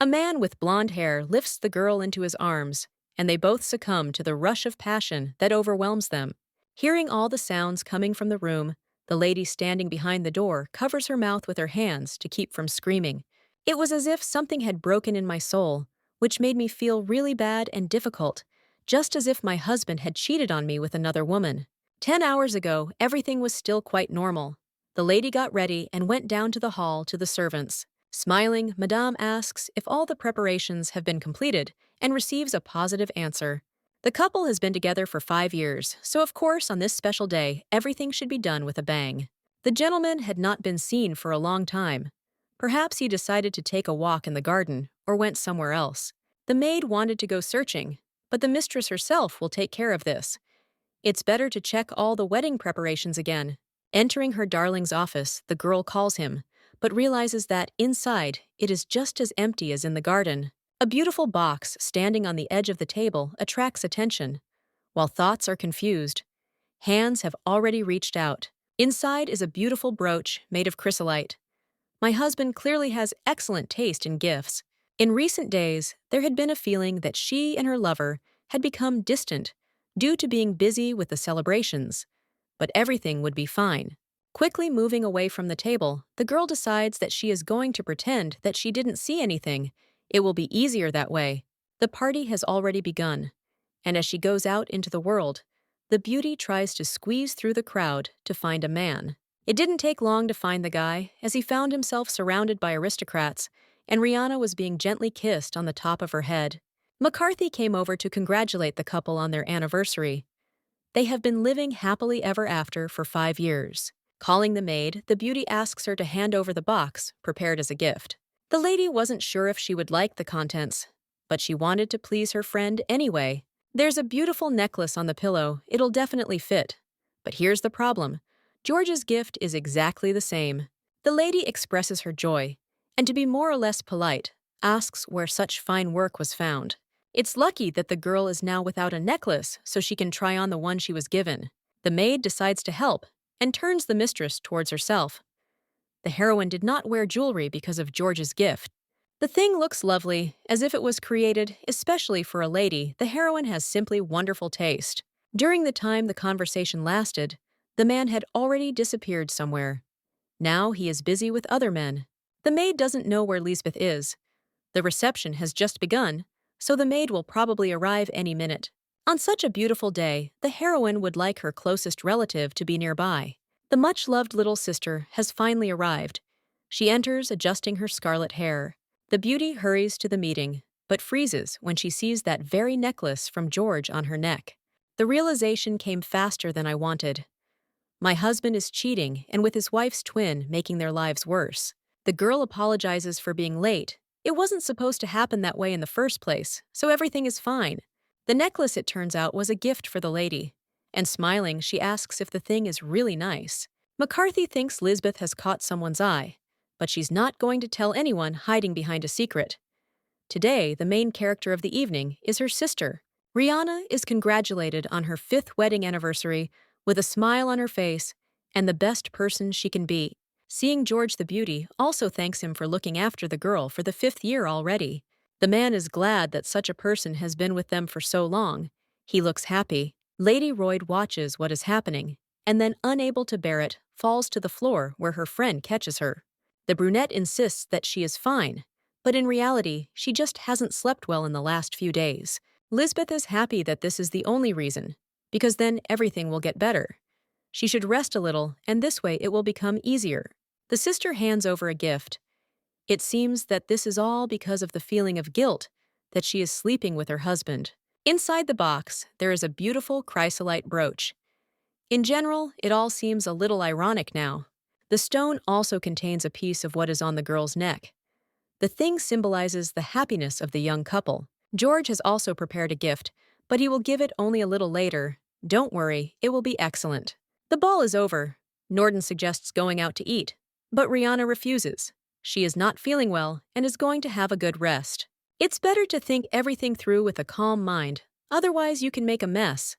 A man with blonde hair lifts the girl into his arms, and they both succumb to the rush of passion that overwhelms them. Hearing all the sounds coming from the room, the lady standing behind the door covers her mouth with her hands to keep from screaming. It was as if something had broken in my soul, which made me feel really bad and difficult, just as if my husband had cheated on me with another woman. 10 hours ago, everything was still quite normal. The lady got ready and went down to the hall to the servants. Smiling, Madame asks if all the preparations have been completed and receives a positive answer. The couple has been together for 5 years, so of course on this special day, everything should be done with a bang. The gentleman had not been seen for a long time. Perhaps he decided to take a walk in the garden or went somewhere else. The maid wanted to go searching, but the mistress herself will take care of this. It's better to check all the wedding preparations again. Entering her darling's office, the girl calls him, but realizes that inside it is just as empty as in the garden. A beautiful box standing on the edge of the table attracts attention. While thoughts are confused, hands have already reached out. Inside is a beautiful brooch made of chrysolite. My husband clearly has excellent taste in gifts. In recent days, there had been a feeling that she and her lover had become distant due to being busy with the celebrations. But everything would be fine. Quickly moving away from the table, the girl decides that she is going to pretend that she didn't see anything. It will be easier that way. The party has already begun, and as she goes out into the world, the beauty tries to squeeze through the crowd to find a man. It didn't take long to find the guy, as he found himself surrounded by aristocrats, and Rihanna was being gently kissed on the top of her head. McCarthy came over to congratulate the couple on their anniversary. They have been living happily ever after for 5 years. Calling the maid, the beauty asks her to hand over the box, prepared as a gift. The lady wasn't sure if she would like the contents, but she wanted to please her friend anyway. There's a beautiful necklace on the pillow, it'll definitely fit. But here's the problem. George's gift is exactly the same. The lady expresses her joy, and to be more or less polite, asks where such fine work was found. It's lucky that the girl is now without a necklace so she can try on the one she was given. The maid decides to help and turns the mistress towards herself. The heroine did not wear jewelry because of George's gift. The thing looks lovely, as if it was created especially for a lady. The heroine has simply wonderful taste. During the time the conversation lasted, the man had already disappeared somewhere. Now he is busy with other men. The maid doesn't know where Lisbeth is. The reception has just begun, so the maid will probably arrive any minute. On such a beautiful day, the heroine would like her closest relative to be nearby. The much-loved little sister has finally arrived. She enters, adjusting her scarlet hair. The beauty hurries to the meeting, but freezes when she sees that very necklace from George on her neck. The realization came faster than I wanted. My husband is cheating, and with his wife's twin making their lives worse. The girl apologizes for being late. It wasn't supposed to happen that way in the first place, so everything is fine. The necklace, it turns out, was a gift for the lady. And smiling, she asks if the thing is really nice. McCarthy thinks Lisbeth has caught someone's eye, but she's not going to tell anyone hiding behind a secret. Today, the main character of the evening is her sister. Rihanna is congratulated on her 5th wedding anniversary with a smile on her face and the best person she can be. Seeing George the beauty also thanks him for looking after the girl for the 5th year already. The man is glad that such a person has been with them for so long. He looks happy. Lady Royd watches what is happening, and then, unable to bear it, falls to the floor where her friend catches her. The brunette insists that she is fine, but in reality, she just hasn't slept well in the last few days. Lisbeth is happy that this is the only reason, because then everything will get better. She should rest a little, and this way it will become easier. The sister hands over a gift. It seems that this is all because of the feeling of guilt that she is sleeping with her husband. Inside the box, there is a beautiful chrysolite brooch. In general, it all seems a little ironic now. The stone also contains a piece of what is on the girl's neck. The thing symbolizes the happiness of the young couple. George has also prepared a gift, but he will give it only a little later. Don't worry, it will be excellent. The ball is over. Norden suggests going out to eat, but Rihanna refuses. She is not feeling well and is going to have a good rest. It's better to think everything through with a calm mind, otherwise you can make a mess.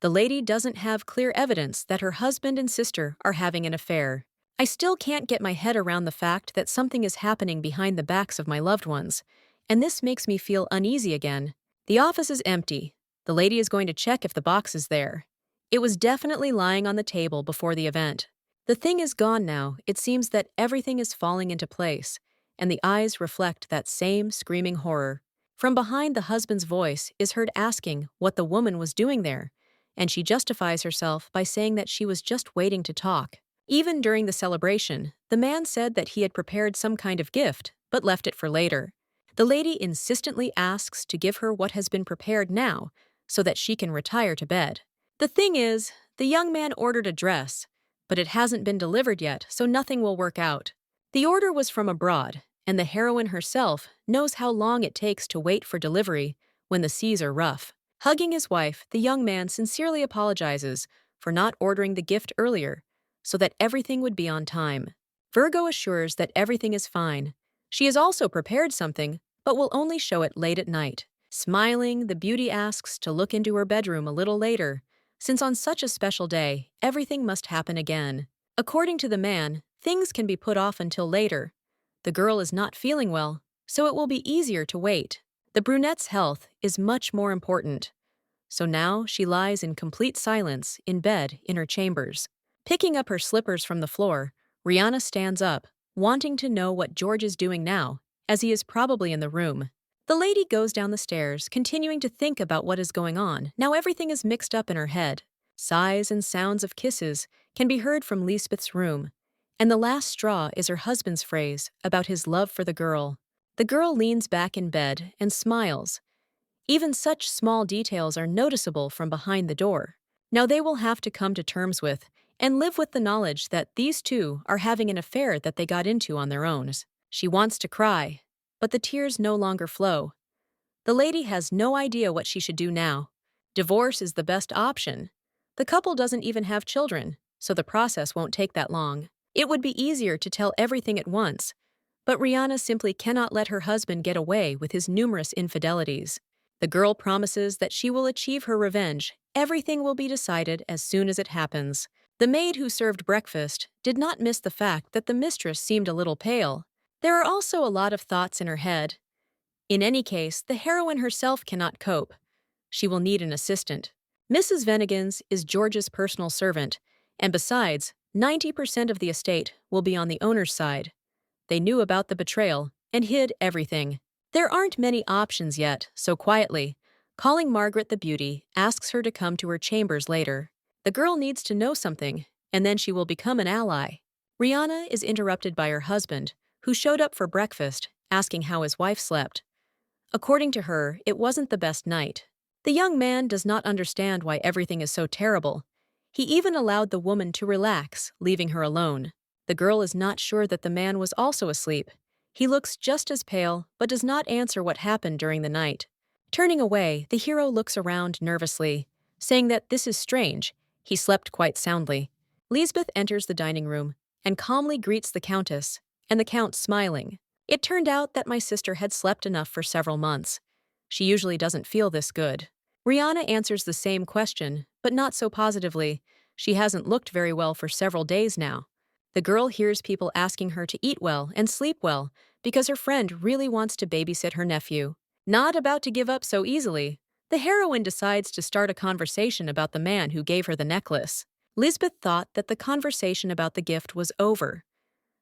The lady doesn't have clear evidence that her husband and sister are having an affair. I still can't get my head around the fact that something is happening behind the backs of my loved ones. and this makes me feel uneasy again. The office is empty. The lady is going to check if the box is there. It was definitely lying on the table before the event. The thing is gone now. It seems that everything is falling into place, and the eyes reflect that same screaming horror. From behind, the husband's voice is heard asking what the woman was doing there, and she justifies herself by saying that she was just waiting to talk. Even during the celebration, the man said that he had prepared some kind of gift, but left it for later. The lady insistently asks to give her what has been prepared now, so that she can retire to bed. The thing is, the young man ordered a dress, but it hasn't been delivered yet, so nothing will work out. The order was from abroad, and the heroine herself knows how long it takes to wait for delivery when the seas are rough. Hugging his wife, the young man sincerely apologizes for not ordering the gift earlier, so that everything would be on time. Virgo assures that everything is fine. She has also prepared something, but will only show it late at night. Smiling, the beauty asks to look into her bedroom a little later, since on such a special day, everything must happen again. According to the man, things can be put off until later. The girl is not feeling well, so it will be easier to wait. The brunette's health is much more important. So now she lies in complete silence in bed in her chambers. Picking up her slippers from the floor, Rihanna stands up, wanting to know what George is doing now, as he is probably in the room. The lady goes down the stairs, continuing to think about what is going on. Now everything is mixed up in her head. Sighs and sounds of kisses can be heard from Lisbeth's room, and the last straw is her husband's phrase about his love for the girl. The girl leans back in bed and smiles. Even such small details are noticeable from behind the door. Now they will have to come to terms with and live with the knowledge that these two are having an affair that they got into on their own. She wants to cry, but the tears no longer flow. The lady has no idea what she should do now. Divorce is the best option. The couple doesn't even have children, so the process won't take that long. It would be easier to tell everything at once, but Rihanna simply cannot let her husband get away with his numerous infidelities. The girl promises that she will achieve her revenge. Everything will be decided as soon as it happens. The maid who served breakfast did not miss the fact that the mistress seemed a little pale. There are also a lot of thoughts in her head. In any case, the heroine herself cannot cope. She will need an assistant. Mrs. Venegans is George's personal servant, and besides, 90% of the estate will be on the owner's side. They knew about the betrayal and hid everything. There aren't many options yet, so quietly, calling Margaret the beauty, asks her to come to her chambers later. The girl needs to know something, and then she will become an ally. Rihanna is interrupted by her husband, who showed up for breakfast, asking how his wife slept. According to her, it wasn't the best night. The young man does not understand why everything is so terrible. He even allowed the woman to relax, leaving her alone. The girl is not sure that the man was also asleep. He looks just as pale, but does not answer what happened during the night. Turning away, the hero looks around nervously, saying that this is strange. He slept quite soundly. Lisbeth enters the dining room and calmly greets the countess, and the count smiling. It turned out that my sister had slept enough for several months. She usually doesn't feel this good. Rihanna answers the same question, but not so positively. She hasn't looked very well for several days now. The girl hears people asking her to eat well and sleep well because her friend really wants to babysit her nephew. Not about to give up so easily, the heroine decides to start a conversation about the man who gave her the necklace. Lisbeth thought that the conversation about the gift was over.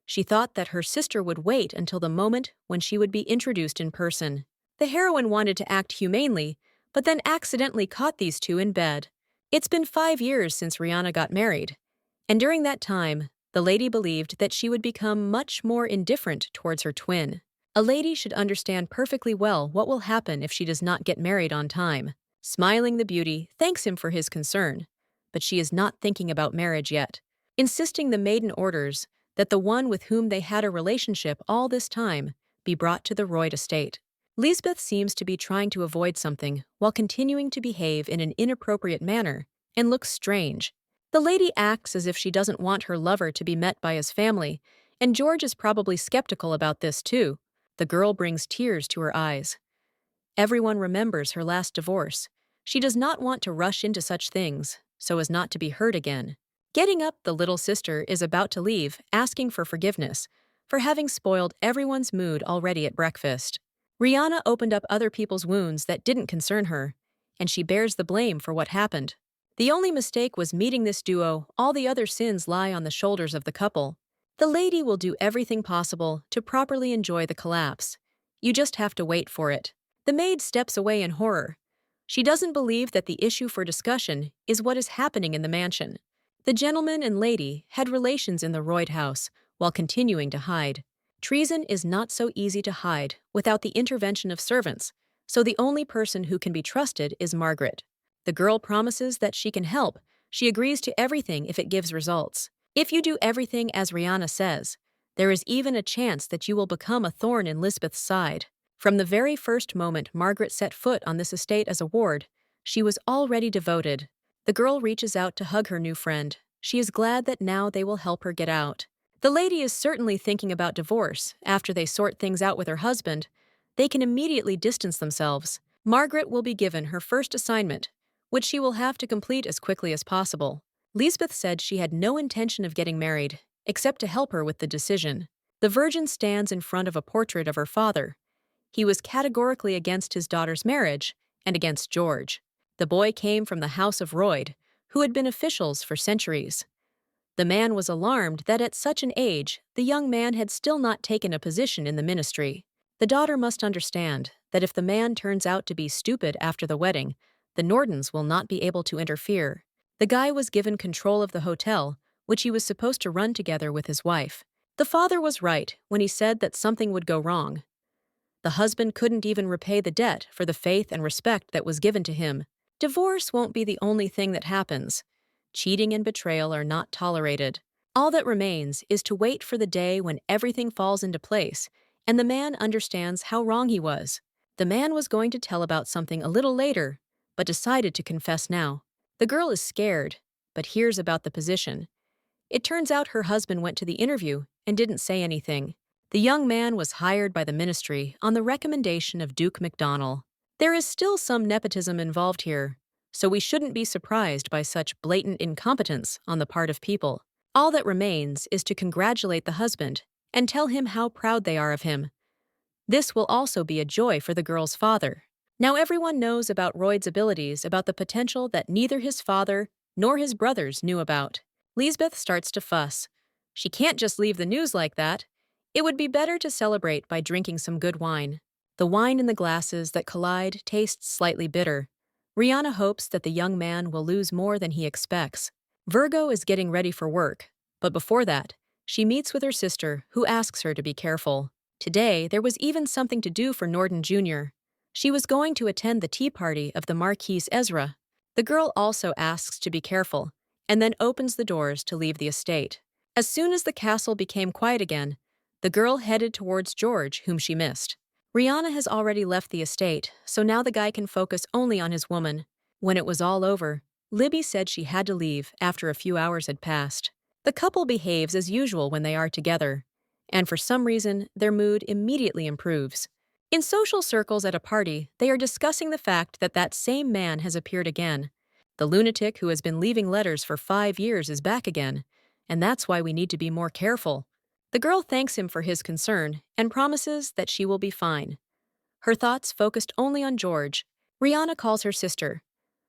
She thought that her sister would wait until the moment when she would be introduced in person. The heroine wanted to act humanely, but then accidentally caught these two in bed. It's been 5 years since Rihanna got married, and during that time, the lady believed that she would become much more indifferent towards her twin. A lady should understand perfectly well what will happen if she does not get married on time. Smiling, the beauty thanks him for his concern, but she is not thinking about marriage yet. Insisting the maiden orders that the one with whom they had a relationship all this time be brought to the Royd estate. Lisbeth seems to be trying to avoid something while continuing to behave in an inappropriate manner and looks strange. The lady acts as if she doesn't want her lover to be met by his family, and George is probably skeptical about this too. The girl brings tears to her eyes. Everyone remembers her last divorce. She does not want to rush into such things, so as not to be hurt again. Getting up, the little sister is about to leave, asking for forgiveness for having spoiled everyone's mood already at breakfast. Rihanna opened up other people's wounds that didn't concern her, and she bears the blame for what happened. The only mistake was meeting this duo, all the other sins lie on the shoulders of the couple. The lady will do everything possible to properly enjoy the collapse. You just have to wait for it. The maid steps away in horror. She doesn't believe that the issue for discussion is what is happening in the mansion. The gentleman and lady had relations in the Royd house while continuing to hide. Treason is not so easy to hide without the intervention of servants, so the only person who can be trusted is Margaret. The girl promises that she can help. She agrees to everything if it gives results. If you do everything as Rihanna says, there is even a chance that you will become a thorn in Lisbeth's side. From the very first moment Margaret set foot on this estate as a ward, she was already devoted. The girl reaches out to hug her new friend. She is glad that now they will help her get out. The lady is certainly thinking about divorce. After they sort things out with her husband, they can immediately distance themselves. Margaret will be given her first assignment, which she will have to complete as quickly as possible. Lisbeth said she had no intention of getting married, except to help her with the decision. The Virgin stands in front of a portrait of her father. He was categorically against his daughter's marriage and against George. The boy came from the House of Royd, who had been officials for centuries. The man was alarmed that at such an age, the young man had still not taken a position in the ministry. The daughter must understand that if the man turns out to be stupid after the wedding, the Nordens will not be able to interfere. The guy was given control of the hotel, which he was supposed to run together with his wife. The father was right when he said that something would go wrong. The husband couldn't even repay the debt for the faith and respect that was given to him. Divorce won't be the only thing that happens. Cheating and betrayal are not tolerated. All that remains is to wait for the day when everything falls into place and the man understands how wrong he was. The man was going to tell about something a little later, but decided to confess now. The girl is scared, but hears about the position. It turns out her husband went to the interview and didn't say anything. The young man was hired by the ministry on the recommendation of Duke MacDonald. There is still some nepotism involved here, so we shouldn't be surprised by such blatant incompetence on the part of people. All that remains is to congratulate the husband and tell him how proud they are of him. This will also be a joy for the girl's father. Now everyone knows about Royd's abilities, about the potential that neither his father nor his brothers knew about. Lisbeth starts to fuss. She can't just leave the news like that. It would be better to celebrate by drinking some good wine. The wine in the glasses that collide tastes slightly bitter. Rihanna hopes that the young man will lose more than he expects. Virgo is getting ready for work, but before that, she meets with her sister, who asks her to be careful. Today, there was even something to do for Norden Jr. She was going to attend the tea party of the Marquis Ezra. The girl also asks to be careful, and then opens the doors to leave the estate. As soon as the castle became quiet again, the girl headed towards George, whom she missed. Rihanna has already left the estate, so now the guy can focus only on his woman. When it was all over, Libby said she had to leave after a few hours had passed. The couple behaves as usual when they are together, and for some reason, their mood immediately improves. In social circles at a party, they are discussing the fact that that same man has appeared again. The lunatic who has been leaving letters for 5 years is back again, and that's why we need to be more careful. The girl thanks him for his concern and promises that she will be fine. Her thoughts focused only on George. Rihanna calls her sister.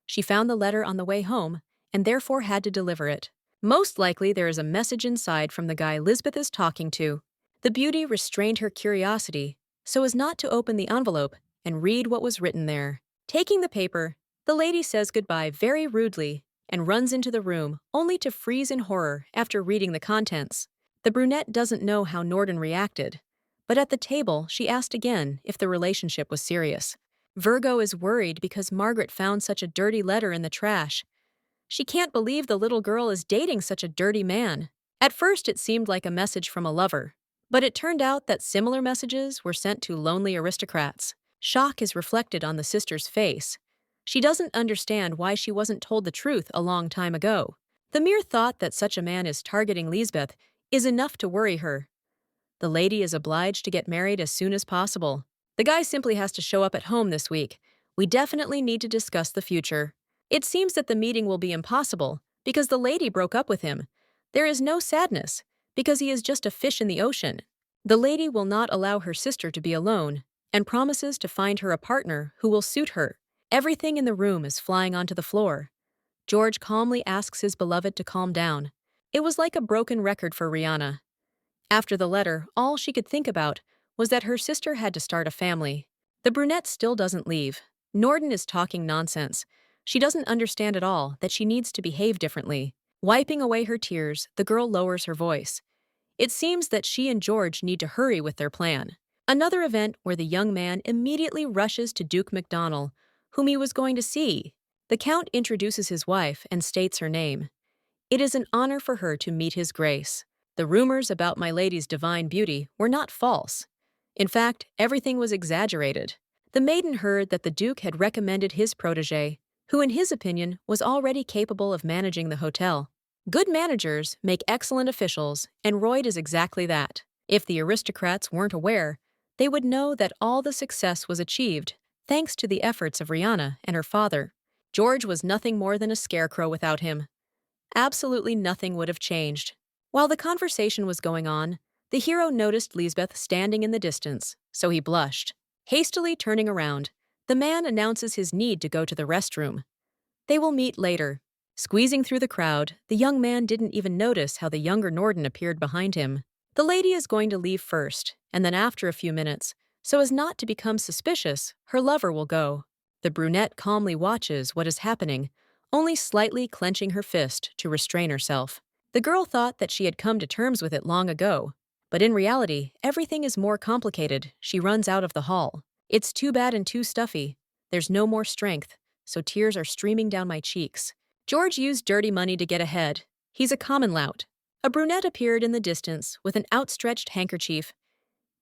She found the letter on the way home and therefore had to deliver it. Most likely there is a message inside from the guy Lisbeth is talking to. The beauty restrained her curiosity so as not to open the envelope and read what was written there. Taking the paper, the lady says goodbye very rudely and runs into the room only to freeze in horror after reading the contents. The brunette doesn't know how Norden reacted, but at the table she asked again if the relationship was serious. Virgo is worried because Margaret found such a dirty letter in the trash. She can't believe the little girl is dating such a dirty man. At first it seemed like a message from a lover, but it turned out that similar messages were sent to lonely aristocrats. Shock is reflected on the sister's face. She doesn't understand why she wasn't told the truth a long time ago. The mere thought that such a man is targeting Lisbeth is enough to worry her. The lady is obliged to get married as soon as possible. The guy simply has to show up at home this week. We definitely need to discuss the future. It seems that the meeting will be impossible because the lady broke up with him. There is no sadness because he is just a fish in the ocean. The lady will not allow her sister to be alone, and promises to find her a partner who will suit her. Everything in the room is flying onto the floor. George calmly asks his beloved to calm down. It was like a broken record for Rihanna. After the letter, all she could think about was that her sister had to start a family. The brunette still doesn't leave. Norden is talking nonsense. She doesn't understand at all that she needs to behave differently. Wiping away her tears, the girl lowers her voice. It seems that she and George need to hurry with their plan. Another event where the young man immediately rushes to Duke MacDonald, whom he was going to see. The Count introduces his wife and states her name. It is an honor for her to meet his grace. The rumors about my lady's divine beauty were not false. In fact, everything was exaggerated. The maiden heard that the Duke had recommended his protégé, who in his opinion was already capable of managing the hotel. Good managers make excellent officials, and Royd is exactly that. If the aristocrats weren't aware, they would know that all the success was achieved thanks to the efforts of Rihanna and her father. George was nothing more than a scarecrow without him. Absolutely nothing would have changed. While the conversation was going on, the hero noticed Lisbeth standing in the distance, so he blushed. Hastily turning around, the man announces his need to go to the restroom. They will meet later. Squeezing through the crowd, the young man didn't even notice how the younger Norden appeared behind him. The lady is going to leave first, and then after a few minutes, so as not to become suspicious, her lover will go. The brunette calmly watches what is happening, only slightly clenching her fist to restrain herself. The girl thought that she had come to terms with it long ago, but in reality, everything is more complicated. She runs out of the hall. It's too bad and too stuffy. There's no more strength, so tears are streaming down my cheeks. George used dirty money to get ahead. He's a common lout. A brunette appeared in the distance with an outstretched handkerchief.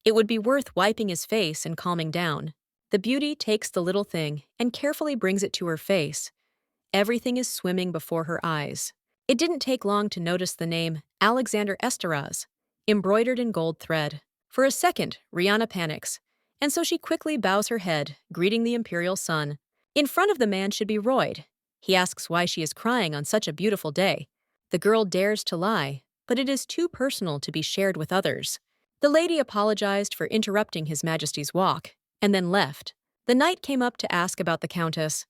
It would be worth wiping his face and calming down. The beauty takes the little thing and carefully brings it to her face. Everything is swimming before her eyes. It didn't take long to notice the name Alexander Esteraz, embroidered in gold thread. For a second, Rihanna panics, and so she quickly bows her head, greeting the imperial son. In front of the man should be Royd. He asks why she is crying on such a beautiful day. The girl dares to lie, but it is too personal to be shared with others. The lady apologized for interrupting His Majesty's walk, and then left. The knight came up to ask about the Countess.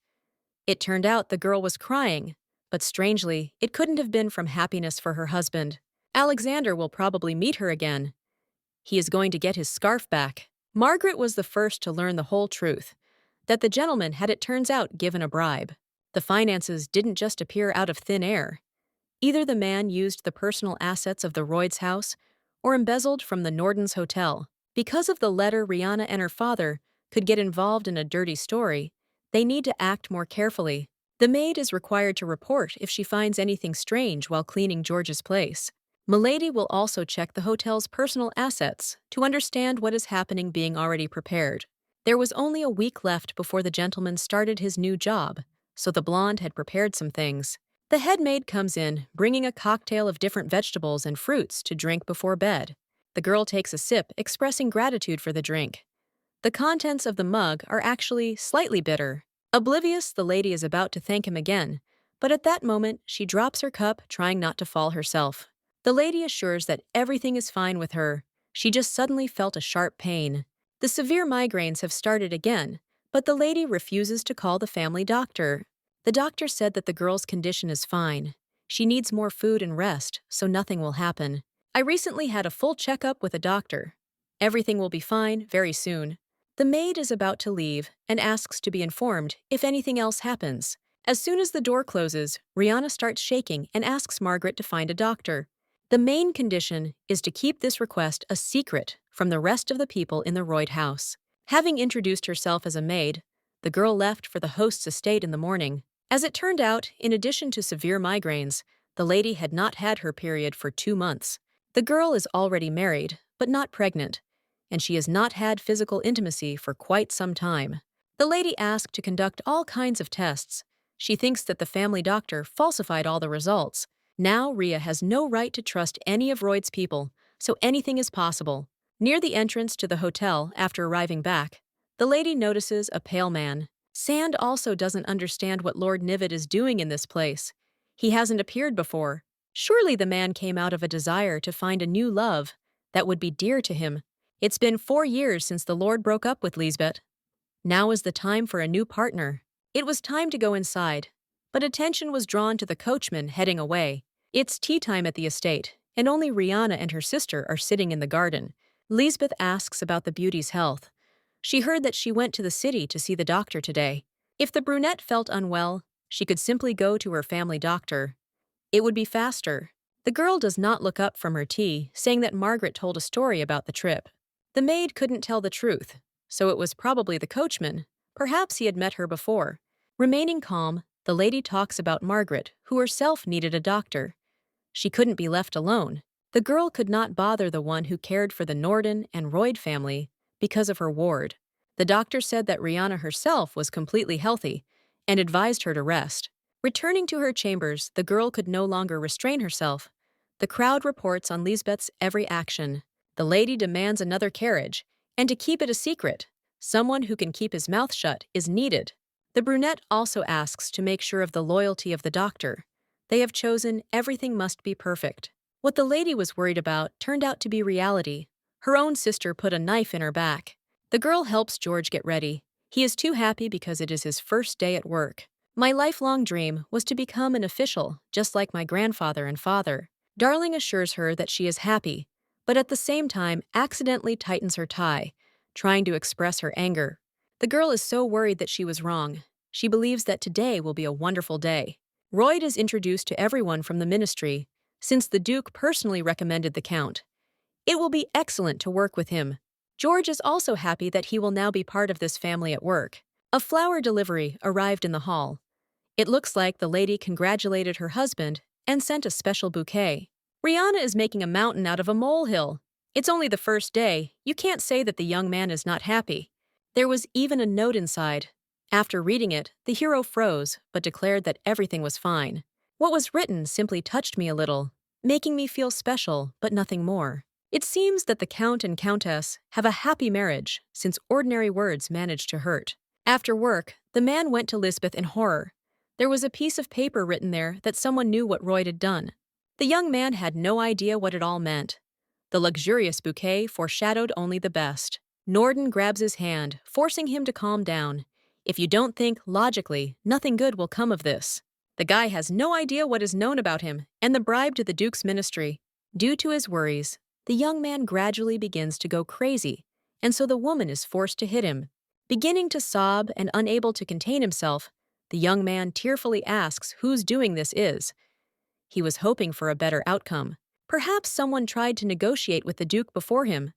It turned out the girl was crying, but strangely, it couldn't have been from happiness for her husband. Alexander will probably meet her again. He is going to get his scarf back. Margaret was the first to learn the whole truth, that the gentleman had, it turns out, given a bribe. The finances didn't just appear out of thin air. Either the man used the personal assets of the Royd's house or embezzled from the Norden's hotel. Because of the letter, Rihanna and her father could get involved in a dirty story. They need to act more carefully. The maid is required to report if she finds anything strange while cleaning George's place. Milady will also check the hotel's personal assets to understand what is happening, being already prepared. There was only a week left before the gentleman started his new job, so the blonde had prepared some things. The head maid comes in, bringing a cocktail of different vegetables and fruits to drink before bed. The girl takes a sip, expressing gratitude for the drink. The contents of the mug are actually slightly bitter. Oblivious, the lady is about to thank him again, but at that moment, she drops her cup, trying not to fall herself. The lady assures that everything is fine with her. She just suddenly felt a sharp pain. The severe migraines have started again, but the lady refuses to call the family doctor. The doctor said that the girl's condition is fine. She needs more food and rest, so nothing will happen. I recently had a full checkup with a doctor. Everything will be fine very soon. The maid is about to leave and asks to be informed if anything else happens. As soon as the door closes, Rihanna starts shaking and asks Margaret to find a doctor. The main condition is to keep this request a secret from the rest of the people in the Royd house. Having introduced herself as a maid, the girl left for the host's estate in the morning. As it turned out, in addition to severe migraines, the lady had not had her period for 2 months. The girl is already married, but not pregnant, and she has not had physical intimacy for quite some time. The lady asked to conduct all kinds of tests. She thinks that the family doctor falsified all the results. Now Rhea has no right to trust any of Royd's people, so anything is possible. Near the entrance to the hotel, after arriving back, the lady notices a pale man. Sand also doesn't understand what Lord Nivet is doing in this place. He hasn't appeared before. Surely the man came out of a desire to find a new love that would be dear to him. It's been 4 years since the Lord broke up with Lisbeth. Now is the time for a new partner. It was time to go inside, but attention was drawn to the coachman heading away. It's tea time at the estate, and only Rihanna and her sister are sitting in the garden. Lisbeth asks about the beauty's health. She heard that she went to the city to see the doctor today. If the brunette felt unwell, she could simply go to her family doctor. It would be faster. The girl does not look up from her tea, saying that Margaret told a story about the trip. The maid couldn't tell the truth, so it was probably the coachman. Perhaps he had met her before. Remaining calm, the lady talks about Margaret, who herself needed a doctor. She couldn't be left alone. The girl could not bother the one who cared for the Norden and Royd family because of her ward. The doctor said that Rihanna herself was completely healthy and advised her to rest. Returning to her chambers, the girl could no longer restrain herself. The crowd reports on Lisbeth's every action. The lady demands another carriage, and to keep it a secret, someone who can keep his mouth shut is needed. The brunette also asks to make sure of the loyalty of the doctor. They have chosen everything must be perfect. What the lady was worried about turned out to be reality. Her own sister put a knife in her back. The girl helps George get ready. He is too happy because it is his first day at work. My lifelong dream was to become an official, just like my grandfather and father. Darling assures her that she is happy, but at the same time accidentally tightens her tie, trying to express her anger. The girl is so worried that she was wrong. She believes that today will be a wonderful day. Royd is introduced to everyone from the ministry, since the Duke personally recommended the Count. It will be excellent to work with him. George is also happy that he will now be part of this family at work. A flower delivery arrived in the hall. It looks like the lady congratulated her husband and sent a special bouquet. Rihanna is making a mountain out of a molehill. It's only the first day. You can't say that the young man is not happy. There was even a note inside. After reading it, the hero froze, but declared that everything was fine. What was written simply touched me a little, making me feel special, but nothing more. It seems that the Count and Countess have a happy marriage, since ordinary words manage to hurt. After work, the man went to Lisbeth in horror. There was a piece of paper written there that someone knew what Royd had done. The young man had no idea what it all meant. The luxurious bouquet foreshadowed only the best. Norden grabs his hand, forcing him to calm down. If you don't think logically, nothing good will come of this. The guy has no idea what is known about him and the bribe to the Duke's ministry. Due to his worries, the young man gradually begins to go crazy, and so the woman is forced to hit him. Beginning to sob and unable to contain himself, the young man tearfully asks whose doing this is. He was hoping for a better outcome. Perhaps someone tried to negotiate with the Duke before him.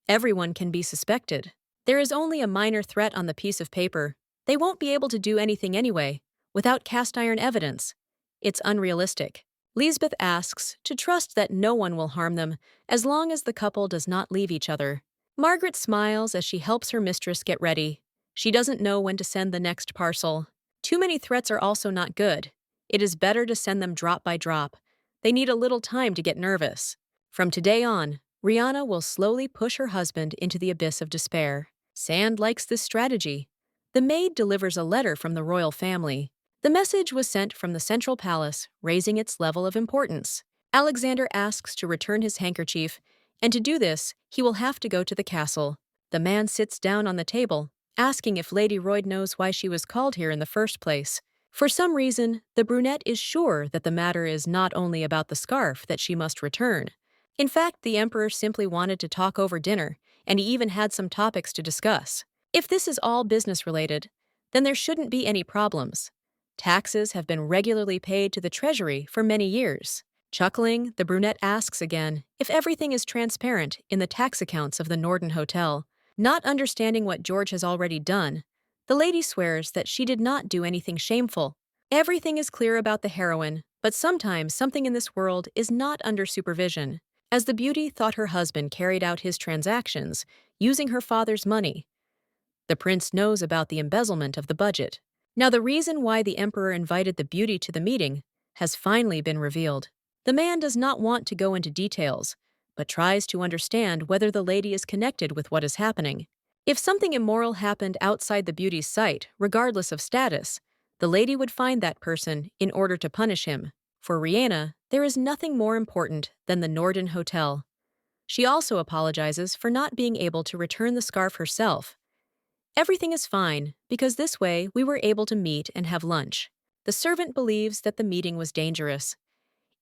Everyone can be suspected. There is only a minor threat on the piece of paper. They won't be able to do anything anyway, without cast-iron evidence. It's unrealistic. Lisbeth asks to trust that no one will harm them as long as the couple does not leave each other. Margaret smiles as she helps her mistress get ready. She doesn't know when to send the next parcel. Too many threats are also not good. It is better to send them drop by drop. They need a little time to get nervous. From today on, Rihanna will slowly push her husband into the abyss of despair. Sand likes this strategy. The maid delivers a letter from the royal family. The message was sent from the central palace, raising its level of importance. Alexander asks to return his handkerchief, and to do this, he will have to go to the castle. The man sits down on the table, asking if Lady Royd knows why she was called here in the first place. For some reason, the brunette is sure that the matter is not only about the scarf that she must return. In fact, the emperor simply wanted to talk over dinner, and he even had some topics to discuss. If this is all business-related, then there shouldn't be any problems. Taxes have been regularly paid to the treasury for many years. Chuckling, the brunette asks again if everything is transparent in the tax accounts of the Norden Hotel. Not understanding what George has already done, the lady swears that she did not do anything shameful. Everything is clear about the heroine, but sometimes something in this world is not under supervision. As the beauty thought her husband carried out his transactions using her father's money, the prince knows about the embezzlement of the budget. Now the reason why the emperor invited the beauty to the meeting has finally been revealed. The man does not want to go into details, but tries to understand whether the lady is connected with what is happening. If something immoral happened outside the beauty's sight, regardless of status, the lady would find that person in order to punish him. For Rihanna, there is nothing more important than the Norden Hotel. She also apologizes for not being able to return the scarf herself. Everything is fine, because this way we were able to meet and have lunch. The servant believes that the meeting was dangerous.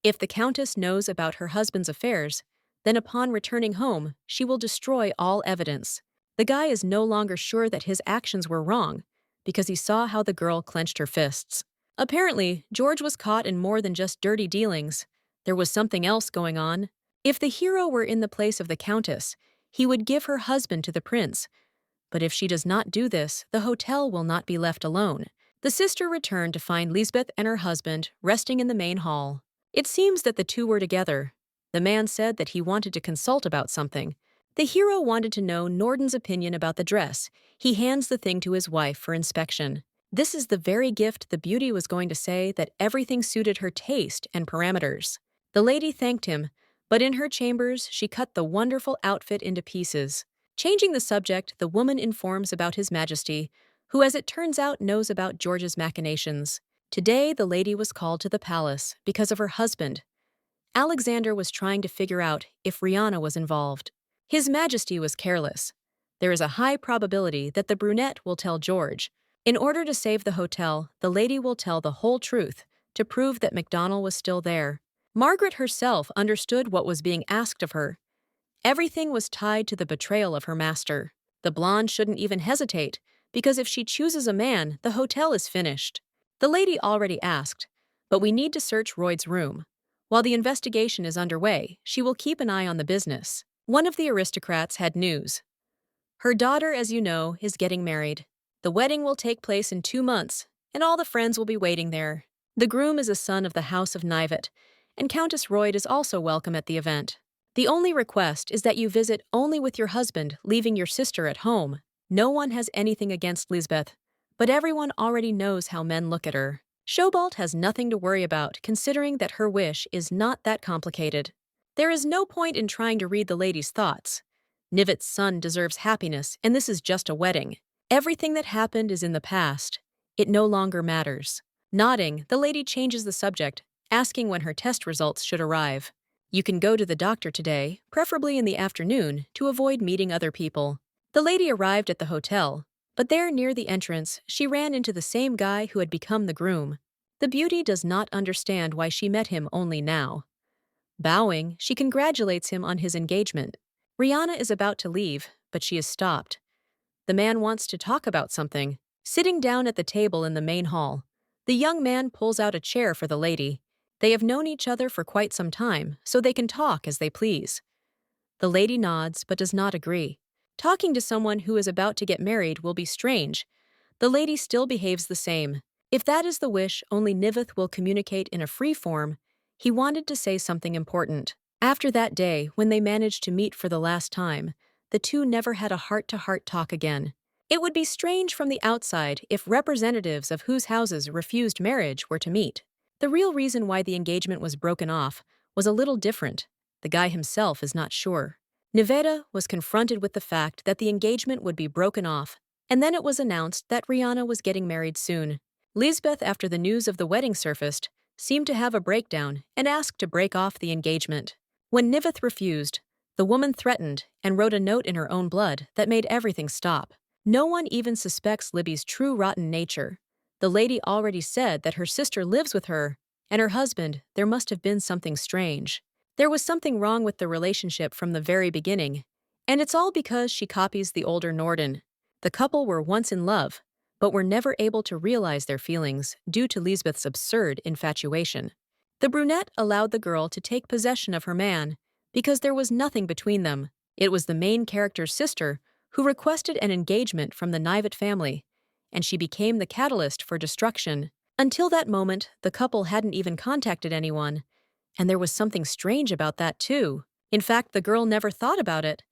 If the Countess knows about her husband's affairs, then upon returning home, she will destroy all evidence. The guy is no longer sure that his actions were wrong, because he saw how the girl clenched her fists. Apparently, George was caught in more than just dirty dealings. There was something else going on. If the hero were in the place of the Countess, he would give her husband to the prince. But if she does not do this, the hotel will not be left alone. The sister returned to find Lisbeth and her husband resting in the main hall. It seems that the two were together. The man said that he wanted to consult about something. The hero wanted to know Norden's opinion about the dress. He hands the thing to his wife for inspection. This is the very gift the beauty was going to say that everything suited her taste and parameters. The lady thanked him, but in her chambers she cut the wonderful outfit into pieces. Changing the subject, the woman informs about His Majesty, who as it turns out knows about George's machinations. Today the lady was called to the palace because of her husband. Alexander was trying to figure out if Rihanna was involved. His Majesty was careless. There is a high probability that the brunette will tell George. In order to save the hotel, the lady will tell the whole truth to prove that MacDonald was still there. Margaret herself understood what was being asked of her. Everything was tied to the betrayal of her master. The blonde shouldn't even hesitate, because if she chooses a man, the hotel is finished. The lady already asked, but we need to search Royd's room. While the investigation is underway, she will keep an eye on the business. One of the aristocrats had news. Her daughter, as you know, is getting married. The wedding will take place in 2 months, and all the friends will be waiting there. The groom is a son of the House of Nivet, and Countess Royd is also welcome at the event. The only request is that you visit only with your husband, leaving your sister at home. No one has anything against Lisbeth, but everyone already knows how men look at her. Shobalt has nothing to worry about, considering that her wish is not that complicated. There is no point in trying to read the lady's thoughts. Nivet's son deserves happiness, and this is just a wedding. Everything that happened is in the past. It no longer matters. Nodding, the lady changes the subject, asking when her test results should arrive. You can go to the doctor today, preferably in the afternoon, to avoid meeting other people. The lady arrived at the hotel, but there near the entrance, she ran into the same guy who had become the groom. The beauty does not understand why she met him only now. Bowing, she congratulates him on his engagement. Rihanna is about to leave, but she is stopped. The man wants to talk about something. Sitting down at the table in the main hall, the young man pulls out a chair for the lady. They have known each other for quite some time, so they can talk as they please. The lady nods but does not agree. Talking to someone who is about to get married will be strange. The lady still behaves the same. If that is the wish, only Niveth will communicate in a free form. He wanted to say something important. After that day, when they managed to meet for the last time, the two never had a heart-to-heart talk again. It would be strange from the outside if representatives of whose houses refused marriage were to meet. The real reason why the engagement was broken off was a little different. The guy himself is not sure. Niveda was confronted with the fact that the engagement would be broken off, and then it was announced that Rihanna was getting married soon. Lisbeth, after the news of the wedding surfaced, seemed to have a breakdown and asked to break off the engagement. When Niveth refused, the woman threatened and wrote a note in her own blood that made everything stop. No one even suspects Libby's true rotten nature. The lady already said that her sister lives with her, and her husband. There must have been something strange. There was something wrong with the relationship from the very beginning, and it's all because she copies the older Norden. The couple were once in love, but were never able to realize their feelings due to Lisbeth's absurd infatuation. The brunette allowed the girl to take possession of her man because there was nothing between them. It was the main character's sister who requested an engagement from the Nivet family, and she became the catalyst for destruction. Until that moment, the couple hadn't even contacted anyone, and there was something strange about that too. In fact, the girl never thought about it.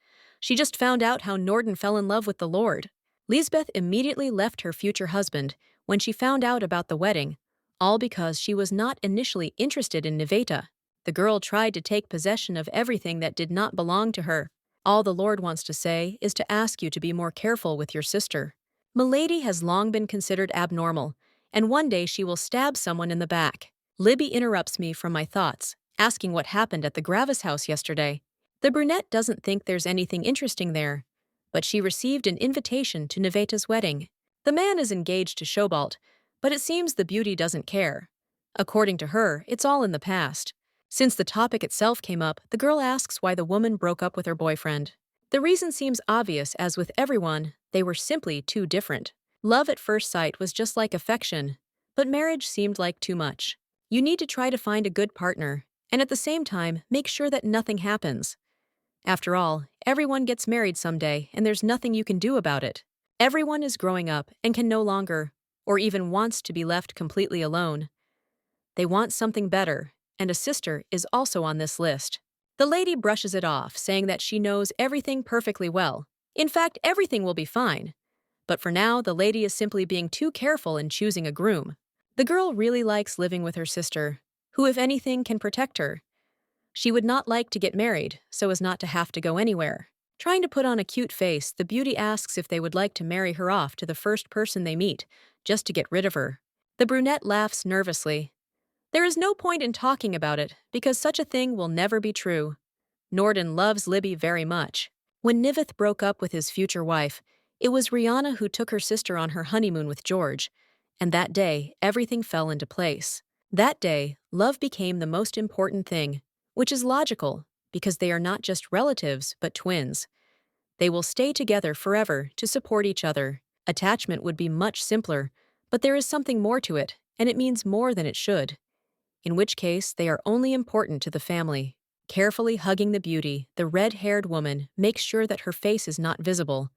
She just found out how Norden fell in love with the Lord. Lisbeth immediately left her future husband when she found out about the wedding, all because she was not initially interested in Niveta. The girl tried to take possession of everything that did not belong to her. All the Lord wants to say is to ask you to be more careful with your sister. Milady has long been considered abnormal, and one day she will stab someone in the back. Libby interrupts me from my thoughts, asking what happened at the Gravis house yesterday. The brunette doesn't think there's anything interesting there, but she received an invitation to Niveta's wedding. The man is engaged to Shobalt, but it seems the beauty doesn't care. According to her, it's all in the past. Since the topic itself came up, the girl asks why the woman broke up with her boyfriend. The reason seems obvious, as with everyone, they were simply too different. Love at first sight was just like affection, but marriage seemed like too much. You need to try to find a good partner, and at the same time, make sure that nothing happens. After all, everyone gets married someday, and there's nothing you can do about it. Everyone is growing up and can no longer, or even wants to be left completely alone. They want something better, and a sister is also on this list. The lady brushes it off, saying that she knows everything perfectly well. In fact, everything will be fine. But for now, the lady is simply being too careful in choosing a groom. The girl really likes living with her sister, who, if anything, can protect her. She would not like to get married, so as not to have to go anywhere. Trying to put on a cute face, the beauty asks if they would like to marry her off to the first person they meet, just to get rid of her. The brunette laughs nervously. There is no point in talking about it, because such a thing will never be true. Norden loves Libby very much. When Niveth broke up with his future wife, it was Rihanna who took her sister on her honeymoon with George, and that day, everything fell into place. That day, love became the most important thing, which is logical, because they are not just relatives, but twins. They will stay together forever to support each other. Attachment would be much simpler, but there is something more to it, and it means more than it should. In which case, they are only important to the family. Carefully hugging the beauty, the red-haired woman makes sure that her face is not visible.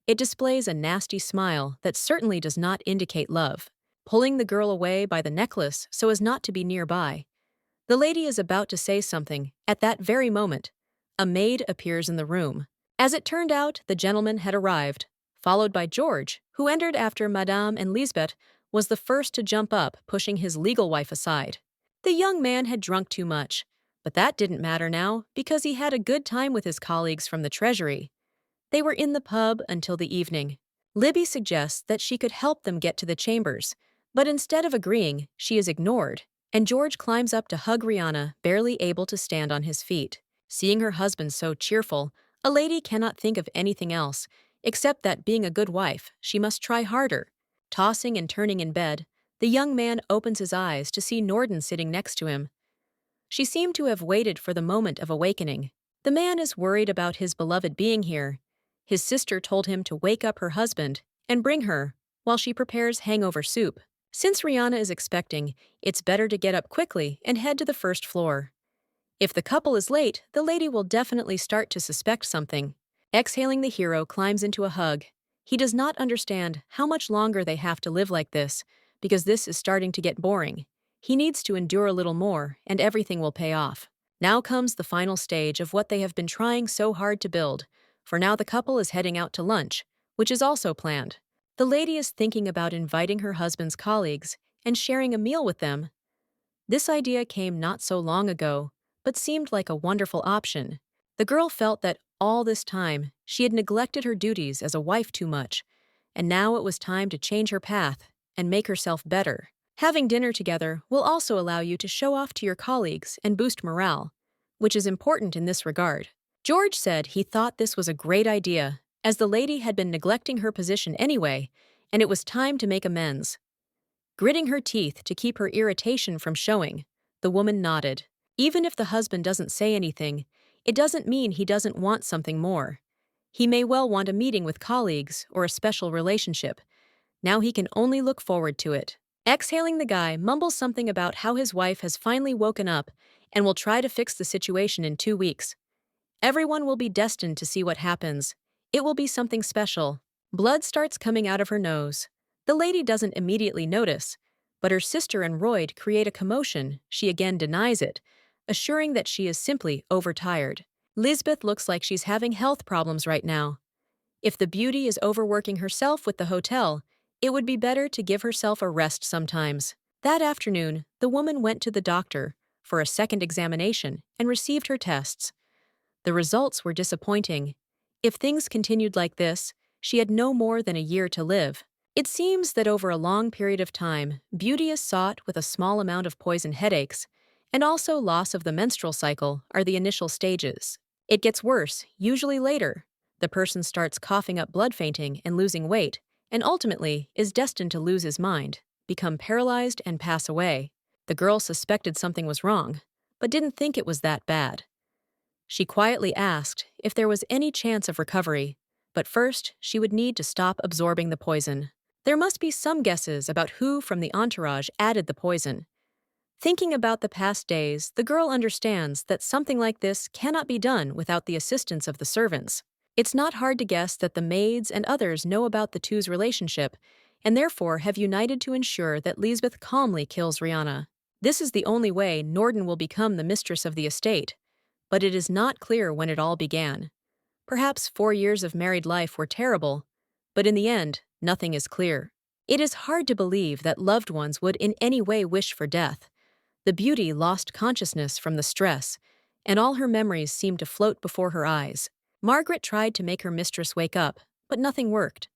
It displays a nasty smile that certainly does not indicate love, pulling the girl away by the necklace so as not to be nearby. The lady is about to say something. At that very moment, a maid appears in the room. As it turned out, the gentleman had arrived, followed by George, who entered after Madame and Lisbeth was the first to jump up, pushing his legal wife aside. The young man had drunk too much, but that didn't matter now because he had a good time with his colleagues from the treasury. They were in the pub until the evening. Libby suggests that she could help them get to the chambers, but instead of agreeing, she is ignored, and George climbs up to hug Rihanna, barely able to stand on his feet. Seeing her husband so cheerful, a lady cannot think of anything else, except that being a good wife, she must try harder. Tossing and turning in bed, the young man opens his eyes to see Norden sitting next to him. She seemed to have waited for the moment of awakening. The man is worried about his beloved being here. His sister told him to wake up her husband and bring her while she prepares hangover soup. Since Rihanna is expecting, it's better to get up quickly and head to the first floor. If the couple is late, the lady will definitely start to suspect something. Exhaling, the hero climbs into a hug. He does not understand how much longer they have to live like this, because this is starting to get boring. He needs to endure a little more, and everything will pay off. Now comes the final stage of what they have been trying so hard to build. For now, the couple is heading out to lunch, which is also planned. The lady is thinking about inviting her husband's colleagues and sharing a meal with them. This idea came not so long ago, but seemed like a wonderful option. The girl felt that all this time she had neglected her duties as a wife too much, and now it was time to change her path and make herself better. Having dinner together will also allow you to show off to your colleagues and boost morale, which is important in this regard. George said he thought this was a great idea, as the lady had been neglecting her position anyway, and it was time to make amends. Gritting her teeth to keep her irritation from showing, the woman nodded. Even if the husband doesn't say anything, it doesn't mean he doesn't want something more. He may well want a meeting with colleagues or a special relationship. Now he can only look forward to it. Exhaling, the guy mumbles something about how his wife has finally woken up and will try to fix the situation in 2 weeks. Everyone will be destined to see what happens. It will be something special. Blood starts coming out of her nose. The lady doesn't immediately notice, but her sister and Royd create a commotion. She again denies it, assuring that she is simply overtired. Lisbeth looks like she's having health problems right now. If the beauty is overworking herself with the hotel, it would be better to give herself a rest sometimes. That afternoon, the woman went to the doctor for a second examination and received her tests. The results were disappointing. If things continued like this, she had no more than a year to live. It seems that over a long period of time, beauty is sought with a small amount of poison headaches, and also loss of the menstrual cycle are the initial stages. It gets worse, usually later. The person starts coughing up blood, fainting, and losing weight, and ultimately is destined to lose his mind, become paralyzed, and pass away. The girl suspected something was wrong, but didn't think it was that bad. She quietly asked if there was any chance of recovery, but first she would need to stop absorbing the poison. There must be some guesses about who from the entourage added the poison. Thinking about the past days, the girl understands that something like this cannot be done without the assistance of the servants. It's not hard to guess that the maids and others know about the two's relationship, and therefore have united to ensure that Lisbeth calmly kills Rihanna. This is the only way Norden will become the mistress of the estate, but it is not clear when it all began. Perhaps 4 years of married life were terrible, but in the end, nothing is clear. It is hard to believe that loved ones would in any way wish for death. The beauty lost consciousness from the stress, and all her memories seemed to float before her eyes. Margaret tried to make her mistress wake up, but nothing worked.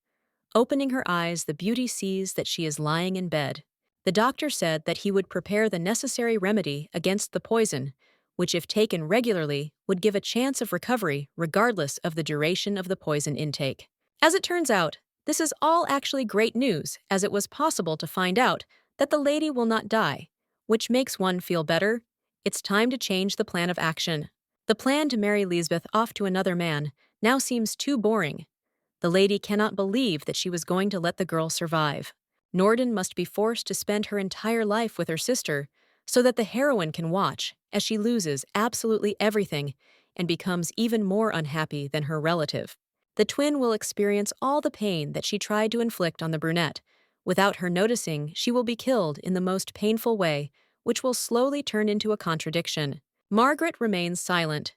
Opening her eyes, the beauty sees that she is lying in bed. The doctor said that he would prepare the necessary remedy against the poison, which if taken regularly would give a chance of recovery regardless of the duration of the poison intake. As it turns out, this is all actually great news, as it was possible to find out that the lady will not die, which makes one feel better. It's time to change the plan of action. The plan to marry Lisbeth off to another man now seems too boring. The lady cannot believe that she was going to let the girl survive. Norden must be forced to spend her entire life with her sister so that the heroine can watch as she loses absolutely everything and becomes even more unhappy than her relative. The twin will experience all the pain that she tried to inflict on the brunette. Without her noticing, she will be killed in the most painful way, which will slowly turn into a contradiction. Margaret remains silent.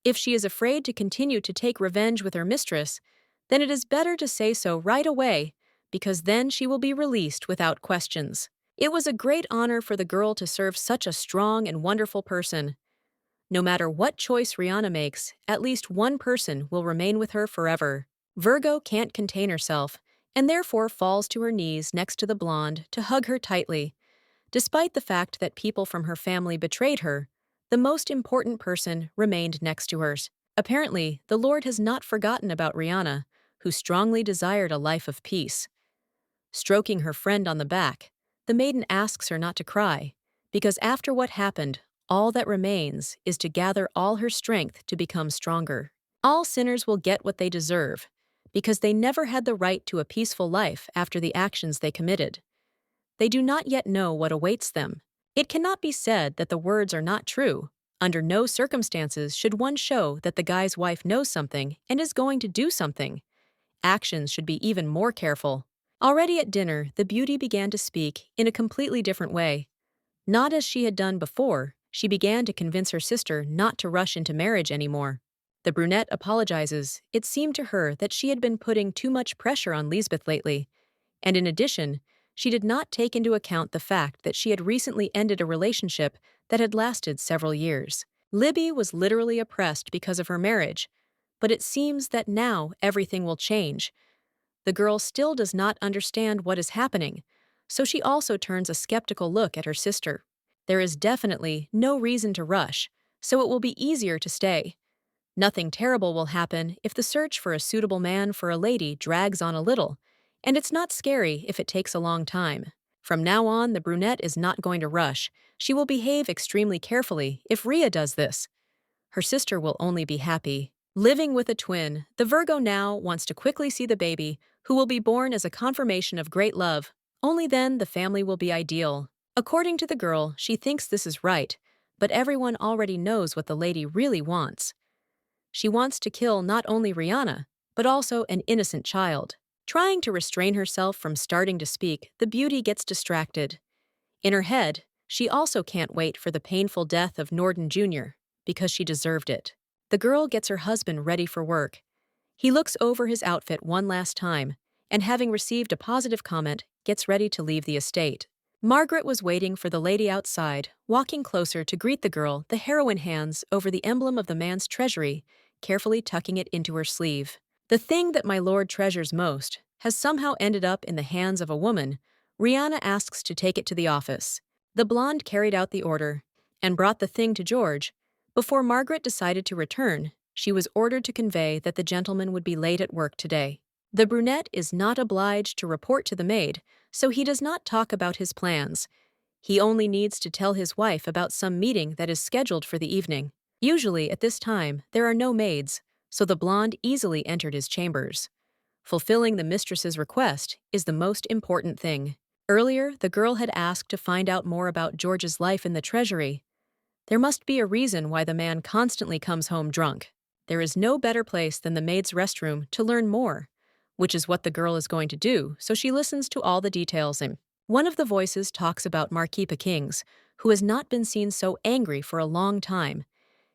If she is afraid to continue to take revenge with her mistress, then it is better to say so right away, because then she will be released without questions. It was a great honor for the girl to serve such a strong and wonderful person. No matter what choice Rihanna makes, at least one person will remain with her forever. Virgo can't contain herself, and therefore falls to her knees next to the blonde to hug her tightly. Despite the fact that people from her family betrayed her, the most important person remained next to hers. Apparently, the Lord has not forgotten about Rihanna, who strongly desired a life of peace. Stroking her friend on the back, the maiden asks her not to cry, because after what happened, all that remains is to gather all her strength to become stronger. All sinners will get what they deserve, because they never had the right to a peaceful life after the actions they committed. They do not yet know what awaits them. It cannot be said that the words are not true. Under no circumstances should one show that the guy's wife knows something and is going to do something. Actions should be even more careful. Already at dinner, the beauty began to speak in a completely different way. Not as she had done before, she began to convince her sister not to rush into marriage anymore. The brunette apologizes. It seemed to her that she had been putting too much pressure on Lisbeth lately, and in addition, she did not take into account the fact that she had recently ended a relationship that had lasted several years. Libby was literally oppressed because of her marriage, but it seems that now everything will change. The girl still does not understand what is happening, so she also turns a skeptical look at her sister. There is definitely no reason to rush, so it will be easier to stay. Nothing terrible will happen if the search for a suitable man for a lady drags on a little, and it's not scary if it takes a long time. From now on, the brunette is not going to rush. She will behave extremely carefully if Rhea does this. Her sister will only be happy. Living with a twin, the Virgo now wants to quickly see the baby, who will be born as a confirmation of great love. Only then the family will be ideal. According to the girl, she thinks this is right, but everyone already knows what the lady really wants. She wants to kill not only Rihanna, but also an innocent child. Trying to restrain herself from starting to speak, the beauty gets distracted. In her head, she also can't wait for the painful death of Norden Jr., because she deserved it. The girl gets her husband ready for work. He looks over his outfit one last time, and having received a positive comment, gets ready to leave the estate. Margaret was waiting for the lady outside, walking closer to greet the girl, the heroine hands over the emblem of the man's treasury, carefully tucking it into her sleeve. The thing that my lord treasures most has somehow ended up in the hands of a woman. Rihanna asks to take it to the office. The blonde carried out the order and brought the thing to George. Before Margaret decided to return, She was ordered to convey that the gentleman would be late at work today. The brunette is not obliged to report to the maid, so he does not talk about his plans. He only needs to tell his wife about some meeting that is scheduled for the evening. Usually, at this time, there are no maids, so the blonde easily entered his chambers. Fulfilling the mistress's request is the most important thing. Earlier, the girl had asked to find out more about George's life in the treasury. There must be a reason why the man constantly comes home drunk. There is no better place than the maid's restroom to learn more, which is what the girl is going to do, so she listens to all the details. And one of the voices talks about Marquis Kings, who has not been seen so angry for a long time.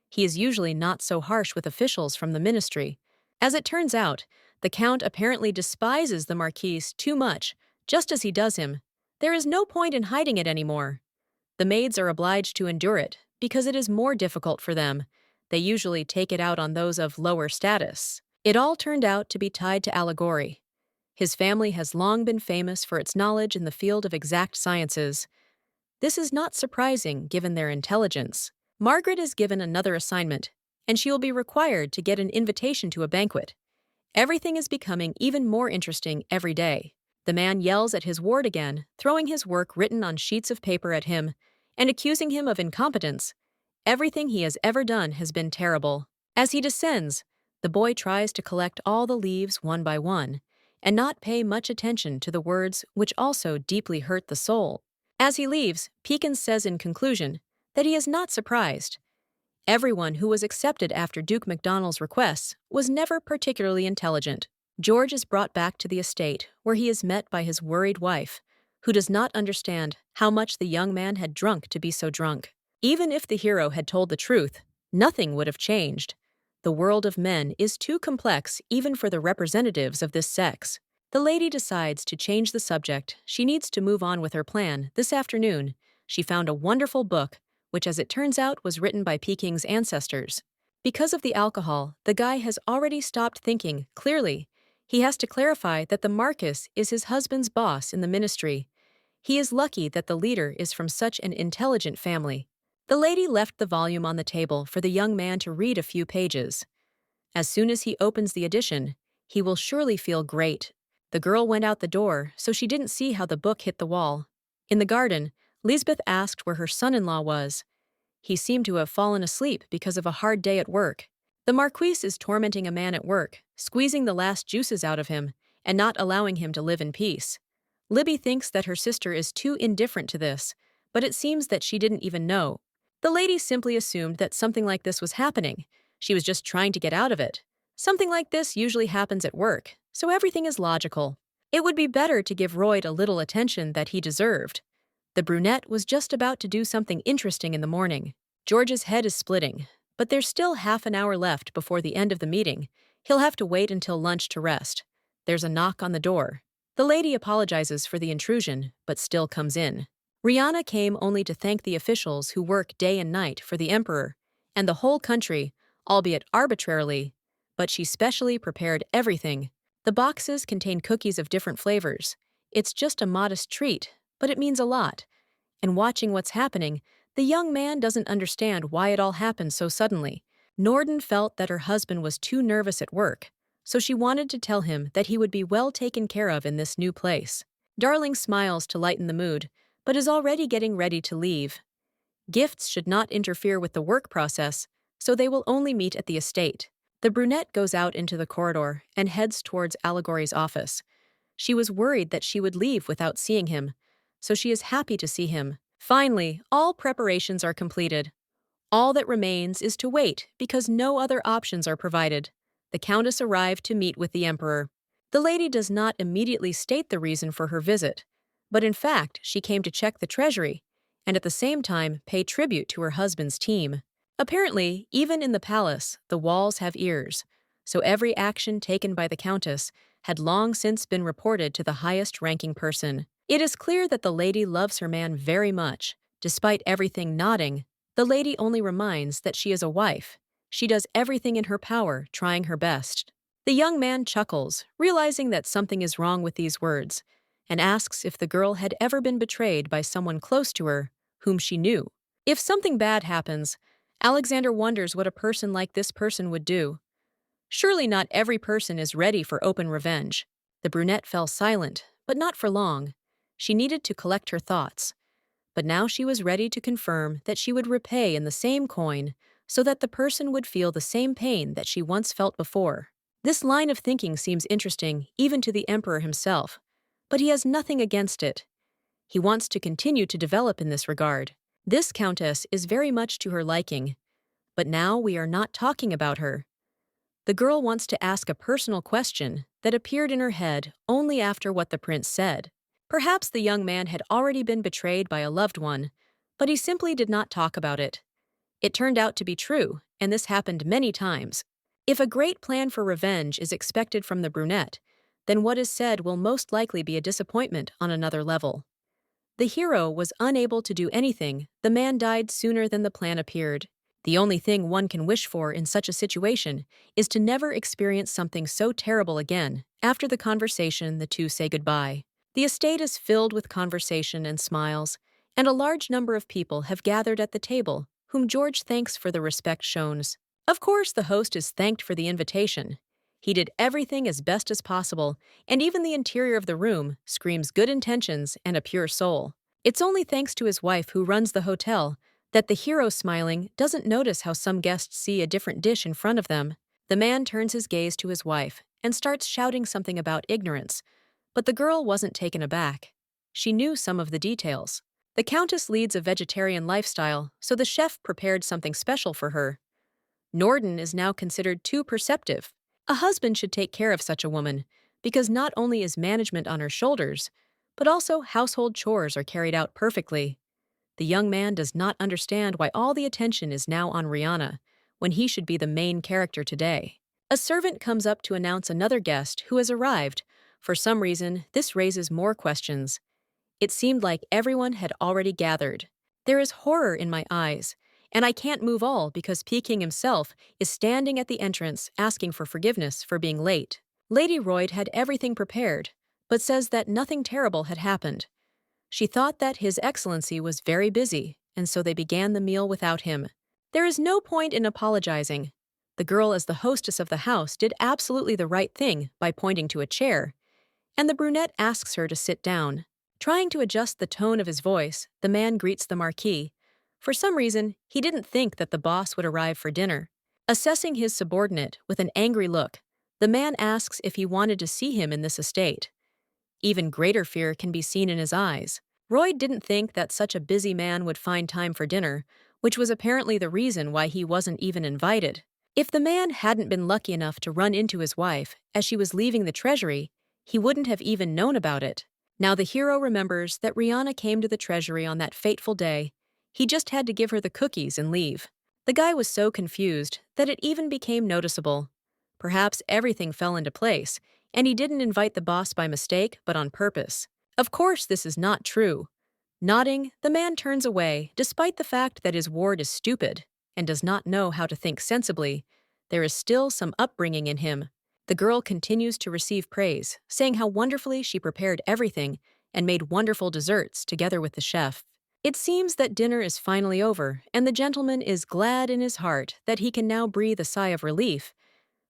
He is usually not so harsh with officials from the ministry. As it turns out, the Count apparently despises the Marquis too much, just as he does him. There is no point in hiding it anymore. The maids are obliged to endure it, because it is more difficult for them. They usually take it out on those of lower status. It all turned out to be tied to allegory. His family has long been famous for its knowledge in the field of exact sciences. This is not surprising given their intelligence. Margaret is given another assignment, and she will be required to get an invitation to a banquet. Everything is becoming even more interesting every day. The man yells at his ward again, throwing his work written on sheets of paper at him, and accusing him of incompetence. Everything he has ever done has been terrible. As he descends, the boy tries to collect all the leaves one by one, and not pay much attention to the words which also deeply hurt the soul. As he leaves, Pekin says in conclusion that he is not surprised. Everyone who was accepted after Duke MacDonald's requests was never particularly intelligent. George is brought back to the estate, where he is met by his worried wife, who does not understand how much the young man had drunk to be so drunk. Even if the hero had told the truth, nothing would have changed. The world of men is too complex even for the representatives of this sex. The lady decides to change the subject. She needs to move on with her plan. This afternoon, she found a wonderful book, which as it turns out was written by Peking's ancestors. Because of the alcohol, the guy has already stopped thinking clearly. He has to clarify that the Marquis is his husband's boss in the ministry. He is lucky that the leader is from such an intelligent family. The lady left the volume on the table for the young man to read a few pages. As soon as he opens the edition, he will surely feel great. The girl went out the door, so she didn't see how the book hit the wall. In the garden, Lisbeth asked where her son-in-law was. He seemed to have fallen asleep because of a hard day at work. The Marquis is tormenting a man at work, squeezing the last juices out of him, and not allowing him to live in peace. Libby thinks that her sister is too indifferent to this, but it seems that she didn't even know. The lady simply assumed that something like this was happening. She was just trying to get out of it. Something like this usually happens at work, so everything is logical. It would be better to give Royd a little attention that he deserved. The brunette was just about to do something interesting in the morning. George's head is splitting, but there's still half an hour left before the end of the meeting. He'll have to wait until lunch to rest. There's a knock on the door. The lady apologizes for the intrusion, but still comes in. Rihanna came only to thank the officials who work day and night for the emperor and the whole country, albeit arbitrarily, but she specially prepared everything. The boxes contain cookies of different flavors. It's just a modest treat, but it means a lot. And watching what's happening, the young man doesn't understand why it all happened so suddenly. Norden felt that her husband was too nervous at work, so she wanted to tell him that he would be well taken care of in this new place. Darling smiles to lighten the mood, but is already getting ready to leave. Gifts should not interfere with the work process, so they will only meet at the estate. The brunette goes out into the corridor and heads towards Allegory's office. She was worried that she would leave without seeing him, so she is happy to see him. Finally, all preparations are completed. All that remains is to wait because no other options are provided. The Countess arrived to meet with the Emperor. The lady does not immediately state the reason for her visit, but in fact, she came to check the treasury and at the same time pay tribute to her husband's team. Apparently, even in the palace, the walls have ears, so every action taken by the Countess had long since been reported to the highest-ranking person. It is clear that the lady loves her man very much. Despite everything nodding, the lady only reminds that she is a wife. She does everything in her power, trying her best. The young man chuckles, realizing that something is wrong with these words, and asks if the girl had ever been betrayed by someone close to her, whom she knew. If something bad happens, Alexander wonders what a person like this person would do. Surely not every person is ready for open revenge. The brunette fell silent, but not for long. She needed to collect her thoughts. But now she was ready to confirm that she would repay in the same coin so that the person would feel the same pain that she once felt before. This line of thinking seems interesting even to the emperor himself, but he has nothing against it. He wants to continue to develop in this regard. This countess is very much to her liking, but now we are not talking about her. The girl wants to ask a personal question that appeared in her head only after what the prince said. Perhaps the young man had already been betrayed by a loved one, but he simply did not talk about it. It turned out to be true, and this happened many times. If a great plan for revenge is expected from the brunette, then what is said will most likely be a disappointment on another level. The hero was unable to do anything. The man died sooner than the plan appeared. The only thing one can wish for in such a situation is to never experience something so terrible again. After the conversation, the two say goodbye. The estate is filled with conversation and smiles, and a large number of people have gathered at the table, whom George thanks for the respect shown. Of course, the host is thanked for the invitation. He did everything as best as possible, and even the interior of the room screams good intentions and a pure soul. It's only thanks to his wife who runs the hotel that the hero, smiling, doesn't notice how some guests see a different dish in front of them. The man turns his gaze to his wife and starts shouting something about ignorance, but the girl wasn't taken aback. She knew some of the details. The countess leads a vegetarian lifestyle, so the chef prepared something special for her. Norden is now considered too perceptive. A husband should take care of such a woman, because not only is management on her shoulders, but also household chores are carried out perfectly. The young man does not understand why all the attention is now on Rihanna, when he should be the main character today. A servant comes up to announce another guest who has arrived. For some reason, this raises more questions. It seemed like everyone had already gathered. There is horror in my eyes, and I can't move all because Peking himself is standing at the entrance asking for forgiveness for being late. Lady Royd had everything prepared, but says that nothing terrible had happened. She thought that His Excellency was very busy, and so they began the meal without him. There is no point in apologizing. The girl, as the hostess of the house, did absolutely the right thing by pointing to a chair, and the brunette asks her to sit down. Trying to adjust the tone of his voice, the man greets the marquis. For some reason, he didn't think that the boss would arrive for dinner. Assessing his subordinate with an angry look, the man asks if he wanted to see him in this estate. Even greater fear can be seen in his eyes. Roy didn't think that such a busy man would find time for dinner, which was apparently the reason why he wasn't even invited. If the man hadn't been lucky enough to run into his wife as she was leaving the treasury, he wouldn't have even known about it. Now the hero remembers that Rihanna came to the treasury on that fateful day. He just had to give her the cookies and leave. The guy was so confused that it even became noticeable. Perhaps everything fell into place, and he didn't invite the boss by mistake, but on purpose. Of course, this is not true. Nodding, the man turns away, despite the fact that his ward is stupid and does not know how to think sensibly. There is still some upbringing in him. The girl continues to receive praise, saying how wonderfully she prepared everything and made wonderful desserts together with the chef. It seems that dinner is finally over, and the gentleman is glad in his heart that he can now breathe a sigh of relief.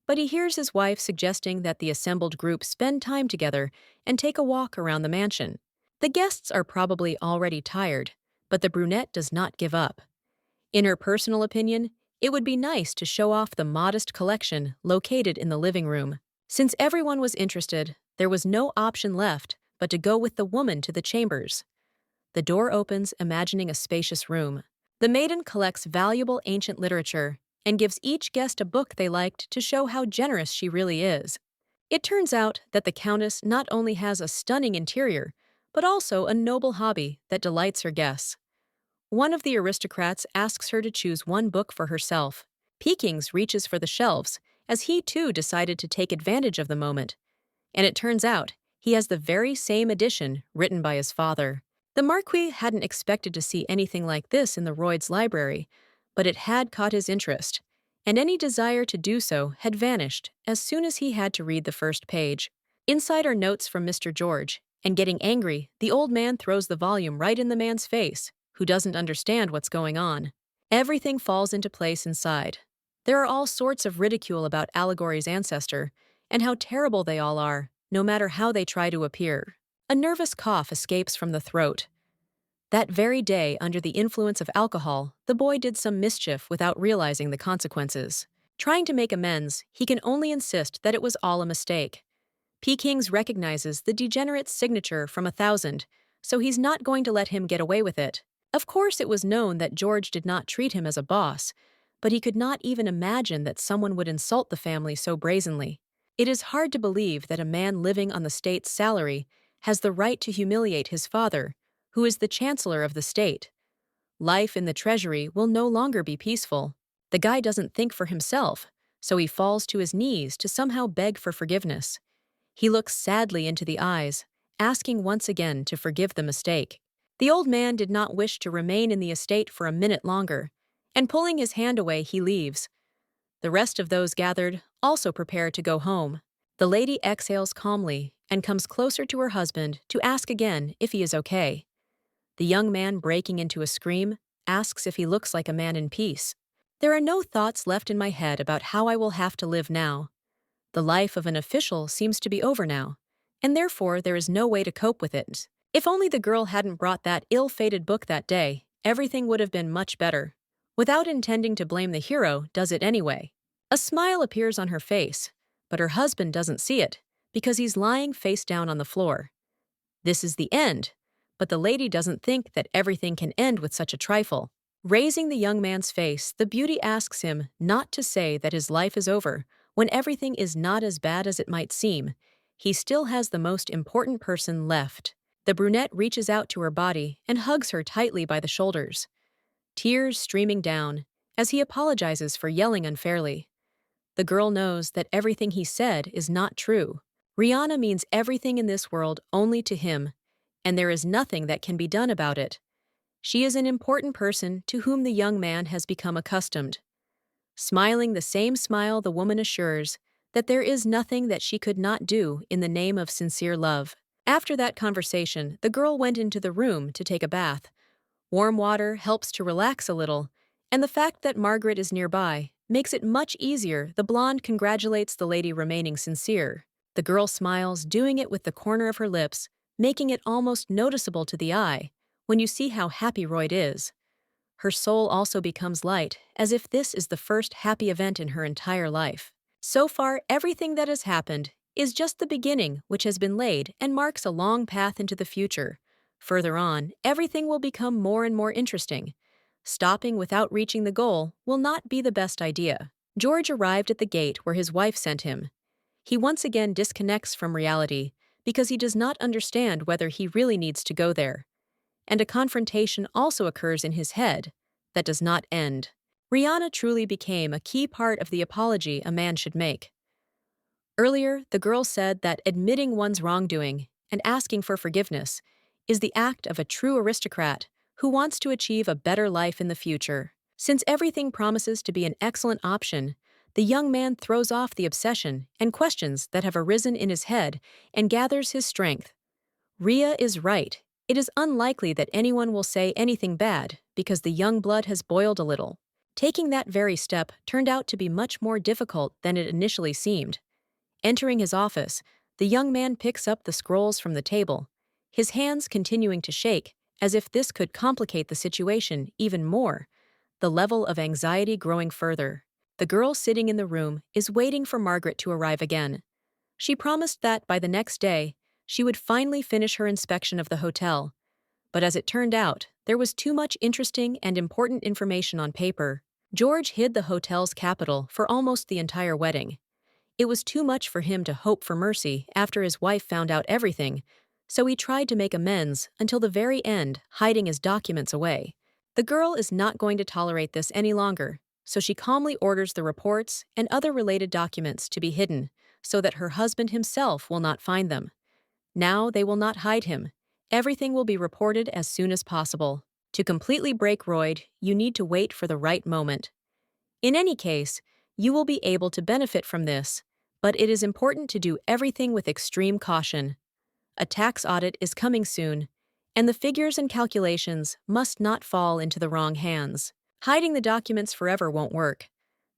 But he hears his wife suggesting that the assembled group spend time together and take a walk around the mansion. The guests are probably already tired, but the brunette does not give up. In her personal opinion, it would be nice to show off the modest collection located in the living room. Since everyone was interested, there was no option left but to go with the woman to the chambers. The door opens, imagining a spacious room. The maiden collects valuable ancient literature and gives each guest a book they liked to show how generous she really is. It turns out that the countess not only has a stunning interior, but also a noble hobby that delights her guests. One of the aristocrats asks her to choose one book for herself. Pekings reaches for the shelves, as he too decided to take advantage of the moment. And it turns out he has the very same edition written by his father. The Marquis hadn't expected to see anything like this in the Royd's library, but it had caught his interest, and any desire to do so had vanished as soon as he had to read the first page. Inside are notes from Mr. George, and getting angry, the old man throws the volume right in the man's face, who doesn't understand what's going on. Everything falls into place inside. There are all sorts of ridicule about Allegory's ancestor, and how terrible they all are, no matter how they try to appear. A nervous cough escapes from the throat. That very day, under the influence of alcohol, the boy did some mischief without realizing the consequences. Trying to make amends, he can only insist that it was all a mistake. Kings recognizes the degenerate's signature from 1,000, so he's not going to let him get away with it. Of course, it was known that George did not treat him as a boss, but he could not even imagine that someone would insult the family so brazenly. It is hard to believe that a man living on the state's salary has the right to humiliate his father, who is the chancellor of the state. Life in the treasury will no longer be peaceful. The guy doesn't think for himself, so he falls to his knees to somehow beg for forgiveness. He looks sadly into the eyes, asking once again to forgive the mistake. The old man did not wish to remain in the estate for a minute longer, and pulling his hand away, he leaves. The rest of those gathered also prepare to go home. The lady exhales calmly and comes closer to her husband to ask again if he is okay. The young man, breaking into a scream, asks if he looks like a man in peace. There are no thoughts left in my head about how I will have to live now. The life of an official seems to be over now, and therefore there is no way to cope with it. If only the girl hadn't brought that ill-fated book that day, everything would have been much better. Without intending to blame the hero, does it anyway. A smile appears on her face, but her husband doesn't see it, because he's lying face down on the floor. This is the end, but the lady doesn't think that everything can end with such a trifle. Raising the young man's face, the beauty asks him not to say that his life is over, when everything is not as bad as it might seem. He still has the most important person left. The brunette reaches out to her body and hugs her tightly by the shoulders, tears streaming down, as he apologizes for yelling unfairly. The girl knows that everything he said is not true. Rihanna means everything in this world only to him, and there is nothing that can be done about it. She is an important person to whom the young man has become accustomed. Smiling the same smile, the woman assures that there is nothing that she could not do in the name of sincere love. After that conversation, the girl went into the room to take a bath. Warm water helps to relax a little, and the fact that Margaret is nearby makes it much easier. The blonde congratulates the lady, remaining sincere. The girl smiles, doing it with the corner of her lips, making it almost noticeable to the eye when you see how happy Royd is. Her soul also becomes light, as if this is the first happy event in her entire life. So far, everything that has happened is just the beginning which has been laid and marks a long path into the future. Further on, everything will become more and more interesting. Stopping without reaching the goal will not be the best idea. George arrived at the gate where his wife sent him. He once again disconnects from reality because he does not understand whether he really needs to go there. And a confrontation also occurs in his head that does not end. Rihanna truly became a key part of the apology a man should make. Earlier, the girl said that admitting one's wrongdoing and asking for forgiveness is the act of a true aristocrat who wants to achieve a better life in the future. Since everything promises to be an excellent option, the young man throws off the obsession and questions that have arisen in his head and gathers his strength. Rhea is right. It is unlikely that anyone will say anything bad because the young blood has boiled a little. Taking that very step turned out to be much more difficult than it initially seemed. Entering his office, the young man picks up the scrolls from the table, his hands continuing to shake as if this could complicate the situation even more, the level of anxiety growing further. The girl sitting in the room is waiting for Margaret to arrive again. She promised that by the next day, she would finally finish her inspection of the hotel. But as it turned out, there was too much interesting and important information on paper. George hid the hotel's capital for almost the entire wedding. It was too much for him to hope for mercy after his wife found out everything, so he tried to make amends until the very end, hiding his documents away. The girl is not going to tolerate this any longer, so she calmly orders the reports and other related documents to be hidden so that her husband himself will not find them. Now they will not hide him. Everything will be reported as soon as possible. To completely break Royd, you need to wait for the right moment. In any case, you will be able to benefit from this, but it is important to do everything with extreme caution. A tax audit is coming soon, and the figures and calculations must not fall into the wrong hands. Hiding the documents forever won't work.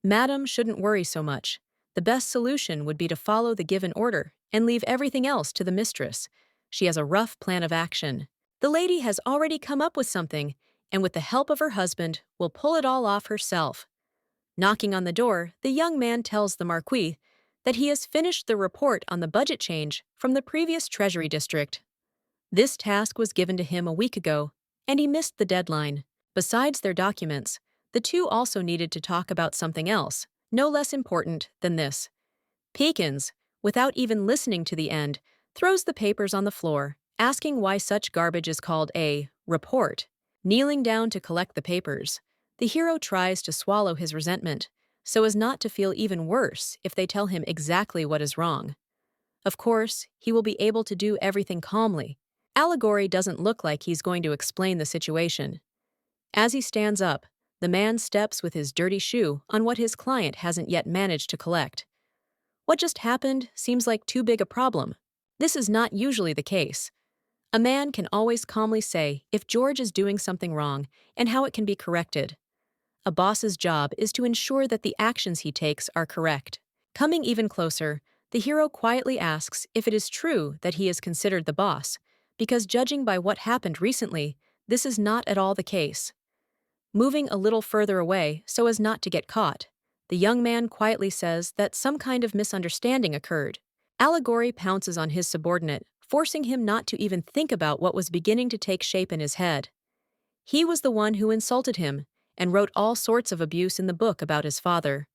Madam shouldn't worry so much. The best solution would be to follow the given order and leave everything else to the mistress. She has a rough plan of action. The lady has already come up with something, and with the help of her husband, will pull it all off herself. Knocking on the door, the young man tells the Marquis that he has finished the report on the budget change from the previous Treasury District. This task was given to him a week ago, and he missed the deadline. Besides their documents, the two also needed to talk about something else, no less important than this. Peekins, without even listening to the end, throws the papers on the floor, asking why such garbage is called a report. Kneeling down to collect the papers, the hero tries to swallow his resentment, so as not to feel even worse if they tell him exactly what is wrong. Of course, he will be able to do everything calmly. Allegory doesn't look like he's going to explain the situation. As he stands up, the man steps with his dirty shoe on what his client hasn't yet managed to collect. What just happened seems like too big a problem. This is not usually the case. A man can always calmly say if George is doing something wrong and how it can be corrected. A boss's job is to ensure that the actions he takes are correct. Coming even closer, the hero quietly asks if it is true that he is considered the boss, because judging by what happened recently, this is not at all the case. Moving a little further away so as not to get caught, the young man quietly says that some kind of misunderstanding occurred. Allegory pounces on his subordinate, forcing him not to even think about what was beginning to take shape in his head. He was the one who insulted him and wrote all sorts of abuse in the book about his father.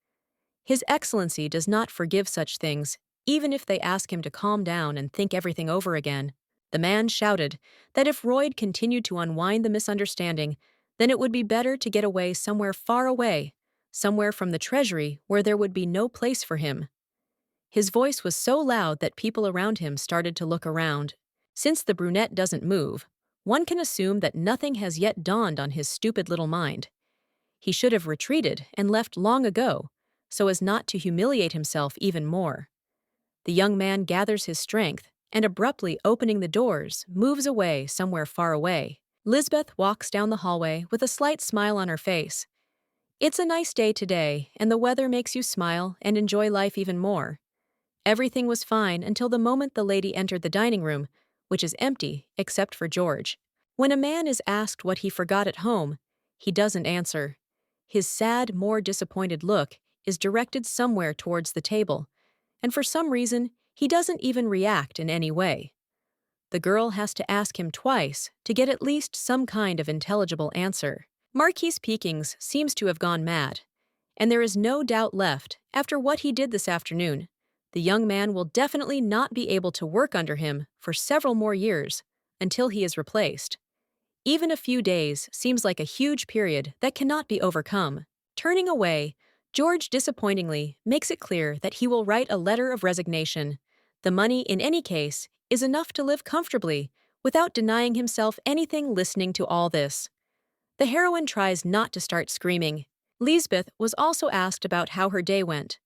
His Excellency does not forgive such things, even if they ask him to calm down and think everything over again. The man shouted that if Royd continued to unwind the misunderstanding, then it would be better to get away somewhere far away, somewhere from the treasury where there would be no place for him. His voice was so loud that people around him started to look around. Since the brunette doesn't move, one can assume that nothing has yet dawned on his stupid little mind. He should have retreated and left long ago, so as not to humiliate himself even more. The young man gathers his strength and, abruptly opening the doors, moves away somewhere far away. Lisbeth walks down the hallway with a slight smile on her face. It's a nice day today, and the weather makes you smile and enjoy life even more. Everything was fine until the moment the lady entered the dining room, which is empty except for George. When a man is asked what he forgot at home, he doesn't answer. His sad, more disappointed look is directed somewhere towards the table, and for some reason, he doesn't even react in any way. The girl has to ask him twice to get at least some kind of intelligible answer. Marquis Peekings seems to have gone mad, and there is no doubt left, after what he did this afternoon, the young man will definitely not be able to work under him for several more years, until he is replaced. Even a few days seems like a huge period that cannot be overcome. Turning away, George disappointingly makes it clear that he will write a letter of resignation. The money, in any case, is enough to live comfortably without denying himself anything listening to all this. The heroine tries not to start screaming. Lisbeth was also asked about how her day went.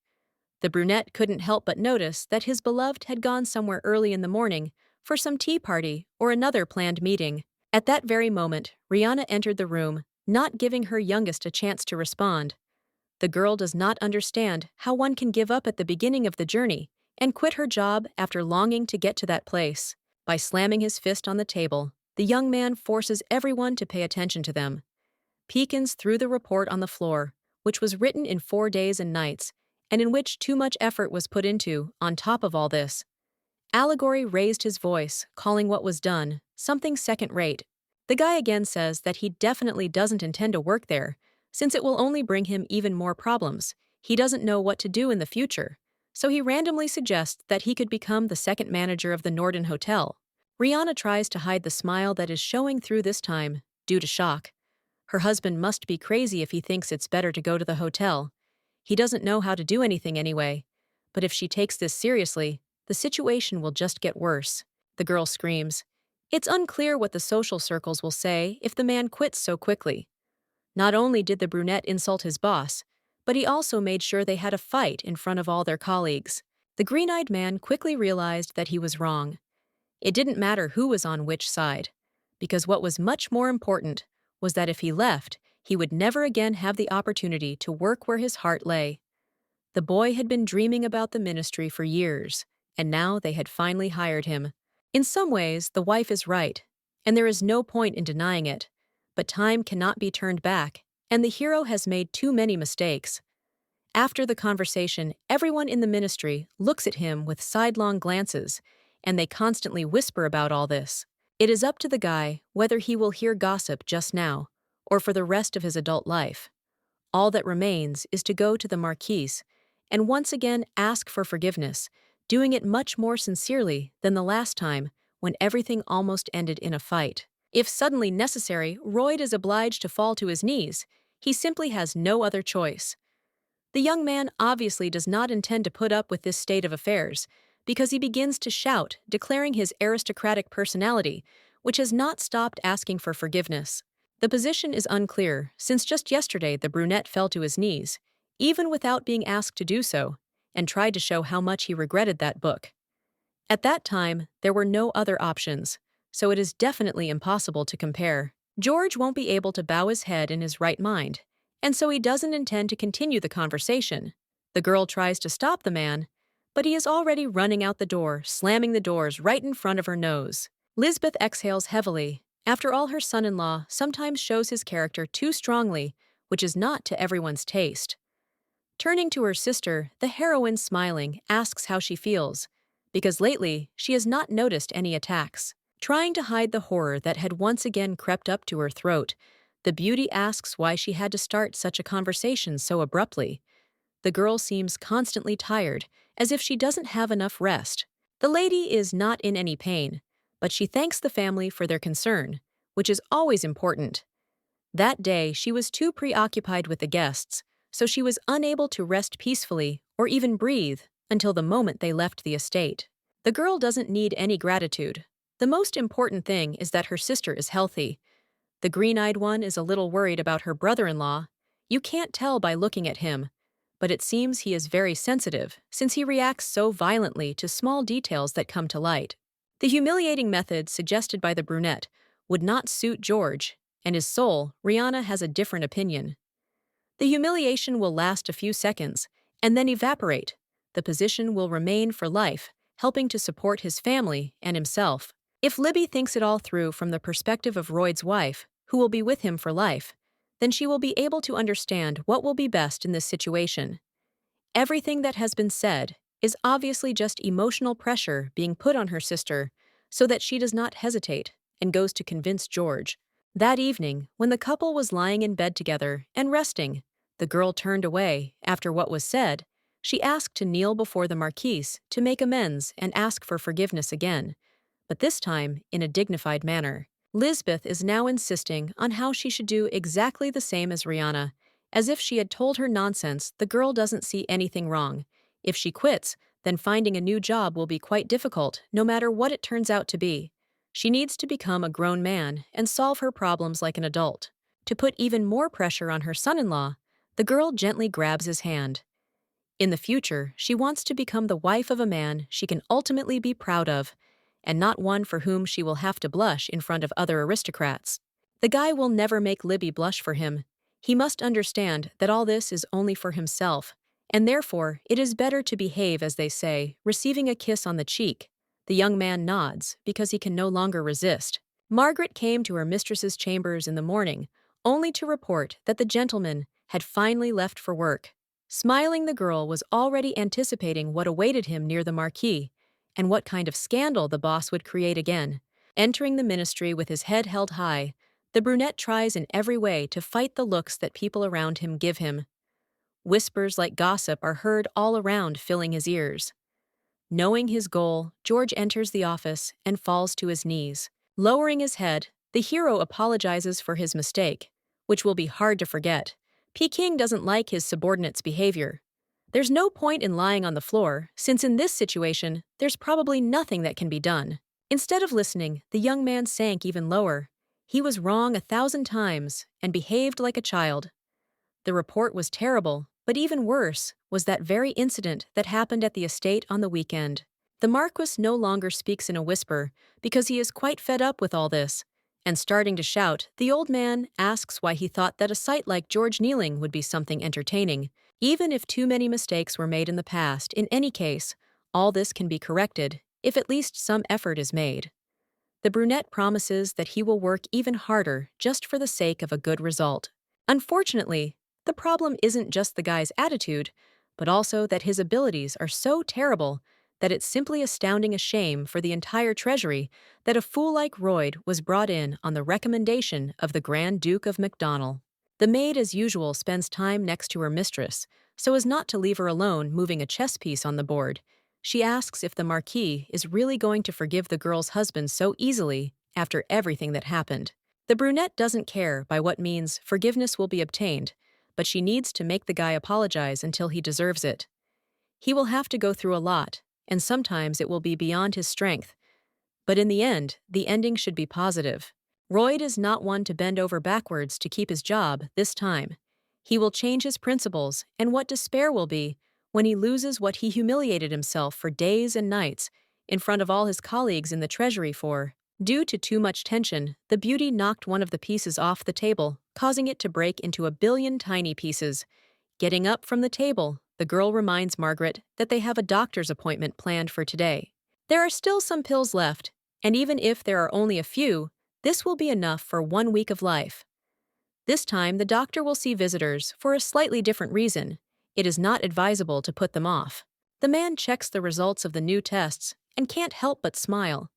The brunette couldn't help but notice that his beloved had gone somewhere early in the morning for some tea party or another planned meeting. At that very moment, Rihanna entered the room, not giving her youngest a chance to respond. The girl does not understand how one can give up at the beginning of the journey and quit her job after longing to get to that place. By slamming his fist on the table, the young man forces everyone to pay attention to them. Peekins threw the report on the floor, which was written in 4 days and nights, and in which too much effort was put into, on top of all this. Allegory raised his voice, calling what was done something second-rate. The guy again says that he definitely doesn't intend to work there, since it will only bring him even more problems. He doesn't know what to do in the future, so he randomly suggests that he could become the second manager of the Norden Hotel. Rihanna tries to hide the smile that is showing through this time, due to shock. Her husband must be crazy if he thinks it's better to go to the hotel. He doesn't know how to do anything anyway. But if she takes this seriously, the situation will just get worse. The girl screams. It's unclear what the social circles will say if the man quits so quickly. Not only did the brunette insult his boss, but he also made sure they had a fight in front of all their colleagues. The green-eyed man quickly realized that he was wrong. It didn't matter who was on which side, because what was much more important was that if he left, He would never again have the opportunity to work where his heart lay. The boy had been dreaming about the ministry for years, and now they had finally hired him. In some ways, the wife is right, and there is no point in denying it. But time cannot be turned back, and the hero has made too many mistakes. After the conversation, everyone in the ministry looks at him with sidelong glances, and they constantly whisper about all this. It is up to the guy whether he will hear gossip just now, or for the rest of his adult life. All that remains is to go to the marquise and once again ask for forgiveness, doing it much more sincerely than the last time when everything almost ended in a fight. If suddenly necessary, Royd is obliged to fall to his knees. He simply has no other choice. The young man obviously does not intend to put up with this state of affairs, because he begins to shout, declaring his aristocratic personality, which has not stopped asking for forgiveness. The position is unclear, since just yesterday the brunette fell to his knees, even without being asked to do so, and tried to show how much he regretted that book. At that time, there were no other options, so it is definitely impossible to compare. George won't be able to bow his head in his right mind, and so he doesn't intend to continue the conversation. The girl tries to stop the man, but he is already running out the door, slamming the doors right in front of her nose. Lisbeth exhales heavily. After all, her son-in-law sometimes shows his character too strongly, which is not to everyone's taste. Turning to her sister, the heroine, smiling, asks how she feels, because lately she has not noticed any attacks. Trying to hide the horror that had once again crept up to her throat, the beauty asks why she had to start such a conversation so abruptly. The girl seems constantly tired, as if she doesn't have enough rest. The lady is not in any pain, but she thanks the family for their concern, which is always important. That day, she was too preoccupied with the guests, so she was unable to rest peacefully or even breathe until the moment they left the estate. The girl doesn't need any gratitude. The most important thing is that her sister is healthy. The green-eyed one is a little worried about her brother-in-law. You can't tell by looking at him, but it seems he is very sensitive, since he reacts so violently to small details that come to light. The humiliating method suggested by the brunette would not suit George, and his soul, Rihanna, has a different opinion. The humiliation will last a few seconds, and then evaporate. The position will remain for life, helping to support his family and himself. If Libby thinks it all through from the perspective of Royd's wife, who will be with him for life, then she will be able to understand what will be best in this situation. Everything that has been said is obviously just emotional pressure being put on her sister so that she does not hesitate and goes to convince George. That evening, when the couple was lying in bed together and resting, the girl turned away after what was said. She asked to kneel before the marquise to make amends and ask for forgiveness again, but this time in a dignified manner. Lisbeth is now insisting on how she should do exactly the same as Rihanna. As if she had told her nonsense, the girl doesn't see anything wrong. If she quits, then finding a new job will be quite difficult, no matter what it turns out to be. She needs to become a grown man and solve her problems like an adult. To put even more pressure on her son-in-law, the girl gently grabs his hand. In the future, she wants to become the wife of a man she can ultimately be proud of, and not one for whom she will have to blush in front of other aristocrats. The guy will never make Libby blush for him. He must understand that all this is only for himself, and therefore it is better to behave as they say, receiving a kiss on the cheek. The young man nods, because he can no longer resist. Margaret came to her mistress's chambers in the morning, only to report that the gentleman had finally left for work. Smiling, the girl was already anticipating what awaited him near the marquee, and what kind of scandal the boss would create again. Entering the ministry with his head held high, the brunette tries in every way to fight the looks that people around him give him. Whispers like gossip are heard all around, filling his ears. Knowing his goal, George enters the office and falls to his knees. Lowering his head, the hero apologizes for his mistake, which will be hard to forget. Peking doesn't like his subordinate's behavior. There's no point in lying on the floor, since in this situation, there's probably nothing that can be done. Instead of listening, the young man sank even lower. He was wrong 1,000 times and behaved like a child. The report was terrible, but even worse was that very incident that happened at the estate on the weekend. The Marquis no longer speaks in a whisper because he is quite fed up with all this, And starting to shout, the old man asks why he thought that a sight like George kneeling would be something entertaining. Even if too many mistakes were made in the past, in any case, all this can be corrected if at least some effort is made. The brunette promises that he will work even harder just for the sake of a good result. Unfortunately, the problem isn't just the guy's attitude, but also that his abilities are so terrible that it's simply astounding a shame for the entire treasury that a fool like Royd was brought in on the recommendation of the Grand Duke of Macdonald. The maid, as usual, spends time next to her mistress, so as not to leave her alone moving a chess piece on the board. She asks if the Marquis is really going to forgive the girl's husband so easily after everything that happened. The brunette doesn't care by what means forgiveness will be obtained, but she needs to make the guy apologize until he deserves it. He will have to go through a lot, and sometimes it will be beyond his strength. But in the end, the ending should be positive. Royd is not one to bend over backwards to keep his job this time. He will change his principles, and what despair will be when he loses what he humiliated himself for days and nights in front of all his colleagues in the treasury for. Due to too much tension, the beauty knocked one of the pieces off the table, causing it to break into a billion tiny pieces. Getting up from the table, the girl reminds Margaret that they have a doctor's appointment planned for today. There are still some pills left, and even if there are only a few, this will be enough for 1 week of life. This time, the doctor will see visitors for a slightly different reason. It is not advisable to put them off. The man checks the results of the new tests and can't help but smile.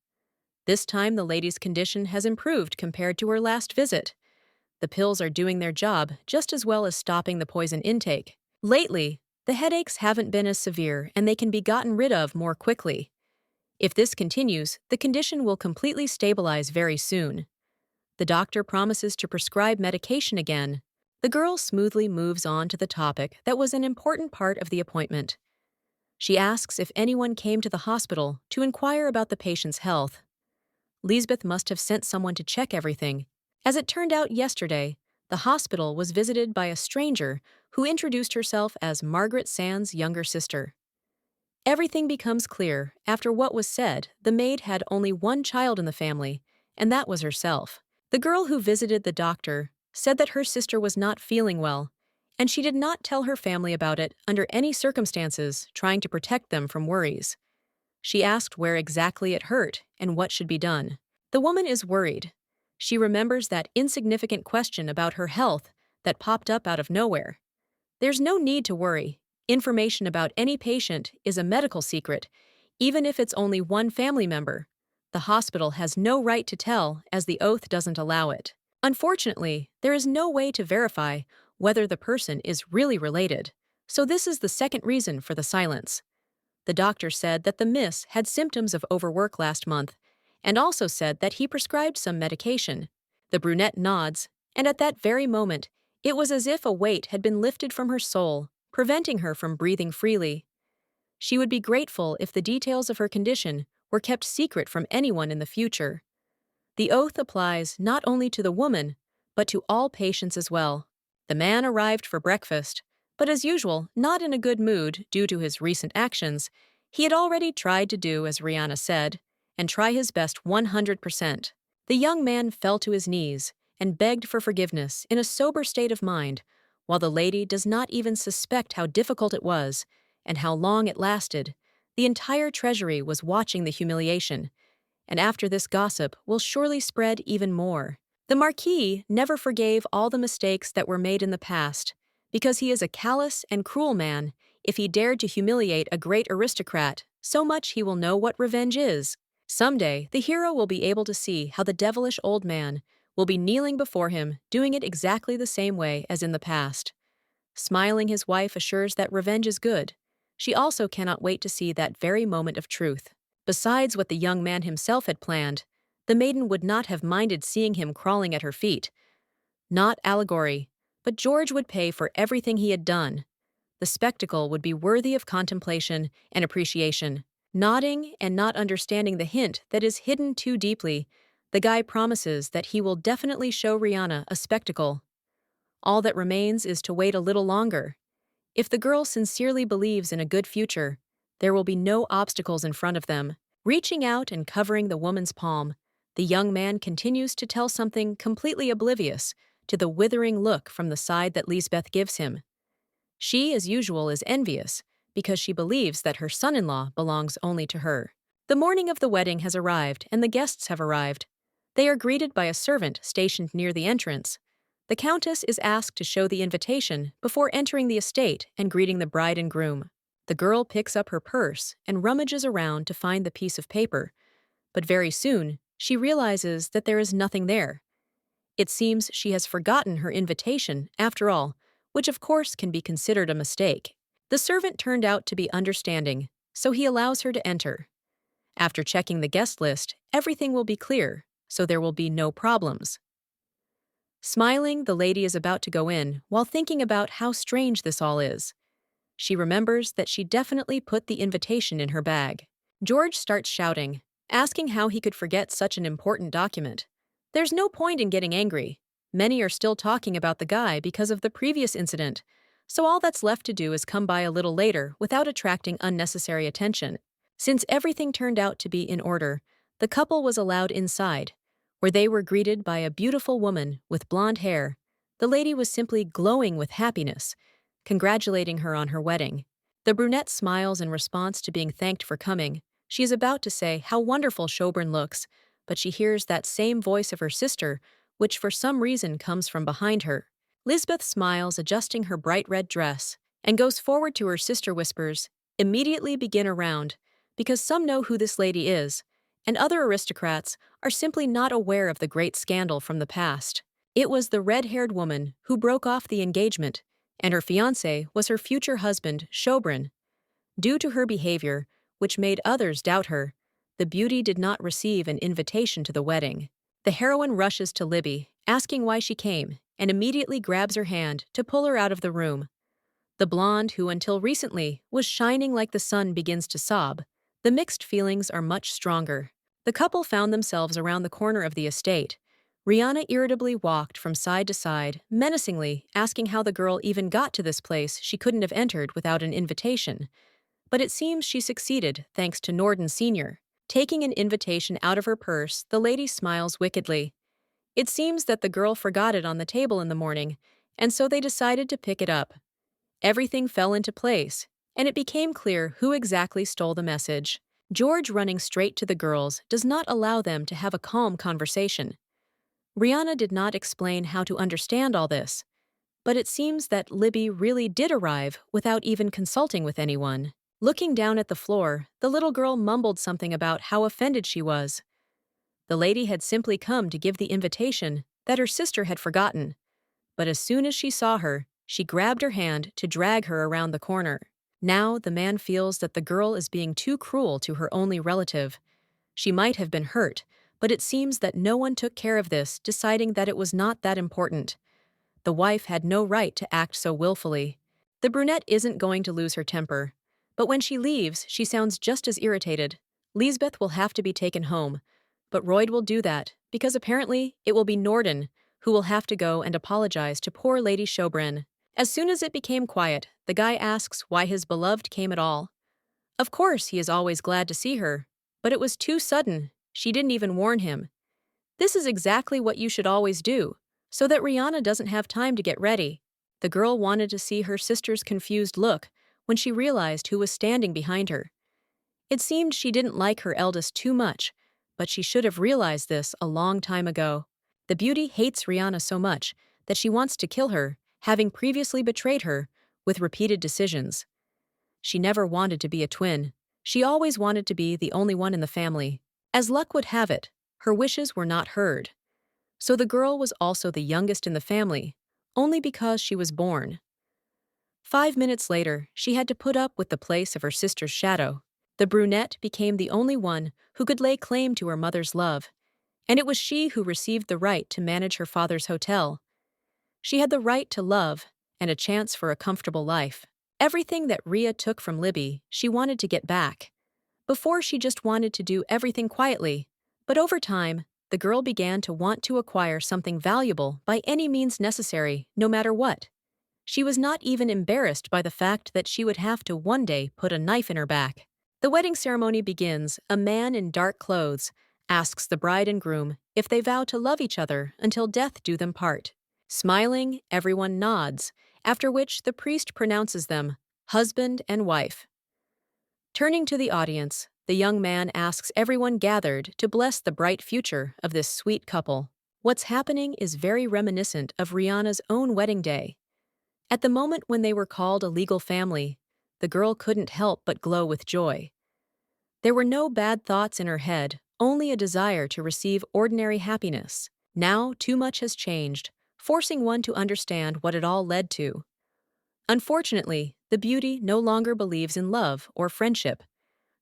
This time, the lady's condition has improved compared to her last visit. The pills are doing their job just as well as stopping the poison intake. Lately, the headaches haven't been as severe and they can be gotten rid of more quickly. If this continues, the condition will completely stabilize very soon. The doctor promises to prescribe medication again. The girl smoothly moves on to the topic that was an important part of the appointment. She asks if anyone came to the hospital to inquire about the patient's health. Lisbeth must have sent someone to check everything. As it turned out yesterday, the hospital was visited by a stranger who introduced herself as Margaret Sand's younger sister. Everything becomes clear after what was said. The maid had only one child in the family, and that was herself. The girl who visited the doctor said that her sister was not feeling well, and she did not tell her family about it under any circumstances, trying to protect them from worries. She asked where exactly it hurt and what should be done. The woman is worried. She remembers that insignificant question about her health that popped up out of nowhere. There's no need to worry. Information about any patient is a medical secret, even if it's only one family member. The hospital has no right to tell, as the oath doesn't allow it. Unfortunately, there is no way to verify whether the person is really related, so this is the second reason for the silence. The doctor said that the miss had symptoms of overwork last month, and also said that he prescribed some medication. The brunette nods, and at that very moment, it was as if a weight had been lifted from her soul, preventing her from breathing freely. She would be grateful if the details of her condition were kept secret from anyone in the future. The oath applies not only to the woman, but to all patients as well. The man arrived for breakfast, but as usual, not in a good mood due to his recent actions. He had already tried to do as Rihanna said, and try his best 100%. The young man fell to his knees and begged for forgiveness in a sober state of mind, while the lady does not even suspect how difficult it was and how long it lasted. The entire treasury was watching the humiliation, and after this gossip will surely spread even more. The Marquis never forgave all the mistakes that were made in the past, because he is a callous and cruel man. If he dared to humiliate a great aristocrat, so much he will know what revenge is. Someday, the hero will be able to see how the devilish old man will be kneeling before him, doing it exactly the same way as in the past. Smiling, his wife assures that revenge is good. She also cannot wait to see that very moment of truth. Besides what the young man himself had planned, the maiden would not have minded seeing him crawling at her feet. Not allegory, but George would pay for everything he had done. The spectacle would be worthy of contemplation and appreciation. Nodding and not understanding the hint that is hidden too deeply, the guy promises that he will definitely show Rihanna a spectacle. All that remains is to wait a little longer. If the girl sincerely believes in a good future, there will be no obstacles in front of them. Reaching out and covering the woman's palm, The young man continues to tell something completely oblivious to the withering look from the side that Lisbeth gives him. She, as usual, is envious because she believes that her son-in-law belongs only to her. The morning of the wedding has arrived and the guests have arrived. They are greeted by a servant stationed near the entrance. The countess is asked to show the invitation before entering the estate and greeting the bride and groom. The girl picks up her purse and rummages around to find the piece of paper, but very soon she realizes that there is nothing there. It seems she has forgotten her invitation, after all, which of course can be considered a mistake. The servant turned out to be understanding, so he allows her to enter. After checking the guest list, everything will be clear, so there will be no problems. Smiling, the lady is about to go in while thinking about how strange this all is. She remembers that she definitely put the invitation in her bag. George starts shouting, asking how he could forget such an important document. There's no point in getting angry. Many are still talking about the guy because of the previous incident, so all that's left to do is come by a little later without attracting unnecessary attention. Since everything turned out to be in order, the couple was allowed inside, where they were greeted by a beautiful woman with blonde hair. The lady was simply glowing with happiness, congratulating her on her wedding. The brunette smiles in response to being thanked for coming. She is about to say how wonderful Sjobrun looks, but she hears that same voice of her sister, which for some reason comes from behind her. Lisbeth smiles, adjusting her bright red dress, and goes forward to her sister, whispers, "Immediately begin a round," because some know who this lady is, and other aristocrats are simply not aware of the great scandal from the past. It was the red-haired woman who broke off the engagement, and her fiancé was her future husband, Sjobrun. Due to her behavior, which made others doubt her, the beauty did not receive an invitation to the wedding. The heroine rushes to Libby, asking why she came, and immediately grabs her hand to pull her out of the room. The blonde, who until recently was shining like the sun, begins to sob. The mixed feelings are much stronger. The couple found themselves around the corner of the estate. Rihanna irritably walked from side to side, menacingly asking how the girl even got to this place she couldn't have entered without an invitation. But it seems she succeeded thanks to Norden Sr. Taking an invitation out of her purse, the lady smiles wickedly. It seems that the girl forgot it on the table in the morning, and so they decided to pick it up. Everything fell into place, and it became clear who exactly stole the message. George, running straight to the girls, does not allow them to have a calm conversation. Rihanna did not explain how to understand all this, but it seems that Libby really did arrive without even consulting with anyone. Looking down at the floor, the little girl mumbled something about how offended she was. The lady had simply come to give the invitation that her sister had forgotten, but as soon as she saw her, she grabbed her hand to drag her around the corner. Now the man feels that the girl is being too cruel to her only relative. She might have been hurt, but it seems that no one took care of this, deciding that it was not that important. The wife had no right to act so willfully. The brunette isn't going to lose her temper, but when she leaves, she sounds just as irritated. Lisbeth will have to be taken home, but Royd will do that, because apparently it will be Norden who will have to go and apologize to poor Lady Sjobrun. As soon as it became quiet, the guy asks why his beloved came at all. Of course he is always glad to see her, but it was too sudden. She didn't even warn him. This is exactly what you should always do, so that Rihanna doesn't have time to get ready. The girl wanted to see her sister's confused look when she realized who was standing behind her. It seemed she didn't like her eldest too much, but she should have realized this a long time ago. The beauty hates Rihanna so much that she wants to kill her, having previously betrayed her with repeated decisions. She never wanted to be a twin. She always wanted to be the only one in the family. As luck would have it, her wishes were not heard. So the girl was also the youngest in the family, only because she was born. 5 minutes later, she had to put up with the place of her sister's shadow. The brunette became the only one who could lay claim to her mother's love, and it was she who received the right to manage her father's hotel. She had the right to love and a chance for a comfortable life. Everything that Rhea took from Libby, she wanted to get back. Before, she just wanted to do everything quietly, but over time, the girl began to want to acquire something valuable by any means necessary, no matter what. She was not even embarrassed by the fact that she would have to one day put a knife in her back. The wedding ceremony begins. A man in dark clothes, asks the bride and groom if they vow to love each other until death do them part. Smiling, everyone nods, after which the priest pronounces them husband and wife. Turning to the audience, the young man asks everyone gathered to bless the bright future of this sweet couple. What's happening is very reminiscent of Rihanna's own wedding day. At the moment when they were called a legal family, the girl couldn't help but glow with joy. There were no bad thoughts in her head, only a desire to receive ordinary happiness. Now too much has changed, forcing one to understand what it all led to. Unfortunately, the beauty no longer believes in love or friendship.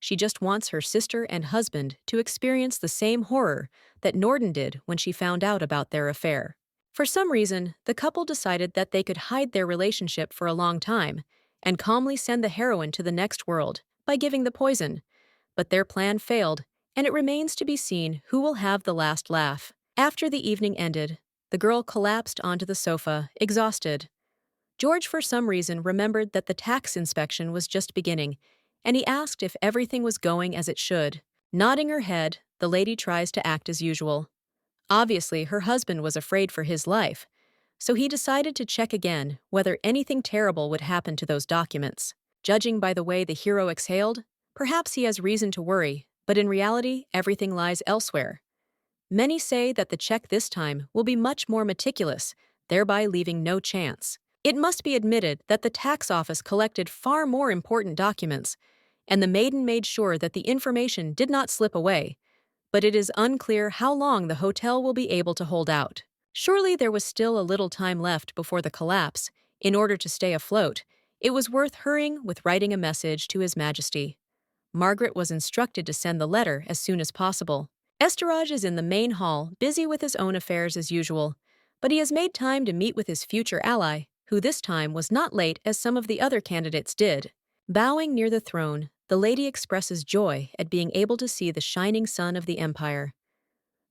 She just wants her sister and husband to experience the same horror that Norden did when she found out about their affair. For some reason, the couple decided that they could hide their relationship for a long time and calmly send the heroine to the next world by giving the poison. But their plan failed, and it remains to be seen who will have the last laugh. After the evening ended, the girl collapsed onto the sofa, exhausted. George, for some reason, remembered that the tax inspection was just beginning, and he asked if everything was going as it should. Nodding her head, the lady tries to act as usual. Obviously, her husband was afraid for his life, so he decided to check again whether anything terrible would happen to those documents. Judging by the way the hero exhaled, perhaps he has reason to worry, but in reality, everything lies elsewhere. Many say that the check this time will be much more meticulous, thereby leaving no chance. It must be admitted that the tax office collected far more important documents, and the maiden made sure that the information did not slip away, but it is unclear how long the hotel will be able to hold out. Surely there was still a little time left before the collapse. In order to stay afloat, it was worth hurrying with writing a message to His Majesty. Margaret was instructed to send the letter as soon as possible. Esterage is in the main hall, busy with his own affairs as usual, but he has made time to meet with his future ally, who this time was not late as some of the other candidates did. Bowing near the throne, the lady expresses joy at being able to see the shining sun of the empire.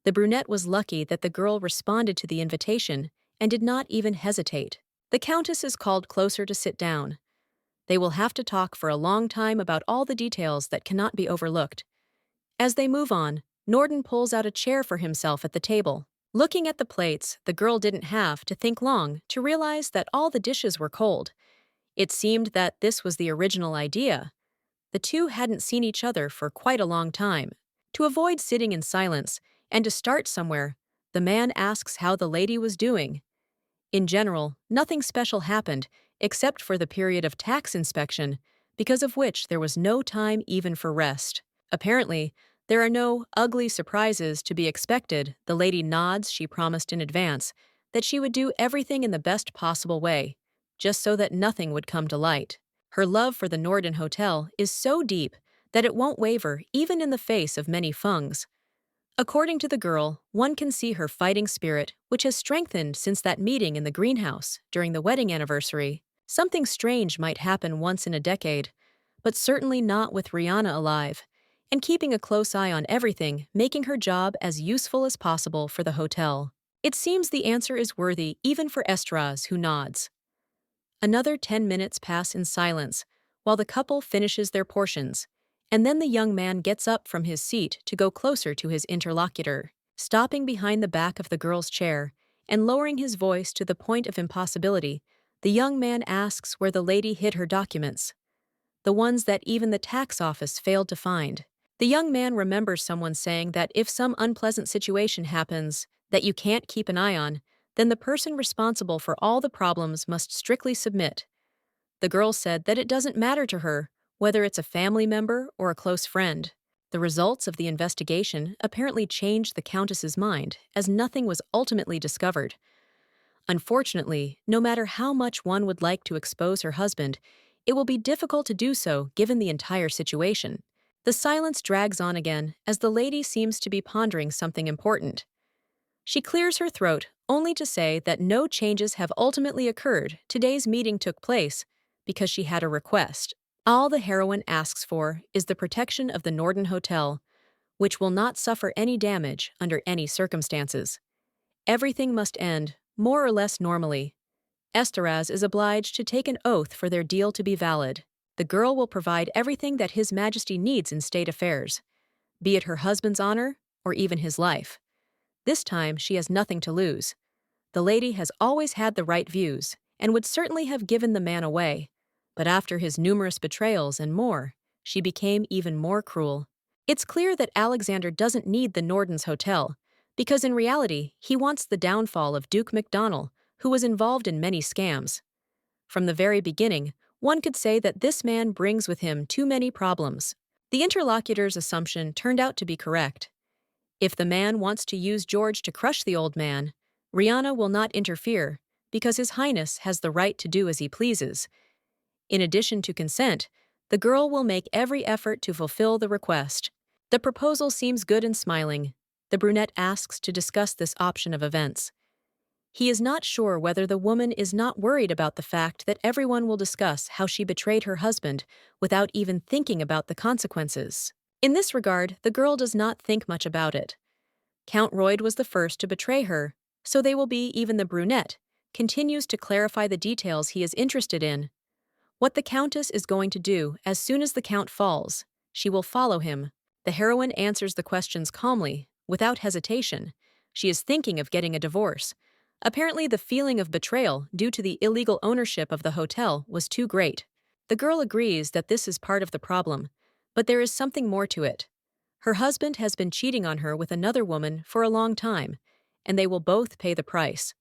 The brunette was lucky that the girl responded to the invitation and did not even hesitate. The countess is called closer to sit down. They will have to talk for a long time about all the details that cannot be overlooked. As they move on, Norden pulls out a chair for himself at the table. Looking at the plates, the girl didn't have to think long to realize that all the dishes were cold. It seemed that this was the original idea. The two hadn't seen each other for quite a long time. To avoid sitting in silence and to start somewhere, the man asks how the lady was doing. In general, nothing special happened except for the period of tax inspection, because of which there was no time even for rest. Apparently, there are no ugly surprises to be expected. The lady nods. She promised in advance that she would do everything in the best possible way, just so that nothing would come to light. Her love for the Norden Hotel is so deep that it won't waver even in the face of many fungs. According to the girl, one can see her fighting spirit, which has strengthened since that meeting in the greenhouse during the wedding anniversary. Something strange might happen once in a decade, but certainly not with Rihanna alive, and keeping a close eye on everything, making her job as useful as possible for the hotel. It seems the answer is worthy even for Estraz, who nods. Another 10 minutes pass in silence, while the couple finishes their portions, and then the young man gets up from his seat to go closer to his interlocutor. Stopping behind the back of the girl's chair and lowering his voice to the point of impossibility, the young man asks where the lady hid her documents, the ones that even the tax office failed to find. The young man remembers someone saying that if some unpleasant situation happens that you can't keep an eye on, then the person responsible for all the problems must strictly submit. The girl said that it doesn't matter to her whether it's a family member or a close friend. The results of the investigation apparently changed the Countess's mind, as nothing was ultimately discovered. Unfortunately, no matter how much one would like to expose her husband, it will be difficult to do so given the entire situation. The silence drags on again as the lady seems to be pondering something important. She clears her throat, only to say that no changes have ultimately occurred. Today's meeting took place because she had a request. All the heroine asks for is the protection of the Norden Hotel, which will not suffer any damage under any circumstances. Everything must end, more or less normally. Esterraz is obliged to take an oath for their deal to be valid. The girl will provide everything that His Majesty needs in state affairs, be it her husband's honor or even his life. This time, she has nothing to lose. The lady has always had the right views and would certainly have given the man away. But after his numerous betrayals and more, she became even more cruel. It's clear that Alexander doesn't need the Nordens Hotel, because in reality, he wants the downfall of Duke MacDonald, who was involved in many scams. From the very beginning, one could say that this man brings with him too many problems. The interlocutor's assumption turned out to be correct. If the man wants to use George to crush the old man, Rihanna will not interfere, because His Highness has the right to do as he pleases. In addition to consent, the girl will make every effort to fulfill the request. The proposal seems good and smiling. The brunette asks to discuss this option of events. He is not sure whether the woman is not worried about the fact that everyone will discuss how she betrayed her husband without even thinking about the consequences. In this regard, the girl does not think much about it. Count Royd was the first to betray her, so they will be. Even the brunette continues to clarify the details he is interested in. What the Countess is going to do as soon as the Count falls, she will follow him. The heroine answers the questions calmly, without hesitation. She is thinking of getting a divorce. Apparently, the feeling of betrayal due to the illegal ownership of the hotel was too great. The girl agrees that this is part of the problem, but there is something more to it. Her husband has been cheating on her with another woman for a long time, and they will both pay the price.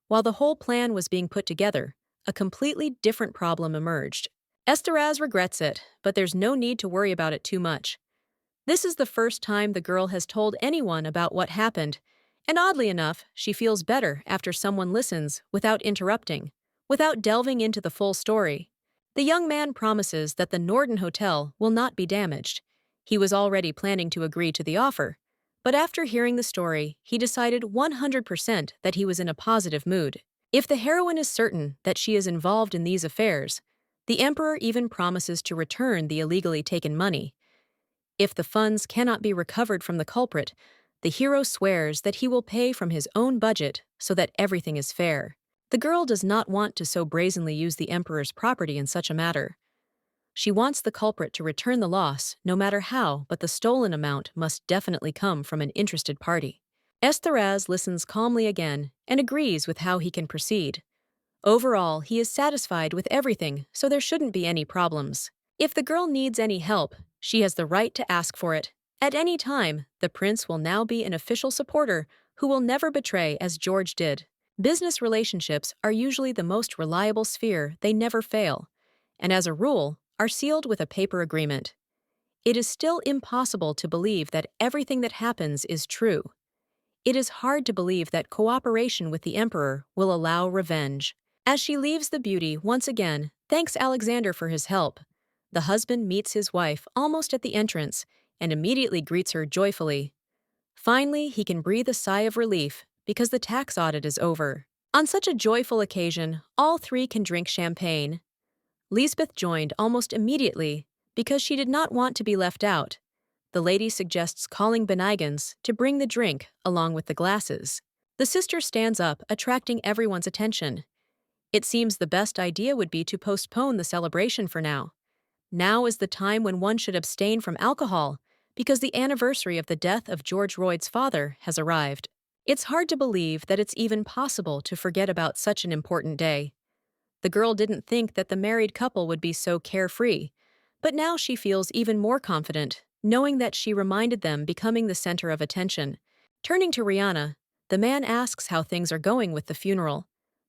While the whole plan was being put together, a completely different problem emerged. Esteraz regrets it, but there's no need to worry about it too much. This is the first time the girl has told anyone about what happened, and oddly enough, she feels better after someone listens without interrupting, without delving into the full story. The young man promises that the Norden Hotel will not be damaged. He was already planning to agree to the offer, but after hearing the story, he decided 100% that he was in a positive mood. If the heroine is certain that she is involved in these affairs, the emperor even promises to return the illegally taken money. If the funds cannot be recovered from the culprit, the hero swears that he will pay from his own budget so that everything is fair. The girl does not want to so brazenly use the emperor's property in such a matter. She wants the culprit to return the loss, no matter how, but the stolen amount must definitely come from an interested party. Esteraz listens calmly again and agrees with how he can proceed. Overall, he is satisfied with everything, so there shouldn't be any problems. If the girl needs any help, she has the right to ask for it. At any time, the prince will now be an official supporter who will never betray as George did. Business relationships are usually the most reliable sphere, they never fail, and as a rule, are sealed with a paper agreement. It is still impossible to believe that everything that happens is true. It is hard to believe that cooperation with the emperor will allow revenge. As she leaves the beauty once again, thanks Alexander for his help. The husband meets his wife almost at the entrance and immediately greets her joyfully. Finally, he can breathe a sigh of relief because the tax audit is over. On such a joyful occasion, all three can drink champagne. Lisbeth joined almost immediately because she did not want to be left out. The lady suggests calling Benigans to bring the drink along with the glasses. The sister stands up, attracting everyone's attention. It seems the best idea would be to postpone the celebration for now. Now is the time when one should abstain from alcohol, because the anniversary of the death of George Royd's father has arrived. It's hard to believe that it's even possible to forget about such an important day. The girl didn't think that the married couple would be so carefree, but now she feels even more confident, knowing that she reminded them becoming the center of attention. Turning to Rihanna, the man asks how things are going with the funeral.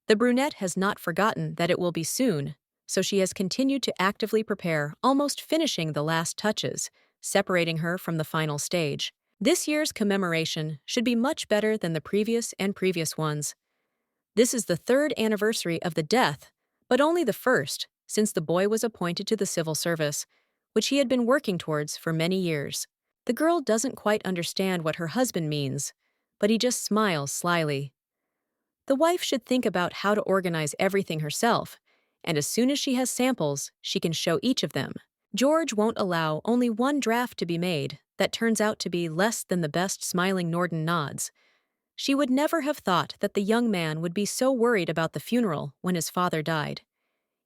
The brunette has not forgotten that it will be soon, so she has continued to actively prepare, almost finishing the last touches, separating her from the final stage. This year's commemoration should be much better than the previous ones. This is the third anniversary of the death, but only the first, since the boy was appointed to the civil service, which he had been working towards for many years. The girl doesn't quite understand what her husband means, but he just smiles slyly. The wife should think about how to organize everything herself, and as soon as she has samples, she can show each of them. George won't allow only one draft to be made that turns out to be less than the best. Smiling Norden nods. She would never have thought that the young man would be so worried about the funeral when his father died.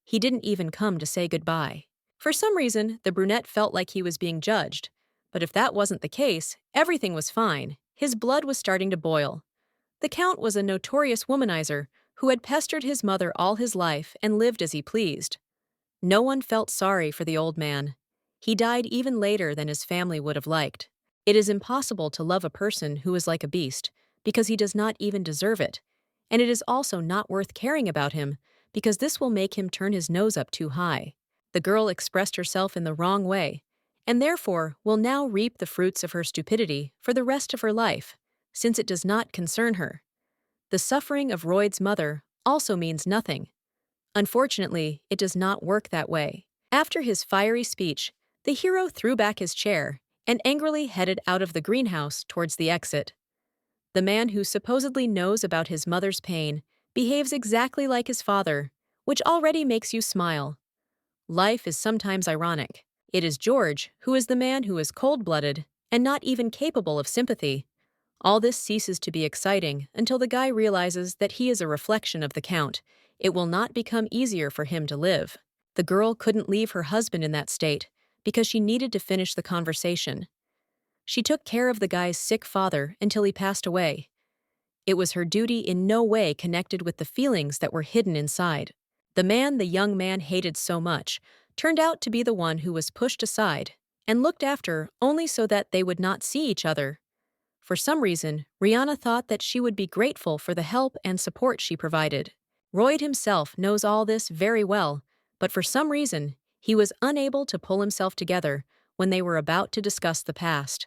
He didn't even come to say goodbye. For some reason, the brunette felt like he was being judged, But if that wasn't the case, everything was fine. His blood was starting to boil. The Count was a notorious womanizer who had pestered his mother all his life and lived as he pleased. No one felt sorry for the old man. He died even later than his family would have liked. It is impossible to love a person who is like a beast, because he does not even deserve it. And it is also not worth caring about him, because this will make him turn his nose up too high. The girl expressed herself in the wrong way, and therefore will now reap the fruits of her stupidity for the rest of her life, since it does not concern her. The suffering of Royd's mother also means nothing. Unfortunately, it does not work that way. After his fiery speech, the hero threw back his chair and angrily headed out of the greenhouse towards the exit. The man who supposedly knows about his mother's pain behaves exactly like his father, which already makes you smile. Life is sometimes ironic. It is George who is the man who is cold-blooded and not even capable of sympathy. All this ceases to be exciting until the guy realizes that he is a reflection of the Count. It will not become easier for him to live. The girl couldn't leave her husband in that state because she needed to finish the conversation. She took care of the guy's sick father until he passed away. It was her duty in no way connected with the feelings that were hidden inside. The man the young man hated so much turned out to be the one who was pushed aside and looked after only so that they would not see each other. For some reason, Rihanna thought that she would be grateful for the help and support she provided. Royd himself knows all this very well, but for some reason, he was unable to pull himself together when they were about to discuss the past.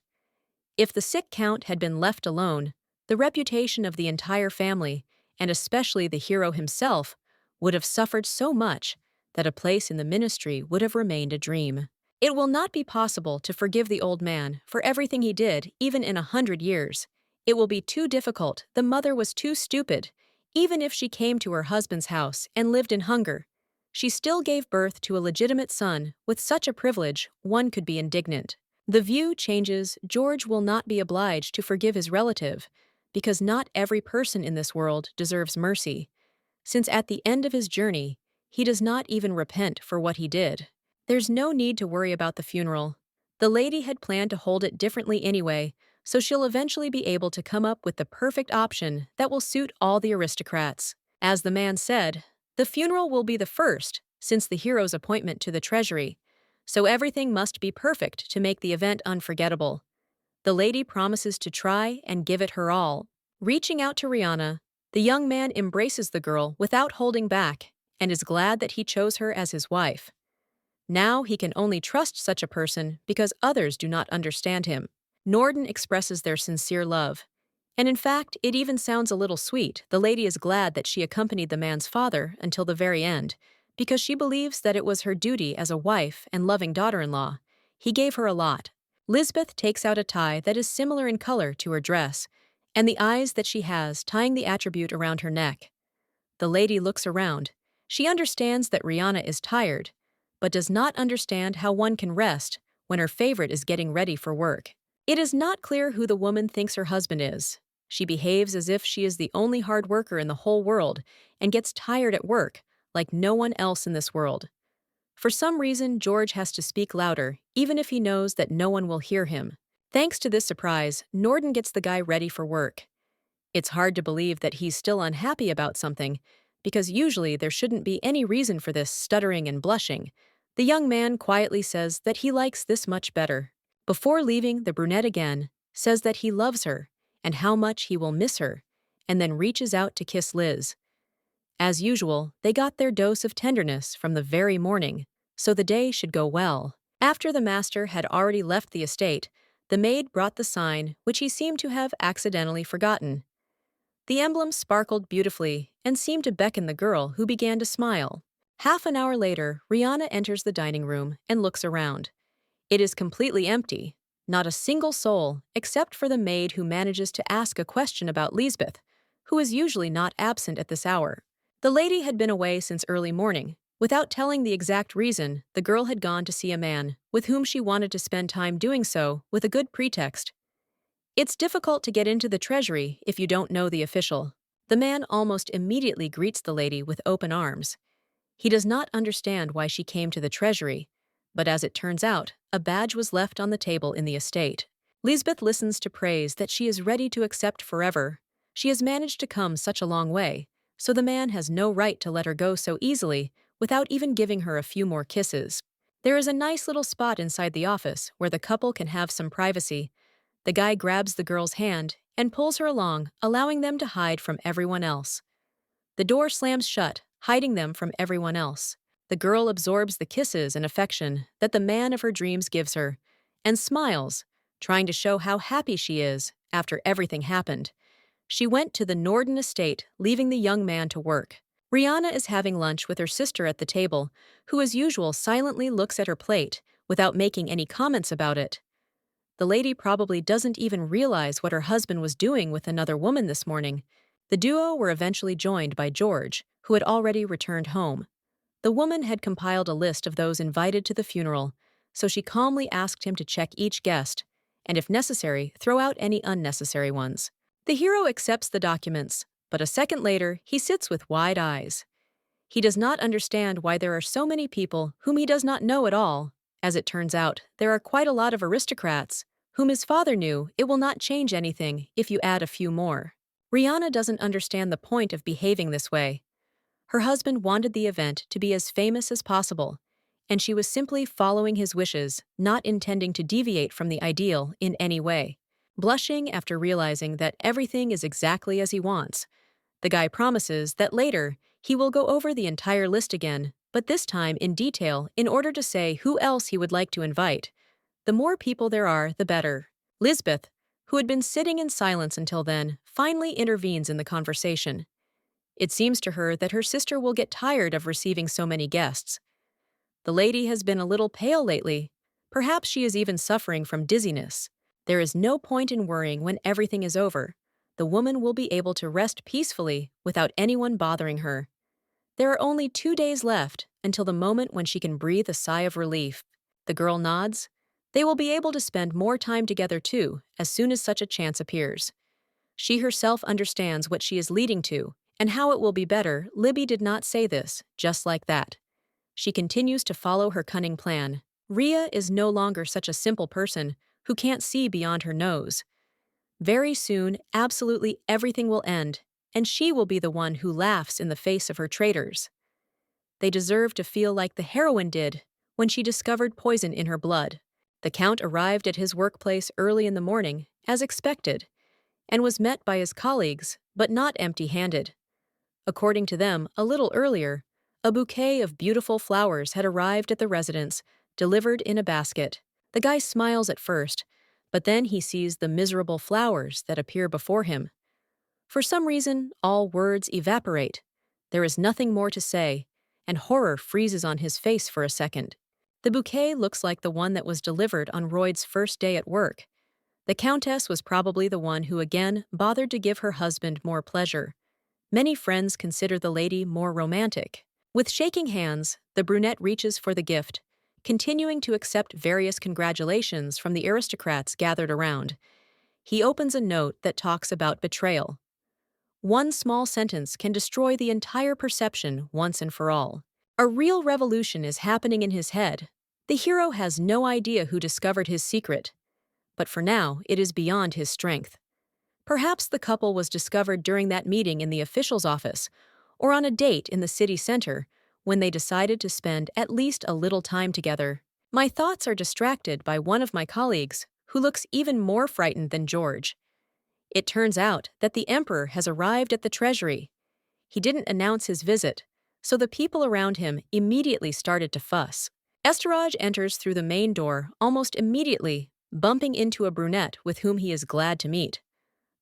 If the sick Count had been left alone, the reputation of the entire family, and especially the hero himself, would have suffered so much that a place in the ministry would have remained a dream. It will not be possible to forgive the old man for everything he did, even in 100 years. It will be too difficult. The mother was too stupid. Even if she came to her husband's house and lived in hunger, she still gave birth to a legitimate son. With such a privilege, one could be indignant. The view changes. George will not be obliged to forgive his relative, because not every person in this world deserves mercy, since at the end of his journey, he does not even repent for what he did. There's no need to worry about the funeral. The lady had planned to hold it differently anyway, so she'll eventually be able to come up with the perfect option that will suit all the aristocrats. As the man said, the funeral will be the first since the hero's appointment to the treasury, so everything must be perfect to make the event unforgettable. The lady promises to try and give it her all. Reaching out to Rihanna, the young man embraces the girl without holding back and is glad that he chose her as his wife. Now he can only trust such a person because others do not understand him. Norden expresses their sincere love. And in fact, it even sounds a little sweet. The lady is glad that she accompanied the man's father until the very end, because she believes that it was her duty as a wife and loving daughter-in-law. He gave her a lot. Lisbeth takes out a tie that is similar in color to her dress, and the eyes that she has tying the attribute around her neck. The lady looks around. She understands that Rihanna is tired, but does not understand how one can rest when her favorite is getting ready for work. It is not clear who the woman thinks her husband is. She behaves as if she is the only hard worker in the whole world and gets tired at work like no one else in this world. For some reason, George has to speak louder, even if he knows that no one will hear him. Thanks to this surprise, Norden gets the guy ready for work. It's hard to believe that he's still unhappy about something, because usually there shouldn't be any reason for this stuttering and blushing. The young man quietly says that he likes this much better. Before leaving, the brunette again says that he loves her and how much he will miss her, and then reaches out to kiss Liz. As usual, they got their dose of tenderness from the very morning, so the day should go well. After the master had already left the estate, the maid brought the sign, which he seemed to have accidentally forgotten. The emblem sparkled beautifully and seemed to beckon the girl, who began to smile. Half an hour later, Rihanna enters the dining room and looks around. It is completely empty, not a single soul, except for the maid who manages to ask a question about Lisbeth, who is usually not absent at this hour. The lady had been away since early morning. Without telling the exact reason, the girl had gone to see a man, with whom she wanted to spend time doing so with a good pretext. It's difficult to get into the treasury if you don't know the official. The man almost immediately greets the lady with open arms. He does not understand why she came to the treasury, but as it turns out, a badge was left on the table in the estate. Lisbeth listens to praise that she is ready to accept forever. She has managed to come such a long way, so the man has no right to let her go so easily without even giving her a few more kisses. There is a nice little spot inside the office where the couple can have some privacy. The guy grabs the girl's hand and pulls her along, allowing them to hide from everyone else. The door slams shut, hiding them from everyone else. The girl absorbs the kisses and affection that the man of her dreams gives her, and smiles, trying to show how happy she is after everything happened. She went to the Norden estate, leaving the young man to work. Rihanna is having lunch with her sister at the table, who as usual silently looks at her plate without making any comments about it. The lady probably doesn't even realize what her husband was doing with another woman this morning. The duo were eventually joined by George, who had already returned home. The woman had compiled a list of those invited to the funeral, so she calmly asked him to check each guest, and if necessary, throw out any unnecessary ones. The hero accepts the documents, but a second later, he sits with wide eyes. He does not understand why there are so many people whom he does not know at all. As it turns out, there are quite a lot of aristocrats, whom his father knew it will not change anything if you add a few more. Rihanna doesn't understand the point of behaving this way. Her husband wanted the event to be as famous as possible, and she was simply following his wishes, not intending to deviate from the ideal in any way. Blushing after realizing that everything is exactly as he wants, the guy promises that later he will go over the entire list again, but this time in detail in order to say who else he would like to invite. The more people there are, the better. Lisbeth, who had been sitting in silence until then, finally intervenes in the conversation. It seems to her that her sister will get tired of receiving so many guests. The lady has been a little pale lately. Perhaps she is even suffering from dizziness. There is no point in worrying when everything is over. The woman will be able to rest peacefully without anyone bothering her. There are only 2 days left until the moment when she can breathe a sigh of relief. The girl nods. They will be able to spend more time together too, as soon as such a chance appears. She herself understands what she is leading to, and how it will be better. Libby did not say this, just like that. She continues to follow her cunning plan. Rhea is no longer such a simple person who can't see beyond her nose. Very soon, absolutely everything will end, and she will be the one who laughs in the face of her traitors. They deserve to feel like the heroine did when she discovered poison in her blood. The Count arrived at his workplace early in the morning, as expected, and was met by his colleagues, but not empty-handed. According to them, a little earlier, a bouquet of beautiful flowers had arrived at the residence, delivered in a basket. The guy smiles at first, but then he sees the miserable flowers that appear before him. For some reason, all words evaporate. There is nothing more to say, and horror freezes on his face for a second. The bouquet looks like the one that was delivered on Royd's first day at work. The Countess was probably the one who again bothered to give her husband more pleasure. Many friends consider the lady more romantic. With shaking hands, the brunette reaches for the gift, continuing to accept various congratulations from the aristocrats gathered around. He opens a note that talks about betrayal. One small sentence can destroy the entire perception once and for all. A real revolution is happening in his head. The hero has no idea who discovered his secret, but for now it is beyond his strength. Perhaps the couple was discovered during that meeting in the official's office, or on a date in the city center, when they decided to spend at least a little time together. My thoughts are distracted by one of my colleagues, who looks even more frightened than George. It turns out that the Emperor has arrived at the treasury. He didn't announce his visit, so the people around him immediately started to fuss. Esterage enters through the main door almost immediately, bumping into a brunette with whom he is glad to meet.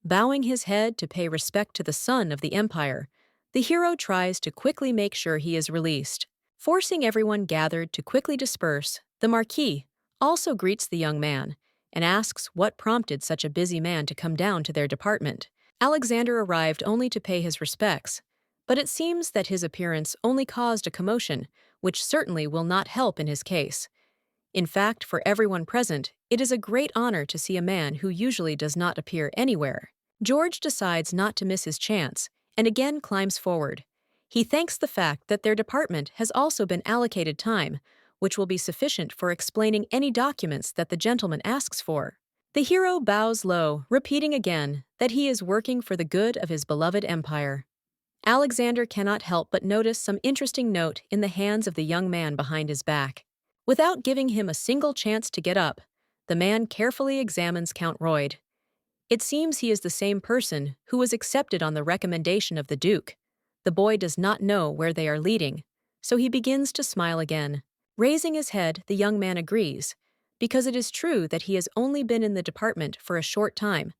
Bowing his head to pay respect to the son of the Empire, the hero tries to quickly make sure he is released. Forcing everyone gathered to quickly disperse, the Marquis also greets the young man and asks what prompted such a busy man to come down to their department. Alexander arrived only to pay his respects, but it seems that his appearance only caused a commotion, which certainly will not help in his case. In fact, for everyone present, it is a great honor to see a man who usually does not appear anywhere. George decides not to miss his chance, and again climbs forward. He thanks the fact that their department has also been allocated time, which will be sufficient for explaining any documents that the gentleman asks for. The hero bows low, repeating again that he is working for the good of his beloved empire. Alexander cannot help but notice some interesting note in the hands of the young man behind his back. Without giving him a single chance to get up, the man carefully examines Count Royd. It seems he is the same person who was accepted on the recommendation of the Duke. The boy does not know where they are leading, so he begins to smile again. Raising his head, the young man agrees, because it is true that he has only been in the department for a short time,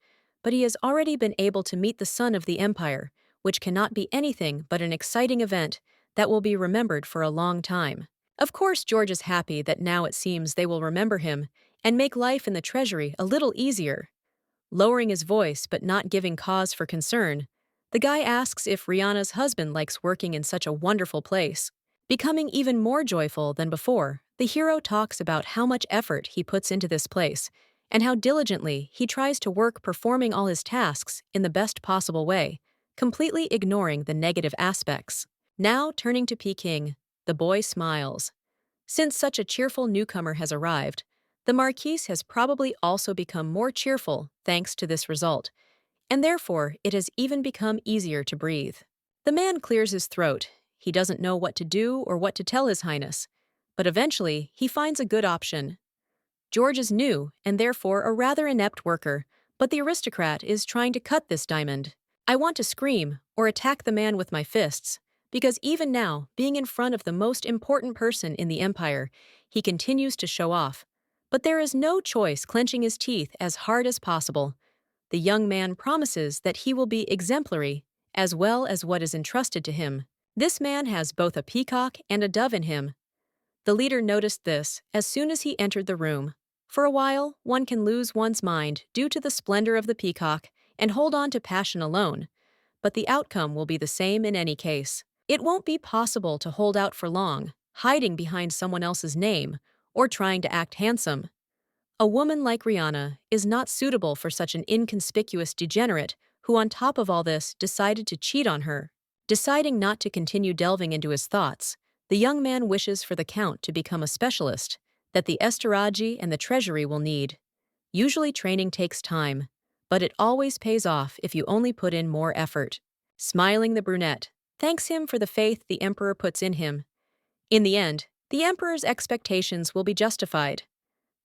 but he has already been able to meet the son of the Empire, which cannot be anything but an exciting event that will be remembered for a long time. Of course, George is happy that now it seems they will remember him and make life in the treasury a little easier. Lowering his voice but not giving cause for concern, the guy asks if Rihanna's husband likes working in such a wonderful place. Becoming even more joyful than before, the hero talks about how much effort he puts into this place and how diligently he tries to work performing all his tasks in the best possible way, completely ignoring the negative aspects. Now turning to Peking, the boy smiles. Since such a cheerful newcomer has arrived, the Marquise has probably also become more cheerful thanks to this result, and therefore it has even become easier to breathe. The man clears his throat. He doesn't know what to do or what to tell His Highness, but eventually he finds a good option. George is new and therefore a rather inept worker, but the aristocrat is trying to cut this diamond. I want to scream or attack the man with my fists, because even now, being in front of the most important person in the empire, he continues to show off. But there is no choice clenching his teeth as hard as possible. The young man promises that he will be exemplary, as well as what is entrusted to him. This man has both a peacock and a dove in him. The leader noticed this as soon as he entered the room. For a while, one can lose one's mind due to the splendor of the peacock and hold on to passion alone, but the outcome will be the same in any case. It won't be possible to hold out for long, hiding behind someone else's name, or trying to act handsome. A woman like Rihanna is not suitable for such an inconspicuous degenerate who, on top of all this, decided to cheat on her. Deciding not to continue delving into his thoughts, the young man wishes for the Count to become a specialist that the Esterhazy and the Treasury will need. Usually training takes time, but it always pays off if you only put in more effort. Smiling, the brunette thanks him for the faith the Emperor puts in him. In the end, the Emperor's expectations will be justified.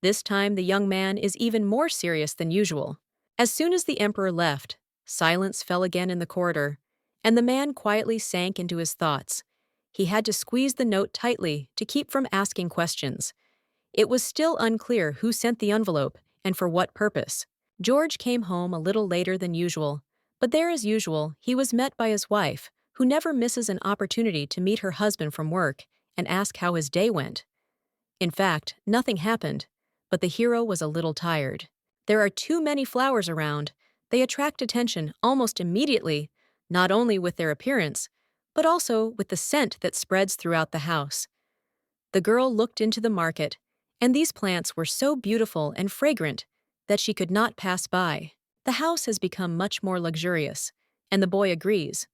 This time the young man is even more serious than usual. As soon as the Emperor left, silence fell again in the corridor, and the man quietly sank into his thoughts. He had to squeeze the note tightly to keep from asking questions. It was still unclear who sent the envelope and for what purpose. George came home a little later than usual, but there as usual, he was met by his wife, who never misses an opportunity to meet her husband from work and ask how his day went. In fact, nothing happened, but the hero was a little tired. There are too many flowers around. They attract attention almost immediately, not only with their appearance, but also with the scent that spreads throughout the house. The girl looked into the market, and these plants were so beautiful and fragrant that she could not pass by. The house has become much more luxurious, and the boy agrees,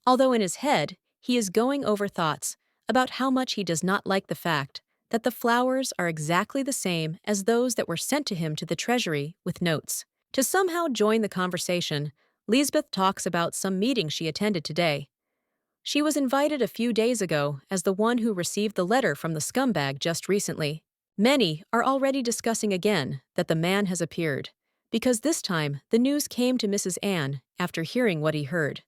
although in his head he is going over thoughts about how much he does not like the fact that the flowers are exactly the same as those that were sent to him to the treasury with notes. To somehow join the conversation, Lisbeth talks about some meeting she attended today. She was invited a few days ago as the one who received the letter from the scumbag just recently. Many are already discussing again that the man has appeared, because this time the news came to Mrs. Anne after hearing what he heard.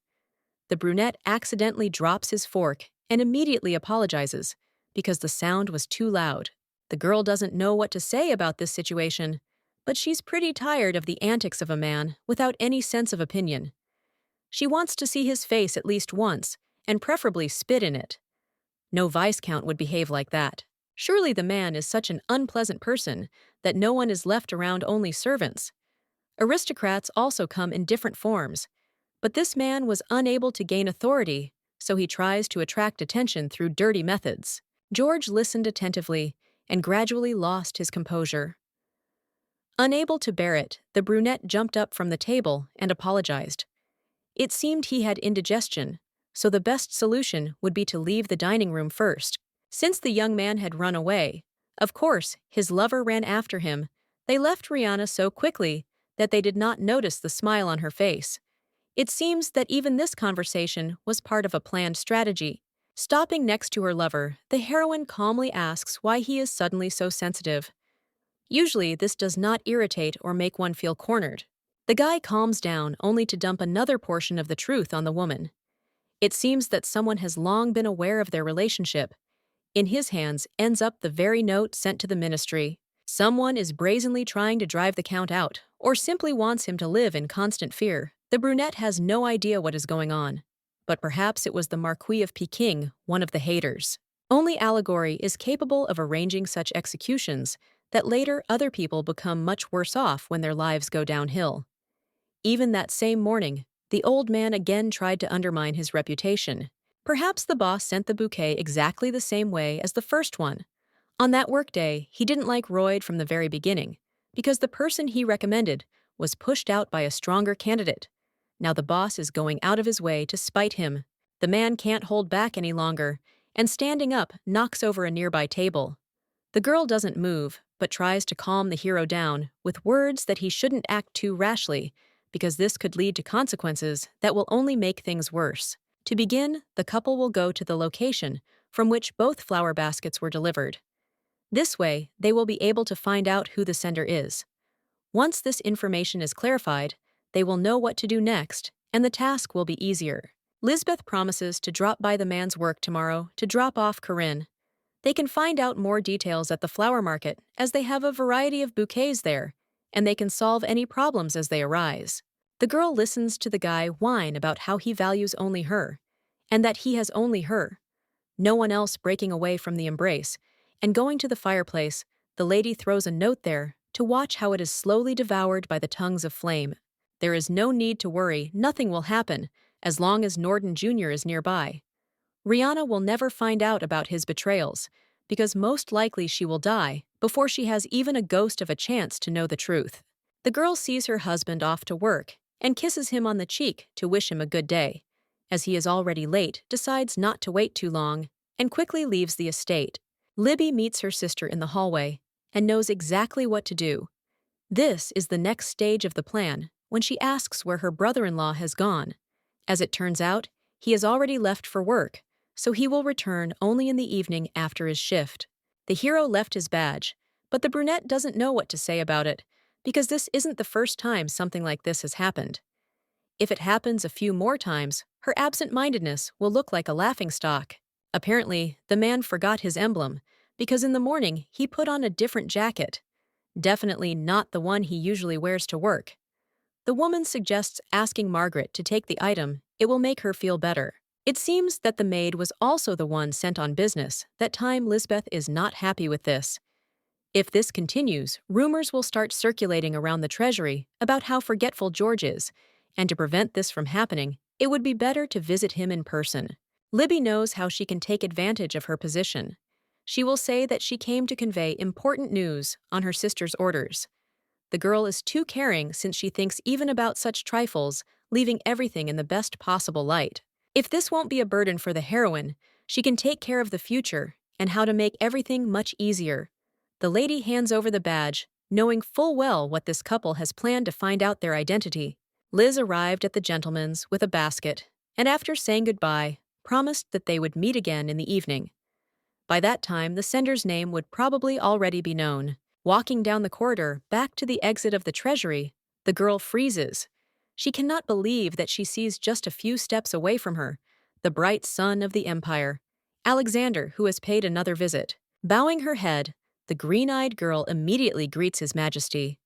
The brunette accidentally drops his fork and immediately apologizes because the sound was too loud. The girl doesn't know what to say about this situation, but she's pretty tired of the antics of a man without any sense of opinion. She wants to see his face at least once, and preferably spit in it. No Viscount would behave like that. Surely the man is such an unpleasant person that no one is left around, only servants. Aristocrats also come in different forms, but this man was unable to gain authority, so he tries to attract attention through dirty methods. George listened attentively and gradually lost his composure. Unable to bear it, the brunette jumped up from the table and apologized. It seemed he had indigestion, so the best solution would be to leave the dining room first. Since the young man had run away, of course, his lover ran after him. They left Rihanna so quickly that they did not notice the smile on her face. It seems that even this conversation was part of a planned strategy. Stopping next to her lover, the heroine calmly asks why he is suddenly so sensitive. Usually, this does not irritate or make one feel cornered. The guy calms down only to dump another portion of the truth on the woman. It seems that someone has long been aware of their relationship. In his hands ends up the very note sent to the ministry. Someone is brazenly trying to drive the Count out, or simply wants him to live in constant fear. The brunette has no idea what is going on. But perhaps it was the Marquis of Peking, one of the haters. Only allegory is capable of arranging such executions that later other people become much worse off when their lives go downhill. Even that same morning, the old man again tried to undermine his reputation. Perhaps the boss sent the bouquet exactly the same way as the first one. On that workday, he didn't like Royd from the very beginning, because the person he recommended was pushed out by a stronger candidate. Now the boss is going out of his way to spite him. The man can't hold back any longer, and standing up, knocks over a nearby table. The girl doesn't move, but tries to calm the hero down with words that he shouldn't act too rashly, because this could lead to consequences that will only make things worse. To begin, the couple will go to the location from which both flower baskets were delivered. This way, they will be able to find out who the sender is. Once this information is clarified, they will know what to do next, and the task will be easier. Lisbeth promises to drop by the man's work tomorrow to drop off Corinne. They can find out more details at the flower market, as they have a variety of bouquets there, and they can solve any problems as they arise. The girl listens to the guy whine about how he values only her, and that he has only her. No one else breaking away from the embrace, and going to the fireplace, the lady throws a note there to watch how it is slowly devoured by the tongues of flame. There is no need to worry, nothing will happen, as long as Norden Jr. is nearby. Rihanna will never find out about his betrayals, because most likely she will die before she has even a ghost of a chance to know the truth. The girl sees her husband off to work and kisses him on the cheek to wish him a good day. As he is already late, decides not to wait too long and quickly leaves the estate. Libby meets her sister in the hallway and knows exactly what to do. This is the next stage of the plan when she asks where her brother-in-law has gone. As it turns out, he has already left for work, so he will return only in the evening after his shift. The hero left his badge, but the brunette doesn't know what to say about it, because this isn't the first time something like this has happened. If it happens a few more times, her absent-mindedness will look like a laughingstock. Apparently, the man forgot his emblem, because in the morning he put on a different jacket. Definitely not the one he usually wears to work. The woman suggests asking Margaret to take the item, it will make her feel better. It seems that the maid was also the one sent on business. That time Lisbeth is not happy with this. If this continues, rumors will start circulating around the treasury about how forgetful George is, and to prevent this from happening, it would be better to visit him in person. Libby knows how she can take advantage of her position. She will say that she came to convey important news on her sister's orders. The girl is too caring since she thinks even about such trifles, leaving everything in the best possible light. If this won't be a burden for the heroine, she can take care of the future and how to make everything much easier. The lady hands over the badge, knowing full well what this couple has planned to find out their identity. Liz arrived at the gentleman's with a basket, and after saying goodbye, promised that they would meet again in the evening. By that time, the sender's name would probably already be known. Walking down the corridor back to the exit of the treasury, the girl freezes. She cannot believe that she sees just a few steps away from her the bright son of the empire, Alexander, who has paid another visit. Bowing her head, the green-eyed girl immediately greets His Majesty.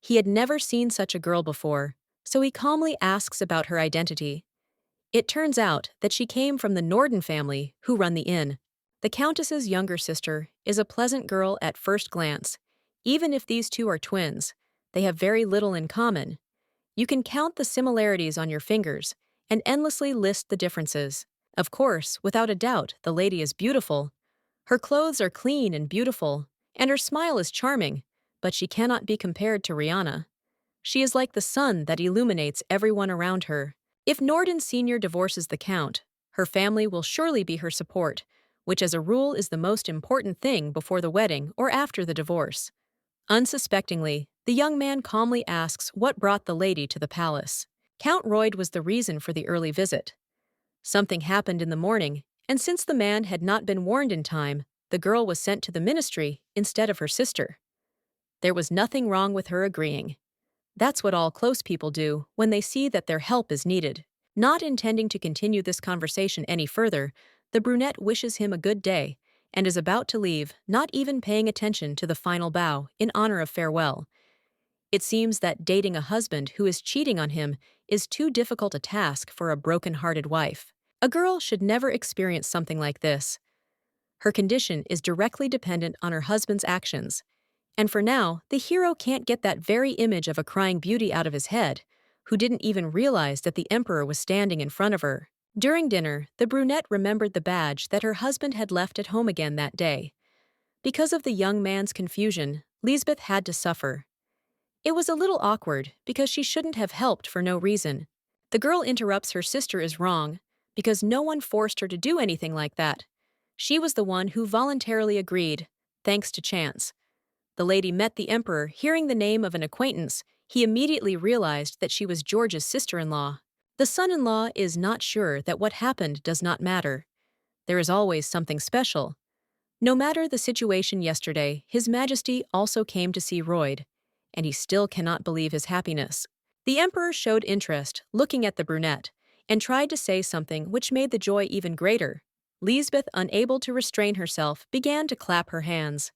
He had never seen such a girl before, so he calmly asks about her identity. It turns out that she came from the Norden family, who run the inn. The Countess's younger sister is a pleasant girl at first glance. Even if these two are twins, they have very little in common. You can count the similarities on your fingers and endlessly list the differences. Of course, without a doubt, the lady is beautiful. Her clothes are clean and beautiful, and her smile is charming, but she cannot be compared to Rihanna. She is like the sun that illuminates everyone around her. If Norden Sr. divorces the Count, her family will surely be her support, which as a rule is the most important thing before the wedding or after the divorce. Unsuspectingly, the young man calmly asks what brought the lady to the palace. Count Royd was the reason for the early visit. Something happened in the morning, and since the man had not been warned in time, the girl was sent to the ministry instead of her sister. There was nothing wrong with her agreeing. That's what all close people do when they see that their help is needed. Not intending to continue this conversation any further, the brunette wishes him a good day and is about to leave, not even paying attention to the final bow in honor of farewell. It seems that dating a husband who is cheating on him is too difficult a task for a broken-hearted wife. A girl should never experience something like this. Her condition is directly dependent on her husband's actions. And for now, the hero can't get that very image of a crying beauty out of his head, who didn't even realize that the emperor was standing in front of her. During dinner, the brunette remembered the badge that her husband had left at home again that day. Because of the young man's confusion, Lisbeth had to suffer. It was a little awkward because she shouldn't have helped for no reason. The girl interrupts her sister is wrong because no one forced her to do anything like that. She was the one who voluntarily agreed, thanks to chance. The lady met the emperor hearing the name of an acquaintance. He immediately realized that she was George's sister-in-law. The son-in-law is not sure that what happened does not matter. There is always something special. No matter the situation yesterday, His Majesty also came to see Royd, and he still cannot believe his happiness. The emperor showed interest, looking at the brunette, and tried to say something which made the joy even greater. Lisbeth, unable to restrain herself, began to clap her hands.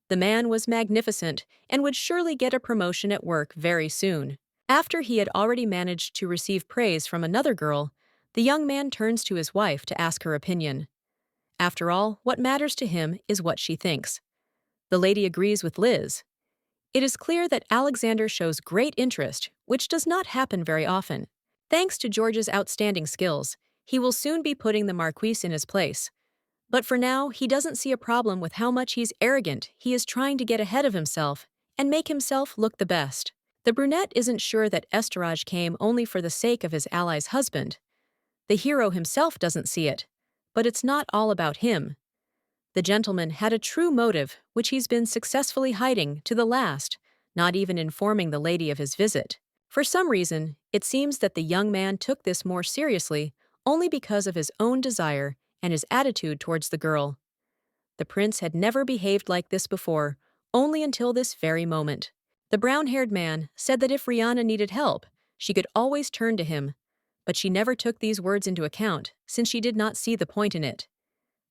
The man was magnificent and would surely get a promotion at work very soon. After he had already managed to receive praise from another girl, the young man turns to his wife to ask her opinion. After all, what matters to him is what she thinks. The lady agrees with Liz. It is clear that Alexander shows great interest, which does not happen very often. Thanks to George's outstanding skills, he will soon be putting the Marquise in his place. But for now, he doesn't see a problem with how much he's arrogant. He is trying to get ahead of himself and make himself look the best. The brunette isn't sure that Estorage came only for the sake of his ally's husband. The hero himself doesn't see it, but it's not all about him. The gentleman had a true motive, which he's been successfully hiding to the last, not even informing the lady of his visit. For some reason, it seems that the young man took this more seriously only because of his own desire and his attitude towards the girl. The prince had never behaved like this before, only until this very moment. The brown-haired man said that if Rihanna needed help, she could always turn to him, but she never took these words into account since she did not see the point in it.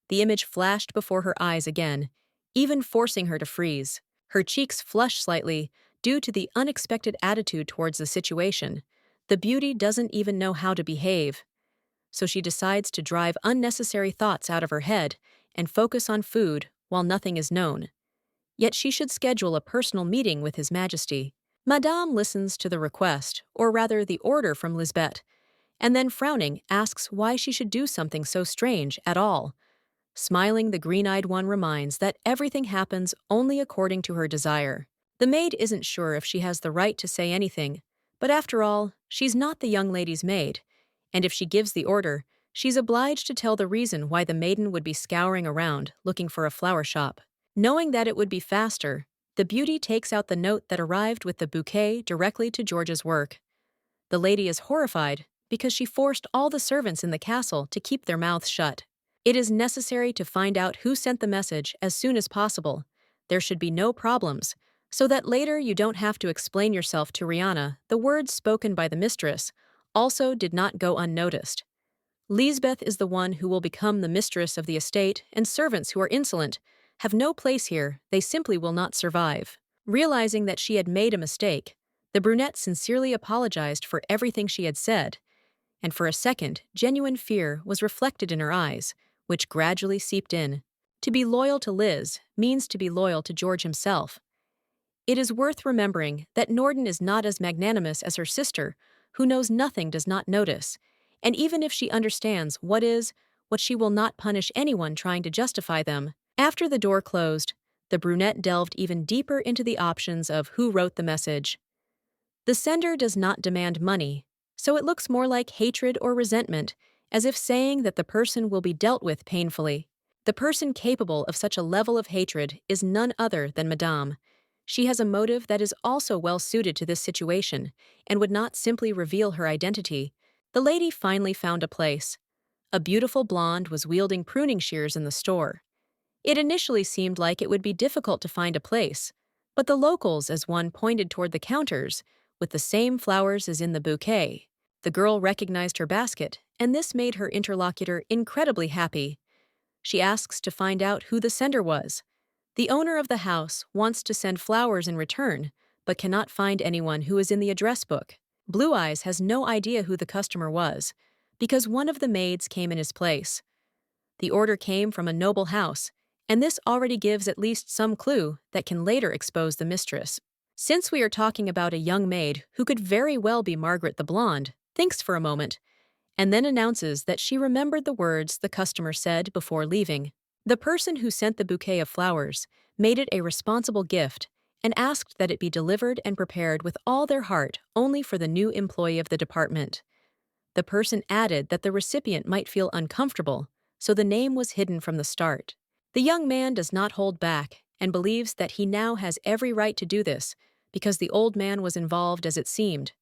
The image flashed before her eyes again, even forcing her to freeze. Her cheeks flushed slightly due to the unexpected attitude towards the situation. The beauty doesn't even know how to behave. So she decides to drive unnecessary thoughts out of her head and focus on food while nothing is known. Yet she should schedule a personal meeting with His Majesty. Madame listens to the request, or rather the order from Lisbeth, and then frowning asks why she should do something so strange at all. Smiling, the green-eyed one reminds that everything happens only according to her desire. The maid isn't sure if she has the right to say anything, but after all, she's not the young lady's maid. And if she gives the order, she's obliged to tell the reason why the maiden would be scouring around looking for a flower shop. Knowing that it would be faster, the beauty takes out the note that arrived with the bouquet directly to George's work. The lady is horrified because she forced all the servants in the castle to keep their mouths shut. It is necessary to find out who sent the message as soon as possible. There should be no problems, so that later you don't have to explain yourself to Rihanna. The words spoken by the mistress also did not go unnoticed. Lisbeth is the one who will become the mistress of the estate, and servants who are insolent have no place here. They simply will not survive. Realizing that she had made a mistake, the brunette sincerely apologized for everything she had said, and for a second, genuine fear was reflected in her eyes, which gradually seeped in. To be loyal to Liz means to be loyal to George himself. It is worth remembering that Norden is not as magnanimous as her sister, who knows nothing does not notice, and even if she understands what she will not punish anyone trying to justify them. After the door closed, the brunette delved even deeper into the options of who wrote the message. The sender does not demand money, so it looks more like hatred or resentment, as if saying that the person will be dealt with painfully. The person capable of such a level of hatred is none other than Madame. She has a motive that is also well suited to this situation and would not simply reveal her identity. The lady finally found a place. A beautiful blonde was wielding pruning shears in the store. It initially seemed like it would be difficult to find a place, but the locals, as one pointed toward the counters, with the same flowers as in the bouquet. The girl recognized her basket, and this made her interlocutor incredibly happy. She asks to find out who the sender was. The owner of the house wants to send flowers in return, but cannot find anyone who is in the address book. Blue Eyes has no idea who the customer was, because one of the maids came in his place. The order came from a noble house, and this already gives at least some clue that can later expose the mistress. Since we are talking about a young maid who could very well be Margaret the Blonde, thinks for a moment, and then announces that she remembered the words the customer said before leaving. The person who sent the bouquet of flowers made it a responsible gift and asked that it be delivered and prepared with all their heart only for the new employee of the department. The person added that the recipient might feel uncomfortable, so the name was hidden from the start. The young man does not hold back and believes that he now has every right to do this because the old man was involved as it seemed.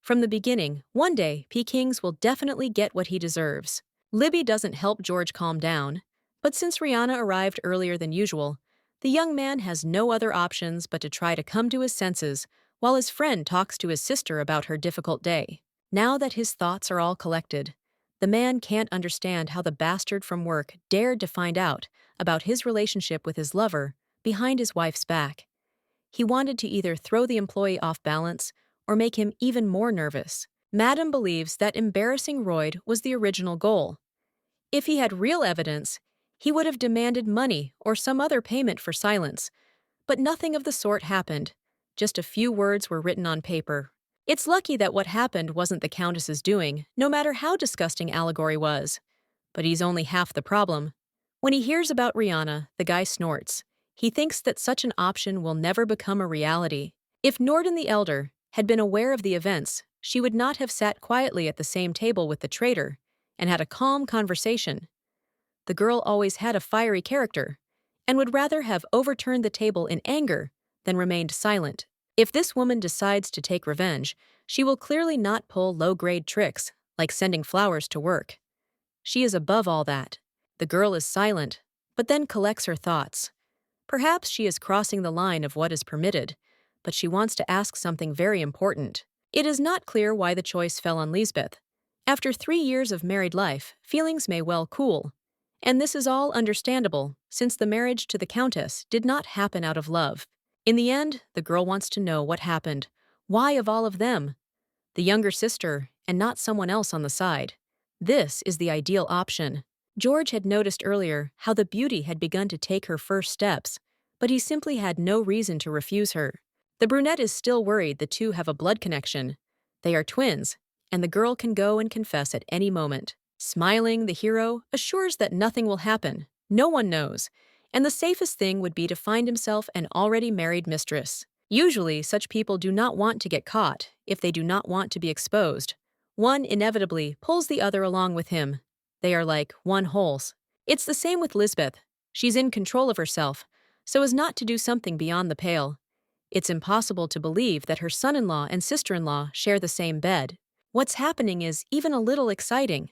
From the beginning, one day, Pekings will definitely get what he deserves. Libby doesn't help George calm down, but since Rihanna arrived earlier than usual, the young man has no other options but to try to come to his senses while his friend talks to his sister about her difficult day. Now that his thoughts are all collected, the man can't understand how the bastard from work dared to find out about his relationship with his lover behind his wife's back. He wanted to either throw the employee off balance or make him even more nervous. Madam believes that embarrassing Royd was the original goal. If he had real evidence, he would have demanded money or some other payment for silence, but nothing of the sort happened. Just a few words were written on paper. It's lucky that what happened wasn't the Countess's doing, no matter how disgusting Allegory was. But he's only half the problem. When he hears about Rihanna, the guy snorts. He thinks that such an option will never become a reality. If Norden the Elder had been aware of the events, she would not have sat quietly at the same table with the traitor and had a calm conversation. The girl always had a fiery character and would rather have overturned the table in anger than remained silent. If this woman decides to take revenge, she will clearly not pull low-grade tricks like sending flowers to work. She is above all that. The girl is silent, but then collects her thoughts. Perhaps she is crossing the line of what is permitted, but she wants to ask something very important. It is not clear why the choice fell on Lisbeth. After 3 years of married life, feelings may well cool. And this is all understandable, since the marriage to the Countess did not happen out of love. In the end, the girl wants to know what happened. Why of all of them? The younger sister, and not someone else on the side. This is the ideal option. George had noticed earlier how the beauty had begun to take her first steps, but he simply had no reason to refuse her. The brunette is still worried the two have a blood connection. They are twins, and the girl can go and confess at any moment. Smiling, the hero assures that nothing will happen. No one knows, and the safest thing would be to find himself an already married mistress. Usually, such people do not want to get caught if they do not want to be exposed. One inevitably pulls the other along with him. They are like one wholes. It's the same with Lisbeth. She's in control of herself, so as not to do something beyond the pale. It's impossible to believe that her son-in-law and sister-in-law share the same bed. What's happening is even a little exciting.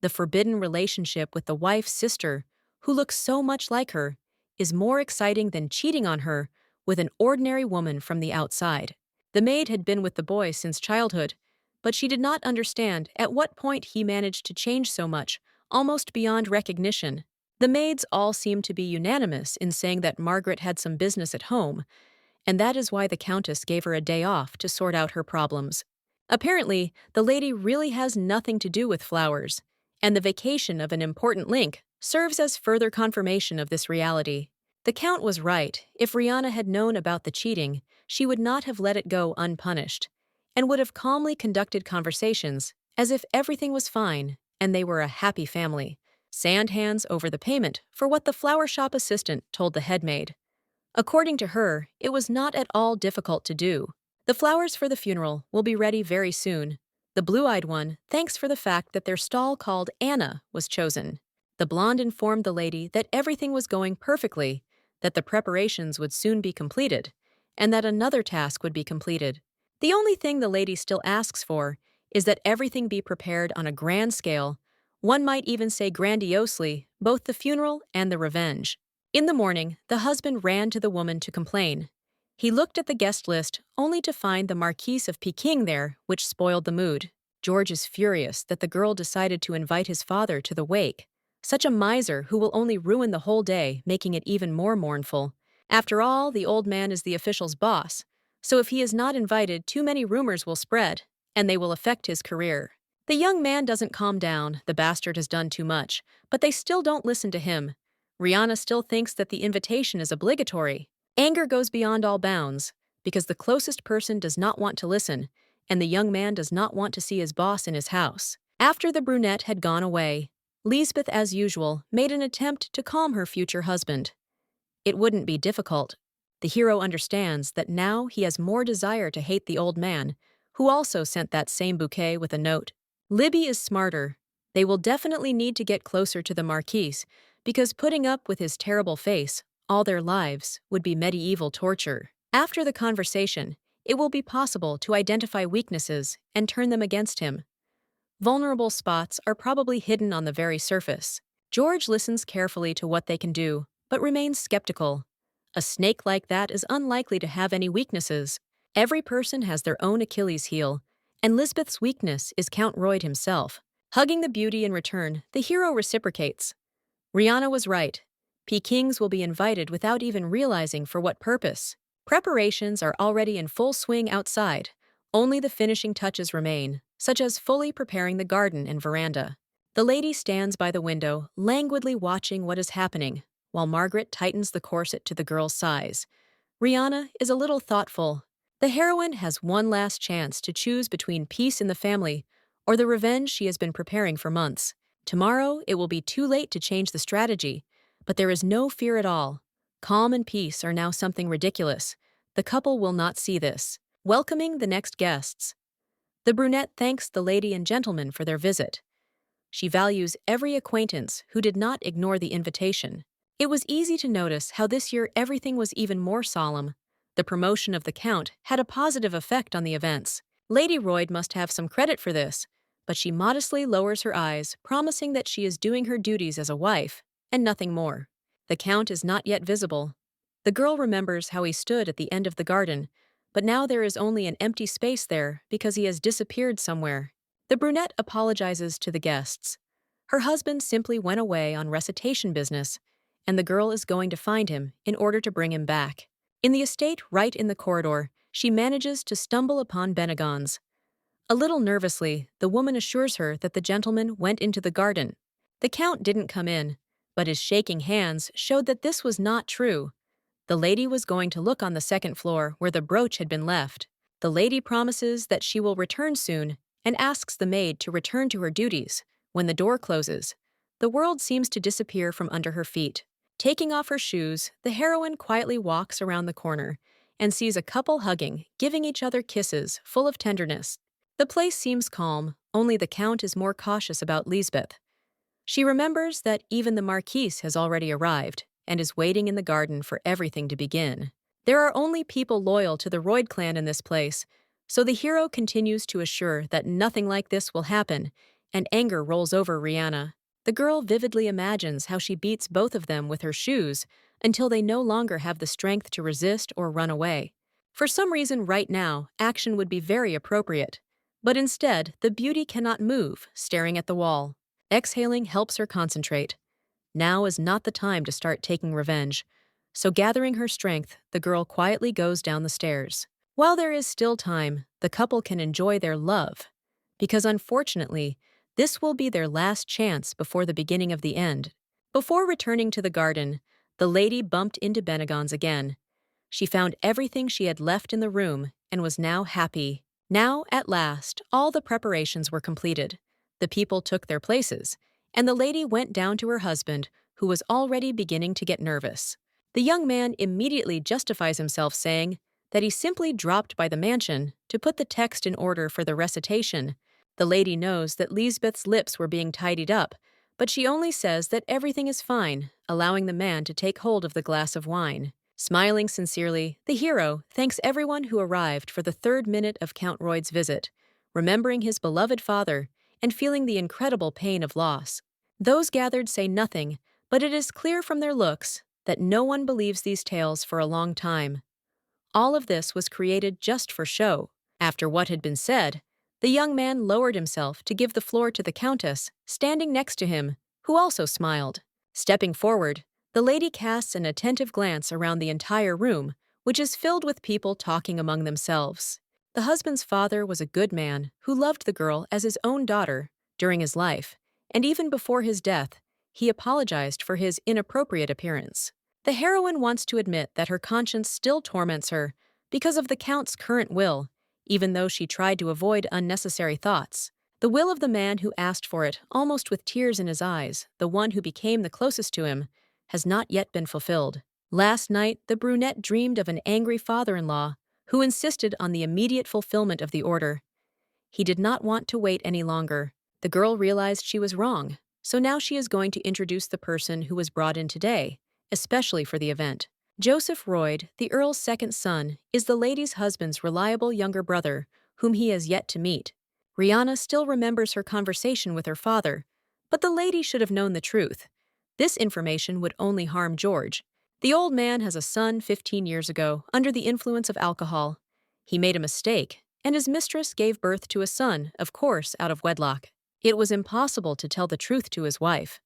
The forbidden relationship with the wife's sister, who looks so much like her, is more exciting than cheating on her with an ordinary woman from the outside. The maid had been with the boy since childhood, but she did not understand at what point he managed to change so much, almost beyond recognition. The maids all seemed to be unanimous in saying that Margaret had some business at home, and that is why the Countess gave her a day off to sort out her problems. Apparently, the lady really has nothing to do with flowers, and the vacation of an important link serves as further confirmation of this reality. The Count was right. If Rihanna had known about the cheating, she would not have let it go unpunished, and would have calmly conducted conversations as if everything was fine and they were a happy family. Sand hands over the payment for what the flower shop assistant told the headmaid. According to her, it was not at all difficult to do. The flowers for the funeral will be ready very soon. The blue-eyed one thanks for the fact that their stall called Anna was chosen. The blonde informed the lady that everything was going perfectly, that the preparations would soon be completed, and that another task would be completed. The only thing the lady still asks for is that everything be prepared on a grand scale, one might even say grandiosely, both the funeral and the revenge. In the morning, the husband ran to the woman to complain. He looked at the guest list only to find the Marquise of Peking there, which spoiled the mood. George is furious that the girl decided to invite his father to the wake. Such a miser who will only ruin the whole day, making it even more mournful. After all, the old man is the official's boss, so if he is not invited, too many rumors will spread, and they will affect his career. The young man doesn't calm down, the bastard has done too much, but they still don't listen to him. Rihanna still thinks that the invitation is obligatory. Anger goes beyond all bounds, because the closest person does not want to listen, and the young man does not want to see his boss in his house. After the brunette had gone away, Lisbeth, as usual, made an attempt to calm her future husband. It wouldn't be difficult. The hero understands that now he has more desire to hate the old man, who also sent that same bouquet with a note. Libby is smarter. They will definitely need to get closer to the Marquise, because putting up with his terrible face all their lives would be medieval torture. After the conversation, it will be possible to identify weaknesses and turn them against him. Vulnerable spots are probably hidden on the very surface. George listens carefully to what they can do, but remains skeptical. A snake like that is unlikely to have any weaknesses. Every person has their own Achilles heel, and Lisbeth's weakness is Count Royd himself. Hugging the beauty in return, the hero reciprocates. Rihanna was right. Pekings will be invited without even realizing for what purpose. Preparations are already in full swing outside. Only the finishing touches remain, such as fully preparing the garden and veranda. The lady stands by the window, languidly watching what is happening, while Margaret tightens the corset to the girl's size. Rihanna is a little thoughtful. The heroine has one last chance to choose between peace in the family or the revenge she has been preparing for months. Tomorrow, it will be too late to change the strategy, but there is no fear at all. Calm and peace are now something ridiculous. The couple will not see this. Welcoming the next guests. The brunette thanks the lady and gentleman for their visit. She values every acquaintance who did not ignore the invitation. It was easy to notice how this year everything was even more solemn. The promotion of the Count had a positive effect on the events. Lady Royd must have some credit for this, but she modestly lowers her eyes, promising that she is doing her duties as a wife, and nothing more. The Count is not yet visible. The girl remembers how he stood at the end of the garden, but now there is only an empty space there because he has disappeared somewhere. The brunette apologizes to the guests. Her husband simply went away on recitation business, and the girl is going to find him in order to bring him back. In the estate right in the corridor, she manages to stumble upon Bennigon's. A little nervously, the woman assures her that the gentleman went into the garden. The Count didn't come in, but his shaking hands showed that this was not true. The lady was going to look on the second floor where the brooch had been left. The lady promises that she will return soon and asks the maid to return to her duties. When the door closes, the world seems to disappear from under her feet. Taking off her shoes, the heroine quietly walks around the corner and sees a couple hugging, giving each other kisses, full of tenderness. The place seems calm, only the Count is more cautious about Lisbeth. She remembers that even the Marquise has already arrived and is waiting in the garden for everything to begin. There are only people loyal to the Royd clan in this place, so the hero continues to assure that nothing like this will happen, and anger rolls over Rihanna. The girl vividly imagines how she beats both of them with her shoes until they no longer have the strength to resist or run away. For some reason right now, action would be very appropriate. But instead, the beauty cannot move, staring at the wall. Exhaling helps her concentrate. Now is not the time to start taking revenge. So gathering her strength, the girl quietly goes down the stairs. While there is still time, the couple can enjoy their love. Because unfortunately, this will be their last chance before the beginning of the end. Before returning to the garden, the lady bumped into Bennigon's again. She found everything she had left in the room and was now happy. Now, at last, all the preparations were completed. The people took their places, and the lady went down to her husband, who was already beginning to get nervous. The young man immediately justifies himself, saying that he simply dropped by the mansion to put the text in order for the recitation. The lady knows that Lisbeth's lips were being tidied up, but she only says that everything is fine, allowing the man to take hold of the glass of wine. Smiling sincerely, the hero thanks everyone who arrived for the third minute of Count Royd's visit, remembering his beloved father and feeling the incredible pain of loss. Those gathered say nothing, but it is clear from their looks that no one believes these tales for a long time. All of this was created just for show. After what had been said, the young man lowered himself to give the floor to the countess, standing next to him, who also smiled. Stepping forward, the lady casts an attentive glance around the entire room, which is filled with people talking among themselves. The husband's father was a good man who loved the girl as his own daughter during his life, and even before his death, he apologized for his inappropriate appearance. The heroine wants to admit that her conscience still torments her because of the Count's current will, even though she tried to avoid unnecessary thoughts. The will of the man who asked for it, almost with tears in his eyes, the one who became the closest to him, has not yet been fulfilled. Last night, the brunette dreamed of an angry father-in-law who insisted on the immediate fulfillment of the order. He did not want to wait any longer. The girl realized she was wrong, so now she is going to introduce the person who was brought in today, especially for the event. Joseph Royd, the Earl's second son, is the lady's husband's reliable younger brother, whom he has yet to meet. Rihanna still remembers her conversation with her father, but the lady should have known the truth. This information would only harm George. The old man has a son 15 years ago, under the influence of alcohol. He made a mistake, and his mistress gave birth to a son, of course, out of wedlock. It was impossible to tell the truth to his wife.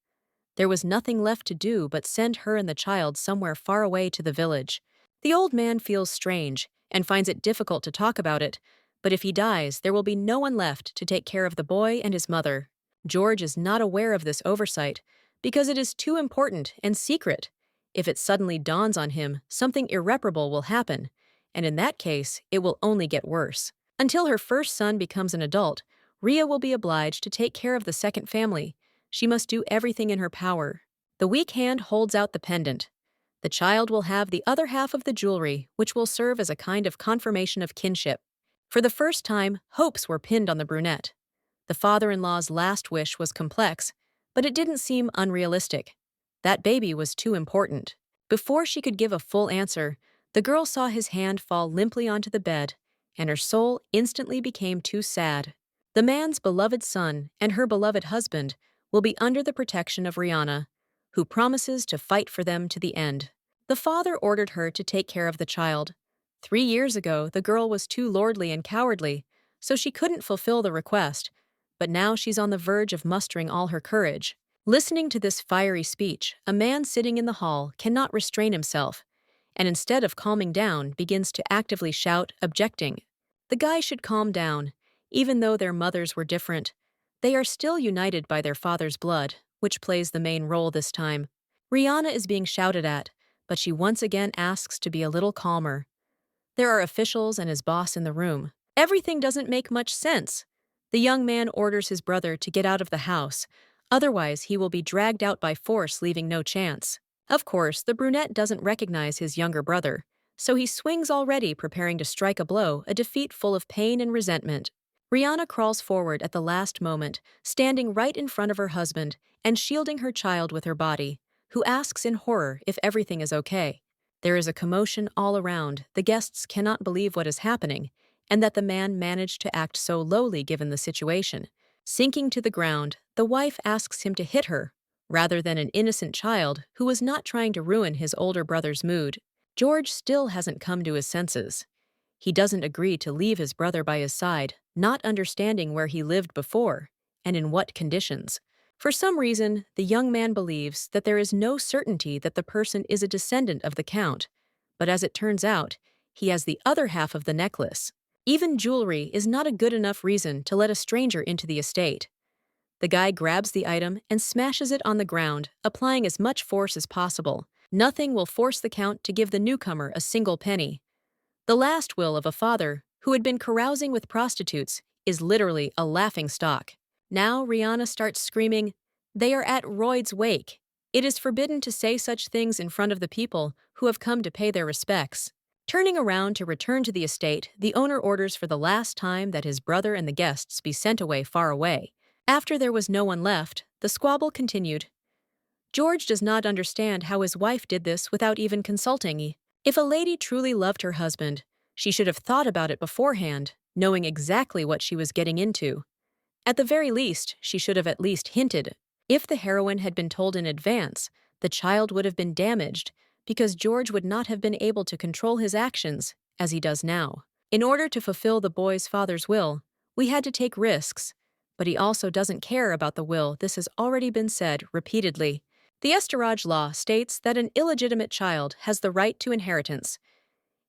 There was nothing left to do but send her and the child somewhere far away to the village. The old man feels strange and finds it difficult to talk about it, but if he dies, there will be no one left to take care of the boy and his mother. George is not aware of this oversight because it is too important and secret. If it suddenly dawns on him, something irreparable will happen, and in that case, it will only get worse. Until her first son becomes an adult, Rhea will be obliged to take care of the second family. She must do everything in her power. The weak hand holds out the pendant. The child will have the other half of the jewelry, which will serve as a kind of confirmation of kinship. For the first time, hopes were pinned on the brunette. The father-in-law's last wish was complex, but it didn't seem unrealistic. That baby was too important. Before she could give a full answer, the girl saw his hand fall limply onto the bed, and her soul instantly became too sad. The man's beloved son and her beloved husband will be under the protection of Rihanna, who promises to fight for them to the end. The father ordered her to take care of the child. 3 years ago, the girl was too lordly and cowardly, so she couldn't fulfill the request, but now she's on the verge of mustering all her courage. Listening to this fiery speech, a man sitting in the hall cannot restrain himself, and instead of calming down, begins to actively shout, objecting. The guy should calm down. Even though their mothers were different, they are still united by their father's blood, which plays the main role this time. Rihanna is being shouted at, but she once again asks to be a little calmer. There are officials and his boss in the room. Everything doesn't make much sense. The young man orders his brother to get out of the house, otherwise he will be dragged out by force, leaving no chance. Of course, the brunette doesn't recognize his younger brother, so he swings already, preparing to strike a blow, a defeat full of pain and resentment. Rihanna crawls forward at the last moment, standing right in front of her husband and shielding her child with her body, who asks in horror if everything is okay. There is a commotion all around. The guests cannot believe what is happening, and that the man managed to act so lowly given the situation. Sinking to the ground, the wife asks him to hit her, rather than an innocent child who was not trying to ruin his older brother's mood. George still hasn't come to his senses. He doesn't agree to leave his brother by his side, not understanding where he lived before, and in what conditions. For some reason, the young man believes that there is no certainty that the person is a descendant of the Count, but as it turns out, he has the other half of the necklace. Even jewelry is not a good enough reason to let a stranger into the estate. The guy grabs the item and smashes it on the ground, applying as much force as possible. Nothing will force the Count to give the newcomer a single penny. The last will of a father who had been carousing with prostitutes is literally a laughingstock. Now Rihanna starts screaming, "They are at Royd's wake. It is forbidden to say such things in front of the people who have come to pay their respects." Turning around to return to the estate, the owner orders for the last time that his brother and the guests be sent away far away. After there was no one left, The squabble continued. George does not understand how his wife did this without even consulting. If a lady truly loved her husband, she should have thought about it beforehand, knowing exactly what she was getting into. At the very least, she should have at least hinted. If the heroine had been told in advance, the child would have been damaged because George would not have been able to control his actions as he does now. In order to fulfill the boy's father's will, we had to take risks, but he also doesn't care about the will. This has already been said repeatedly. The Estorage law states that an illegitimate child has the right to inheritance.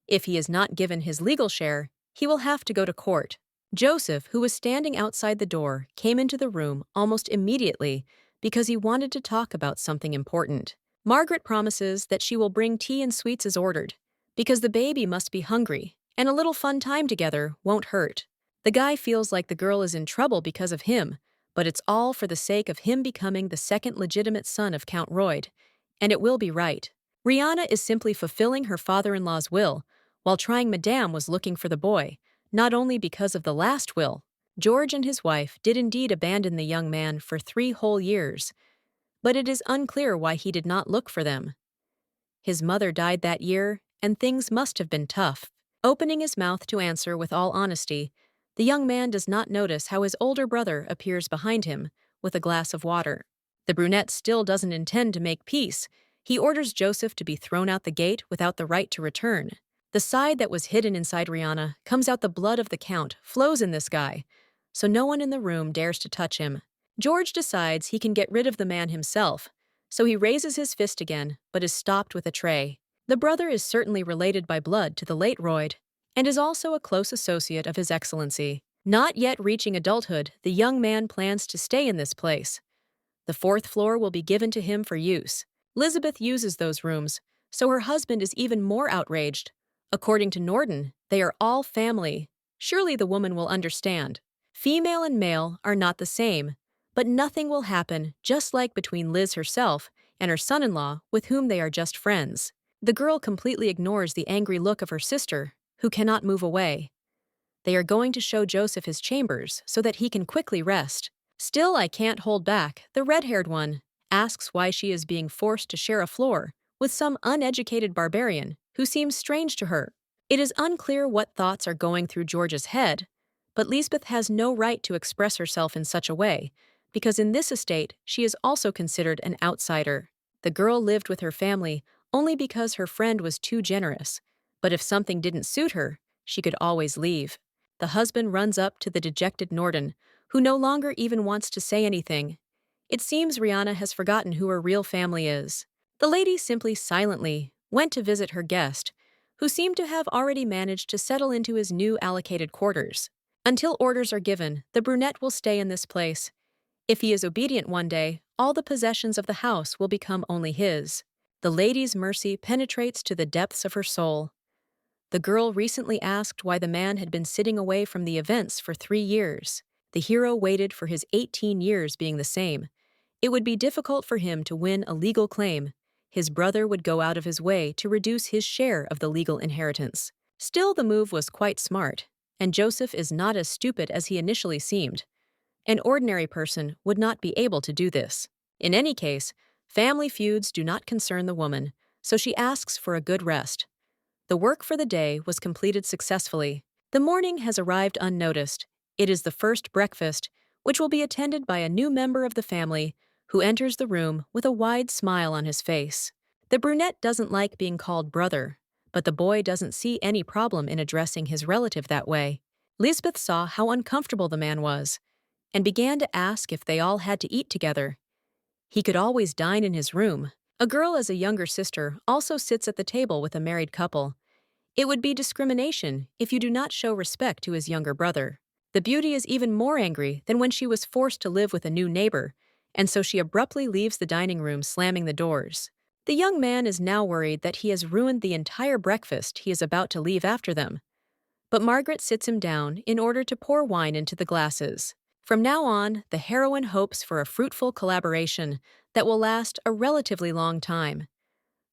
If he is not given his legal share, he will have to go to court. Joseph, who was standing outside the door, came into the room almost immediately because he wanted to talk about something important. Margaret promises that she will bring tea and sweets as ordered, because the baby must be hungry, and a little fun time together won't hurt. The guy feels like the girl is in trouble because of him, but it's all for the sake of him becoming the second legitimate son of Count Royd, and it will be right. Rihanna is simply fulfilling her father-in-law's will, while trying Madame was looking for the boy, not only because of the last will. George and his wife did indeed abandon the young man for 3 whole years, but it is unclear why he did not look for them. His mother died that year, and things must have been tough. Opening his mouth to answer with all honesty, the young man does not notice how his older brother appears behind him with a glass of water. The brunette still doesn't intend to make peace. He orders Joseph to be thrown out the gate without the right to return. The side that was hidden inside Rihanna comes out. The blood of the Count flows in this guy, so no one in the room dares to touch him. George decides he can get rid of the man himself, so he raises his fist again, but is stopped with a tray. The brother is certainly related by blood to the late Royd, and is also a close associate of His Excellency. Not yet reaching adulthood, the young man plans to stay in this place. The 4th floor will be given to him for use. Elizabeth uses those rooms, so her husband is even more outraged. According to Norden, they are all family. Surely the woman will understand. Female and male are not the same, but nothing will happen, just like between Liz herself and her son-in-law, with whom they are just friends. The girl completely ignores the angry look of her sister, who cannot move away. They are going to show Joseph his chambers so that he can quickly rest. Still, I can't hold back. The red-haired one asks why she is being forced to share a floor with some uneducated barbarian who seems strange to her. It is unclear what thoughts are going through George's head, but Lisbeth has no right to express herself in such a way, because in this estate she is also considered an outsider. The girl lived with her family only because her friend was too generous, but if something didn't suit her, she could always leave. The husband runs up to the dejected Norden, who no longer even wants to say anything. It seems Rihanna has forgotten who her real family is. The lady simply silently went to visit her guest, who seemed to have already managed to settle into his new allocated quarters. Until orders are given, the brunette will stay in this place. If he is obedient one day, all the possessions of the house will become only his. The lady's mercy penetrates to the depths of her soul. The girl recently asked why the man had been sitting away from the events for 3 years. The hero waited for his 18 years being the same. It would be difficult for him to win a legal claim. His brother would go out of his way to reduce his share of the legal inheritance. Still, the move was quite smart, and Joseph is not as stupid as he initially seemed. An ordinary person would not be able to do this. In any case, family feuds do not concern the woman, so she asks for a good rest. The work for the day was completed successfully. The morning has arrived unnoticed. It is the first breakfast, which will be attended by a new member of the family who enters the room with a wide smile on his face. The brunette doesn't like being called brother, but the boy doesn't see any problem in addressing his relative that way. Lisbeth saw how uncomfortable the man was, and began to ask if they all had to eat together. He could always dine in his room. A girl as a younger sister also sits at the table with a married couple. It would be discrimination if you do not show respect to his younger brother. The beauty is even more angry than when she was forced to live with a new neighbor, and so she abruptly leaves the dining room, slamming the doors. The young man is now worried that he has ruined the entire breakfast he is about to leave after them. But Margaret sits him down in order to pour wine into the glasses. From now on, the heroine hopes for a fruitful collaboration that will last a relatively long time.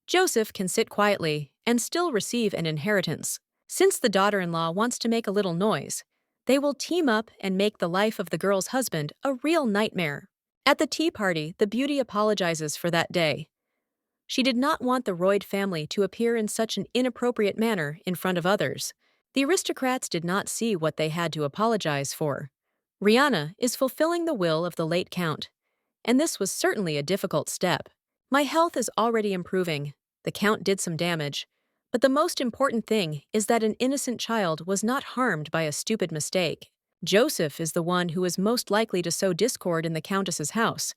Joseph can sit quietly and still receive an inheritance. Since the daughter-in-law wants to make a little noise, they will team up and make the life of the girl's husband a real nightmare. At the tea party, the beauty apologizes for that day. She did not want the Royd family to appear in such an inappropriate manner in front of others. The aristocrats did not see what they had to apologize for. Rihanna is fulfilling the will of the late Count, and this was certainly a difficult step. My health is already improving. The Count did some damage, but the most important thing is that an innocent child was not harmed by a stupid mistake. Joseph is the one who is most likely to sow discord in the Countess's house.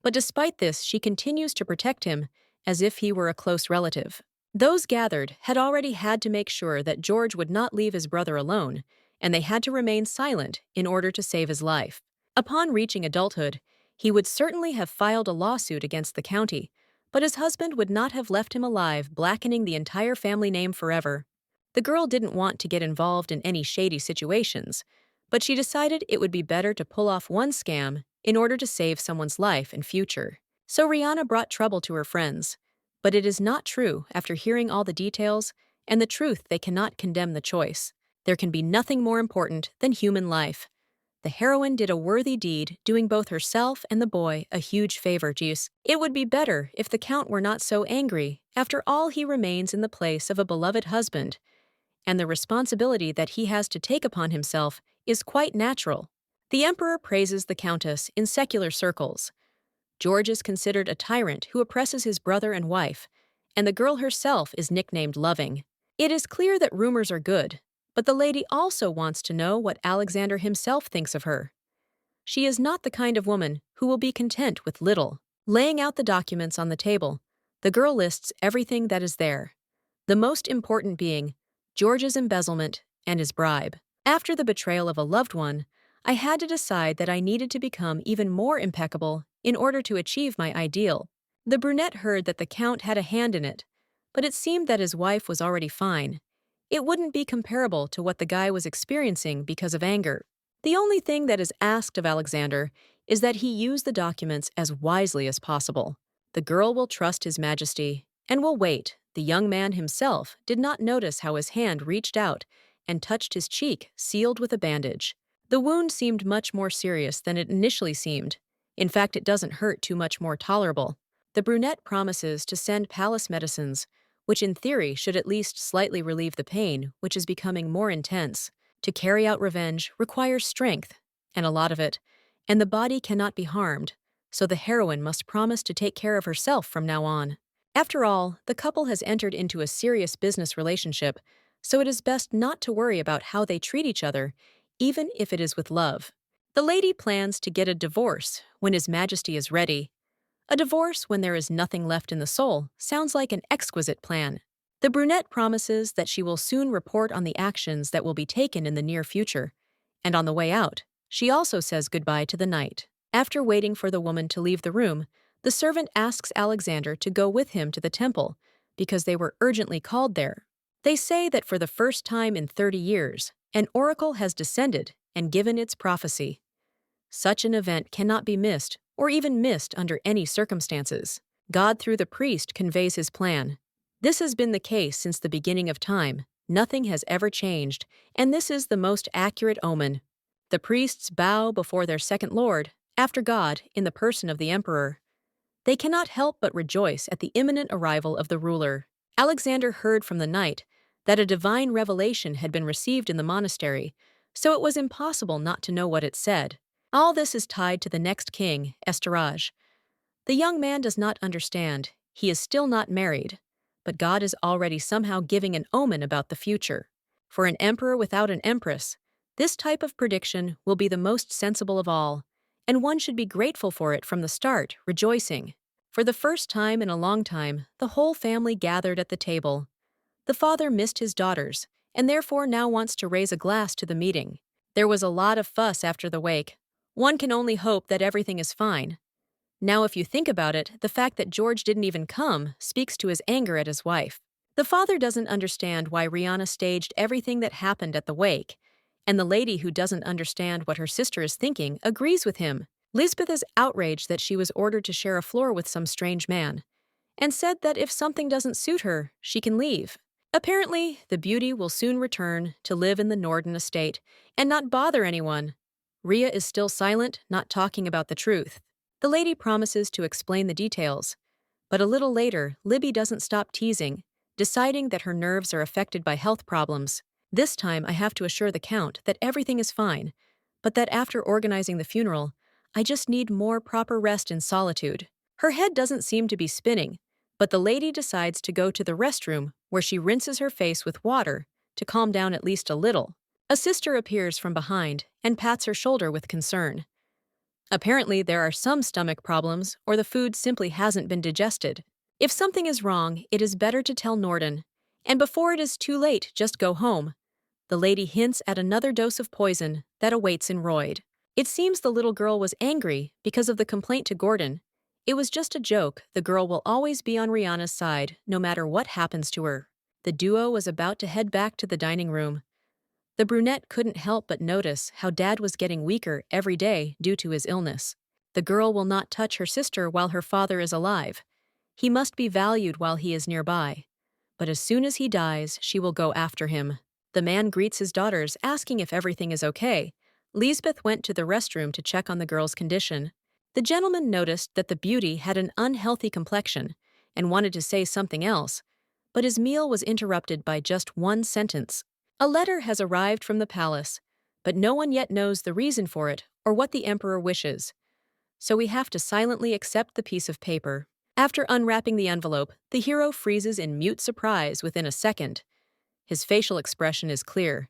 But despite this, she continues to protect him as if he were a close relative. Those gathered had already had to make sure that George would not leave his brother alone, and they had to remain silent in order to save his life. Upon reaching adulthood, he would certainly have filed a lawsuit against the county, but his husband would not have left him alive, blackening the entire family name forever. The girl didn't want to get involved in any shady situations, but she decided it would be better to pull off one scam in order to save someone's life and future. So Rihanna brought trouble to her friends. But it is not true after hearing all the details and the truth they cannot condemn the choice. There can be nothing more important than human life. The heroine did a worthy deed, doing both herself and the boy a huge favor. It would be better if the Count were not so angry. After all, he remains in the place of a beloved husband, and the responsibility that he has to take upon himself is quite natural. The Emperor praises the Countess in secular circles. George is considered a tyrant who oppresses his brother and wife, and the girl herself is nicknamed Loving. It is clear that rumors are good, but the lady also wants to know what Alexander himself thinks of her. She is not the kind of woman who will be content with little. Laying out the documents on the table, the girl lists everything that is there, the most important being George's embezzlement and his bribe. After the betrayal of a loved one, I had to decide that I needed to become even more impeccable in order to achieve my ideal. The brunette heard that the Count had a hand in it, but it seemed that his wife was already fine. It wouldn't be comparable to what the guy was experiencing because of anger. The only thing that is asked of Alexander is that he use the documents as wisely as possible. The girl will trust His Majesty and will wait. The young man himself did not notice how his hand reached out and touched his cheek, sealed with a bandage. The wound seemed much more serious than it initially seemed. In fact, it doesn't hurt too much more tolerable. The brunette promises to send palace medicines, which in theory should at least slightly relieve the pain, which is becoming more intense. To carry out revenge requires strength, and a lot of it, and the body cannot be harmed, so the heroine must promise to take care of herself from now on. After all, the couple has entered into a serious business relationship, so it is best not to worry about how they treat each other, even if it is with love. The lady plans to get a divorce when His Majesty is ready. A divorce when there is nothing left in the soul sounds like an exquisite plan. The brunette promises that she will soon report on the actions that will be taken in the near future, and on the way out, she also says goodbye to the knight. After waiting for the woman to leave the room, the servant asks Alexander to go with him to the temple because they were urgently called there. They say that for the first time in 30 years, an oracle has descended and given its prophecy. Such an event cannot be missed, or even missed under any circumstances. God through the priest conveys his plan. This has been the case since the beginning of time. Nothing has ever changed, and this is the most accurate omen. The priests bow before their second lord, after God, in the person of the emperor. They cannot help but rejoice at the imminent arrival of the ruler. Alexander heard from the knight that a divine revelation had been received in the monastery, so it was impossible not to know what it said. All this is tied to the next king, Estorage. The young man does not understand. He is still not married, but God is already somehow giving an omen about the future. For an emperor without an empress, this type of prediction will be the most sensible of all, and one should be grateful for it from the start, rejoicing. For the first time in a long time, the whole family gathered at the table. The father missed his daughters, and therefore now wants to raise a glass to the meeting. There was a lot of fuss after the wake. One can only hope that everything is fine. Now, if you think about it, the fact that George didn't even come speaks to his anger at his wife. The father doesn't understand why Rihanna staged everything that happened at the wake, and the lady who doesn't understand what her sister is thinking agrees with him. Lisbeth is outraged that she was ordered to share a floor with some strange man, and said that if something doesn't suit her, she can leave. Apparently, the beauty will soon return to live in the Norden estate and not bother anyone. Rhea is still silent, not talking about the truth. The lady promises to explain the details, but a little later, Libby doesn't stop teasing, deciding that her nerves are affected by health problems. This time, I have to assure the Count that everything is fine, but that after organizing the funeral, I just need more proper rest in solitude. Her head doesn't seem to be spinning, but the lady decides to go to the restroom where she rinses her face with water to calm down at least a little. A sister appears from behind and pats her shoulder with concern. Apparently, there are some stomach problems or the food simply hasn't been digested. If something is wrong, it is better to tell Norden. And before it is too late, just go home. The lady hints at another dose of poison that awaits in Royd. It seems the little girl was angry because of the complaint to Gordon. It was just a joke. The girl will always be on Rihanna's side, no matter what happens to her. The duo was about to head back to the dining room. The brunette couldn't help but notice how Dad was getting weaker every day due to his illness. The girl will not touch her sister while her father is alive. He must be valued while he is nearby. But as soon as he dies, she will go after him. The man greets his daughters, asking if everything is okay. Lisbeth went to the restroom to check on the girl's condition. The gentleman noticed that the beauty had an unhealthy complexion and wanted to say something else, but his meal was interrupted by just one sentence. A letter has arrived from the palace, but no one yet knows the reason for it or what the emperor wishes. So we have to silently accept the piece of paper. After unwrapping the envelope, the hero freezes in mute surprise within a second. His facial expression is clear.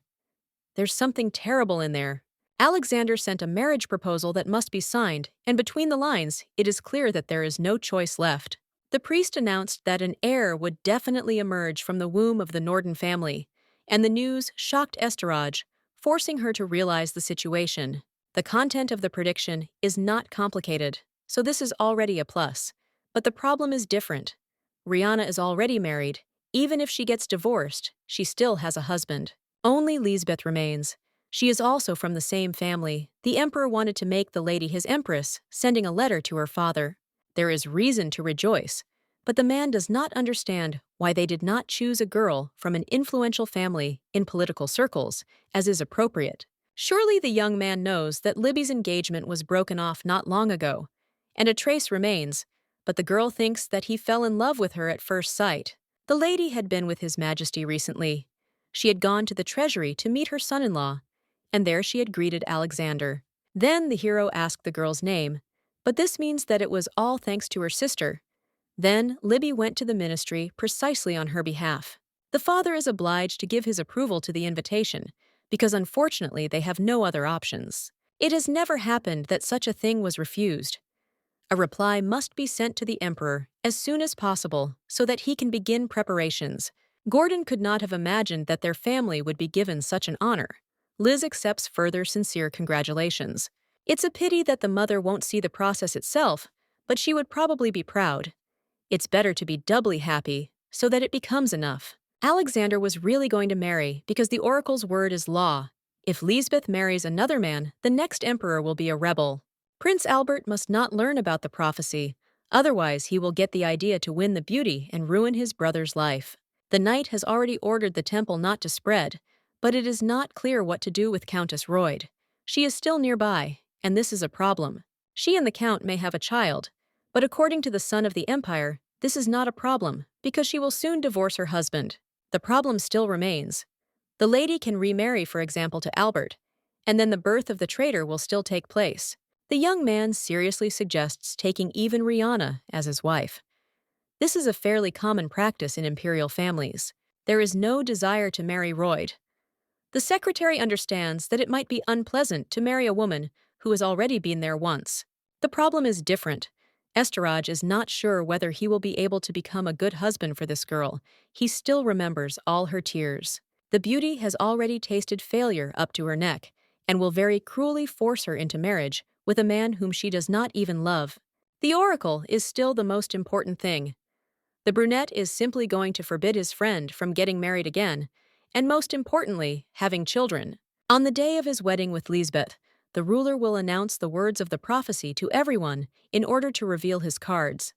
There's something terrible in there. Alexander sent a marriage proposal that must be signed, and between the lines, it is clear that there is no choice left. The priest announced that an heir would definitely emerge from the womb of the Norden family, and the news shocked Esterage, forcing her to realize the situation. The content of the prediction is not complicated, so this is already a plus. But the problem is different. Rihanna is already married. Even if she gets divorced, she still has a husband. Only Lisbeth remains. She is also from the same family. The emperor wanted to make the lady his empress, sending a letter to her father. There is reason to rejoice, but the man does not understand why they did not choose a girl from an influential family in political circles, as is appropriate. Surely the young man knows that Libby's engagement was broken off not long ago, and a trace remains, but the girl thinks that he fell in love with her at first sight. The lady had been with His Majesty recently. She had gone to the treasury to meet her son-in-law, and there she had greeted Alexander. Then the hero asked the girl's name, but this means that it was all thanks to her sister. Then Libby went to the ministry precisely on her behalf. The father is obliged to give his approval to the invitation, because unfortunately they have no other options. It has never happened that such a thing was refused. A reply must be sent to the emperor as soon as possible so that he can begin preparations. Gordon could not have imagined that their family would be given such an honor. Liz accepts further sincere congratulations. It's a pity that the mother won't see the process itself, but she would probably be proud. It's better to be doubly happy so that it becomes enough. Alexander was really going to marry because the oracle's word is law. If Lisbeth marries another man, the next emperor will be a rebel. Prince Albert must not learn about the prophecy, otherwise he will get the idea to win the beauty and ruin his brother's life. The knight has already ordered the temple not to spread, but it is not clear what to do with Countess Royd. She is still nearby, and this is a problem. She and the Count may have a child, but according to the son of the Empire, this is not a problem because she will soon divorce her husband. The problem still remains. The lady can remarry, for example, to Albert, and then the birth of the traitor will still take place. The young man seriously suggests taking even Rihanna as his wife. This is a fairly common practice in imperial families. There is no desire to marry Royd. The secretary understands that it might be unpleasant to marry a woman who has already been there once. The problem is different. Esterage is not sure whether he will be able to become a good husband for this girl. He still remembers all her tears. The beauty has already tasted failure up to her neck and will very cruelly force her into marriage with a man whom she does not even love. The oracle is still the most important thing. The brunette is simply going to forbid his friend from getting married again, and most importantly, having children. On the day of his wedding with Lisbeth, the ruler will announce the words of the prophecy to everyone in order to reveal his cards.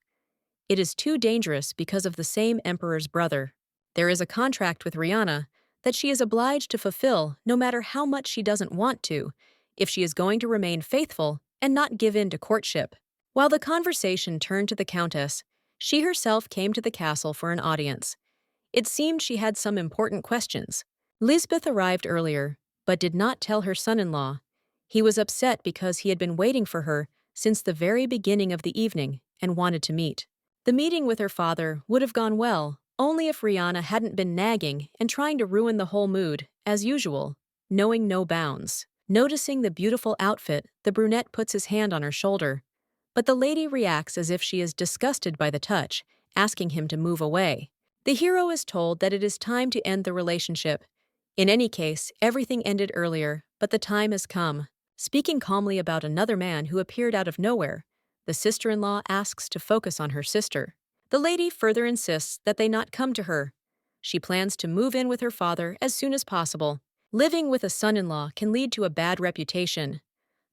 It is too dangerous because of the same emperor's brother. There is a contract with Rihanna that she is obliged to fulfill no matter how much she doesn't want to, if she is going to remain faithful and not give in to courtship. While the conversation turned to the Countess, she herself came to the castle for an audience. It seemed she had some important questions. Lisbeth arrived earlier, but did not tell her son-in-law. He was upset because he had been waiting for her since the very beginning of the evening and wanted to meet. The meeting with her father would have gone well, only if Rihanna hadn't been nagging and trying to ruin the whole mood, as usual, knowing no bounds. Noticing the beautiful outfit, the brunette puts his hand on her shoulder. But the lady reacts as if she is disgusted by the touch, asking him to move away. The hero is told that it is time to end the relationship. In any case, everything ended earlier, but the time has come. Speaking calmly about another man who appeared out of nowhere, the sister-in-law asks to focus on her sister. The lady further insists that they not come to her. She plans to move in with her father as soon as possible. Living with a son-in-law can lead to a bad reputation.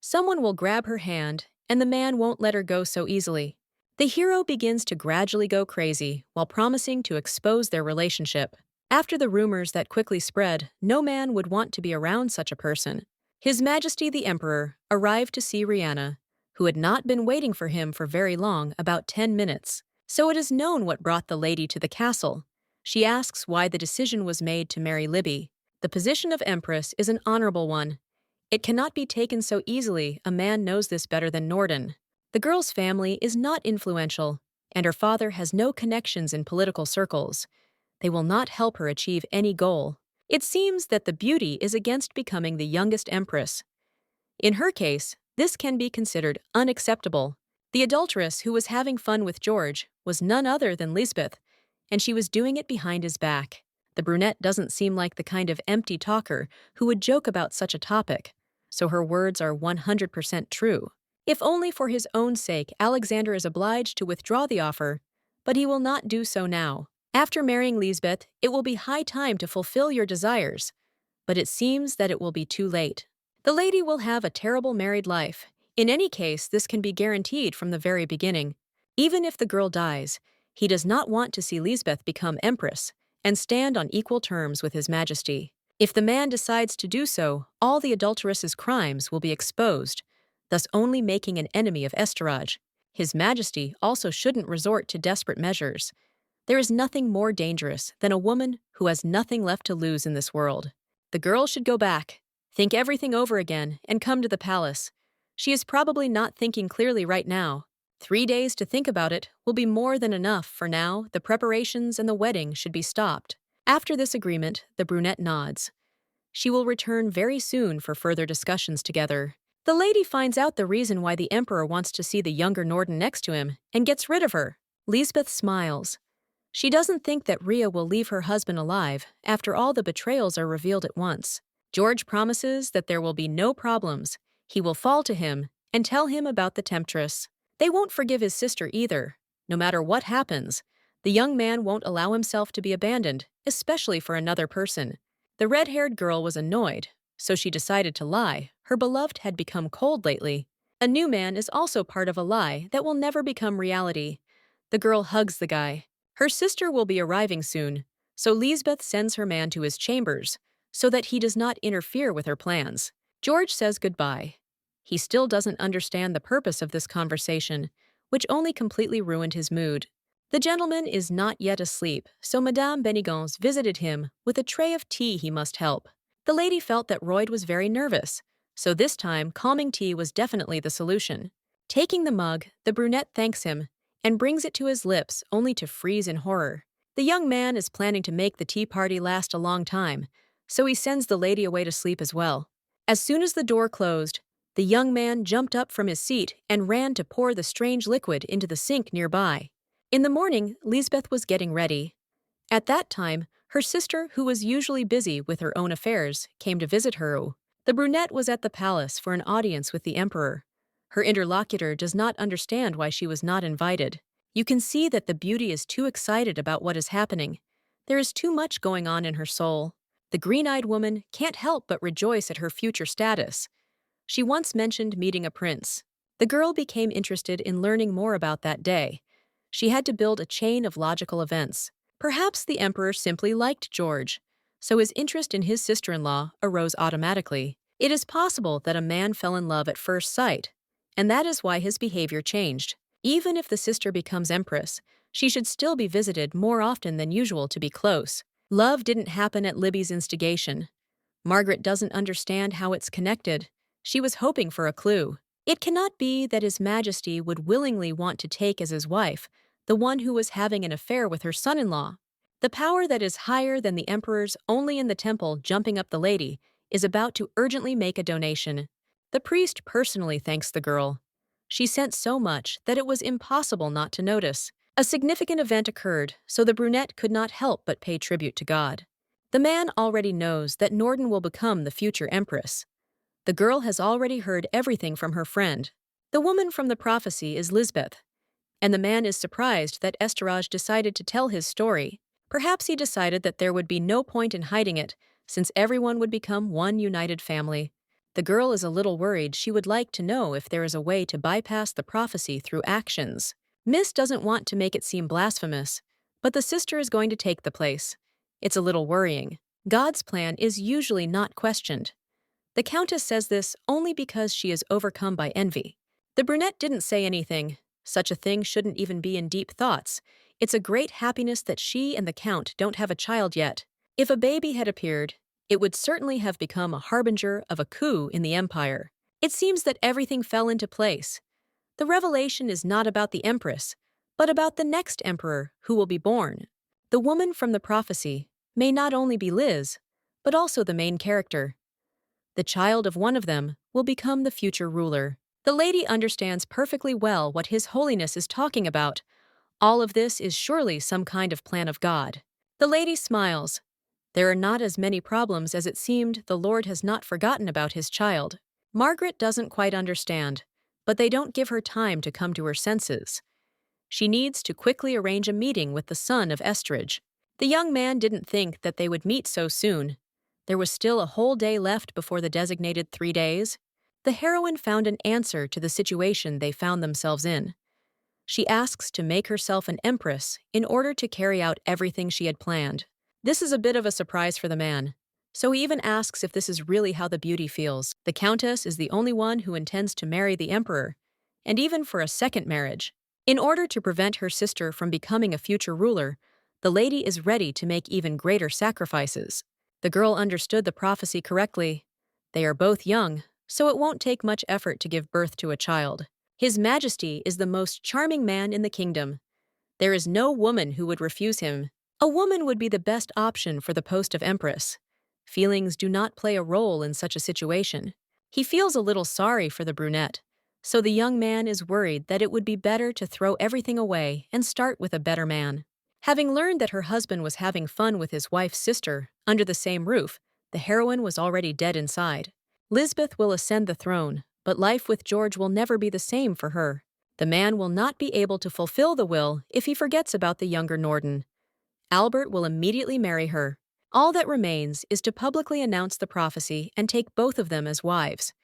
Someone will grab her hand, and the man won't let her go so easily. The hero begins to gradually go crazy while promising to expose their relationship. After the rumors that quickly spread, no man would want to be around such a person. His Majesty the Emperor arrived to see Rihanna, who had not been waiting for him for very long, about 10 minutes. So it is known what brought the lady to the castle. She asks why the decision was made to marry Libby. The position of Empress is an honorable one. It cannot be taken so easily, a man knows this better than Norden. The girl's family is not influential, and her father has no connections in political circles. They will not help her achieve any goal. It seems that the beauty is against becoming the youngest empress. In her case, this can be considered unacceptable. The adulteress who was having fun with George was none other than Lisbeth, and she was doing it behind his back. The brunette doesn't seem like the kind of empty talker who would joke about such a topic, so her words are 100% true. If only for his own sake, Alexander is obliged to withdraw the offer, but he will not do so now. After marrying Lisbeth, it will be high time to fulfill your desires, but it seems that it will be too late. The lady will have a terrible married life. In any case, this can be guaranteed from the very beginning. Even if the girl dies, he does not want to see Lisbeth become empress and stand on equal terms with His Majesty. If the man decides to do so, all the adulteress's crimes will be exposed, thus only making an enemy of Esterage. His Majesty also shouldn't resort to desperate measures. There is nothing more dangerous than a woman who has nothing left to lose in this world. The girl should go back, think everything over again, and come to the palace. She is probably not thinking clearly right now. 3 days to think about it will be more than enough. For now, the preparations and the wedding should be stopped. After this agreement, the brunette nods. She will return very soon for further discussions together. The lady finds out the reason why the emperor wants to see the younger Norden next to him and gets rid of her. Lisbeth smiles. She doesn't think that Rhea will leave her husband alive after all the betrayals are revealed at once. George promises that there will be no problems. He will fall to him and tell him about the temptress. They won't forgive his sister either. No matter what happens, the young man won't allow himself to be abandoned, especially for another person. The red-haired girl was annoyed, so she decided to lie. Her beloved had become cold lately. A new man is also part of a lie that will never become reality. The girl hugs the guy. Her sister will be arriving soon, so Lisbeth sends her man to his chambers so that he does not interfere with her plans. George says goodbye. He still doesn't understand the purpose of this conversation, which only completely ruined his mood. The gentleman is not yet asleep, so Madame Benigance visited him with a tray of tea he must help. The lady felt that Royd was very nervous, so this time calming tea was definitely the solution. Taking the mug, the brunette thanks him and brings it to his lips only to freeze in horror. The young man is planning to make the tea party last a long time, so he sends the lady away to sleep as well. As soon as the door closed, the young man jumped up from his seat and ran to pour the strange liquid into the sink nearby. In the morning, Lisbeth was getting ready. At that time, her sister, who was usually busy with her own affairs, came to visit her. The brunette was at the palace for an audience with the emperor. Her interlocutor does not understand why she was not invited. You can see that the beauty is too excited about what is happening. There is too much going on in her soul. The green-eyed woman can't help but rejoice at her future status. She once mentioned meeting a prince. The girl became interested in learning more about that day. She had to build a chain of logical events. Perhaps the emperor simply liked George, so his interest in his sister-in-law arose automatically. It is possible that a man fell in love at first sight, and that is why his behavior changed. Even if the sister becomes empress, she should still be visited more often than usual to be close. Love didn't happen at Libby's instigation. Margaret doesn't understand how it's connected. She was hoping for a clue. It cannot be that His Majesty would willingly want to take as his wife the one who was having an affair with her son-in-law. The power that is higher than the emperor's only in the temple jumping up the lady is about to urgently make a donation. The priest personally thanks the girl. She sent so much that it was impossible not to notice. A significant event occurred, so the brunette could not help but pay tribute to God. The man already knows that Norden will become the future empress. The girl has already heard everything from her friend. The woman from the prophecy is Lisbeth, and the man is surprised that Esteraj decided to tell his story. Perhaps he decided that there would be no point in hiding it, since everyone would become one united family. The girl is a little worried. She would like to know if there is a way to bypass the prophecy through actions. Miss doesn't want to make it seem blasphemous, but the sister is going to take the place. It's a little worrying. God's plan is usually not questioned. The Countess says this only because she is overcome by envy. The brunette didn't say anything. Such a thing shouldn't even be in deep thoughts. It's a great happiness that she and the Count don't have a child yet. If a baby had appeared, it would certainly have become a harbinger of a coup in the empire. It seems that everything fell into place. The revelation is not about the empress, but about the next emperor who will be born. The woman from the prophecy may not only be Liz, but also the main character. The child of one of them will become the future ruler. The lady understands perfectly well what His Holiness is talking about. All of this is surely some kind of plan of God. The lady smiles. There are not as many problems as it seemed. The Lord has not forgotten about his child. Margaret doesn't quite understand, but they don't give her time to come to her senses. She needs to quickly arrange a meeting with the son of Estridge. The young man didn't think that they would meet so soon. There was still a whole day left before the designated 3 days. The heroine found an answer to the situation they found themselves in. She asks to make herself an empress in order to carry out everything she had planned. This is a bit of a surprise for the man, so he even asks if this is really how the beauty feels. The Countess is the only one who intends to marry the emperor, and even for a second marriage. In order to prevent her sister from becoming a future ruler, the lady is ready to make even greater sacrifices. The girl understood the prophecy correctly. They are both young, so it won't take much effort to give birth to a child. His Majesty is the most charming man in the kingdom. There is no woman who would refuse him. A woman would be the best option for the post of empress. Feelings do not play a role in such a situation. He feels a little sorry for the brunette, so the young man is worried that it would be better to throw everything away and start with a better man. Having learned that her husband was having fun with his wife's sister under the same roof, the heroine was already dead inside. Lisbeth will ascend the throne, but life with George will never be the same for her. The man will not be able to fulfill the will if he forgets about the younger Norden. Albert will immediately marry her. All that remains is to publicly announce the prophecy and take both of them as wives.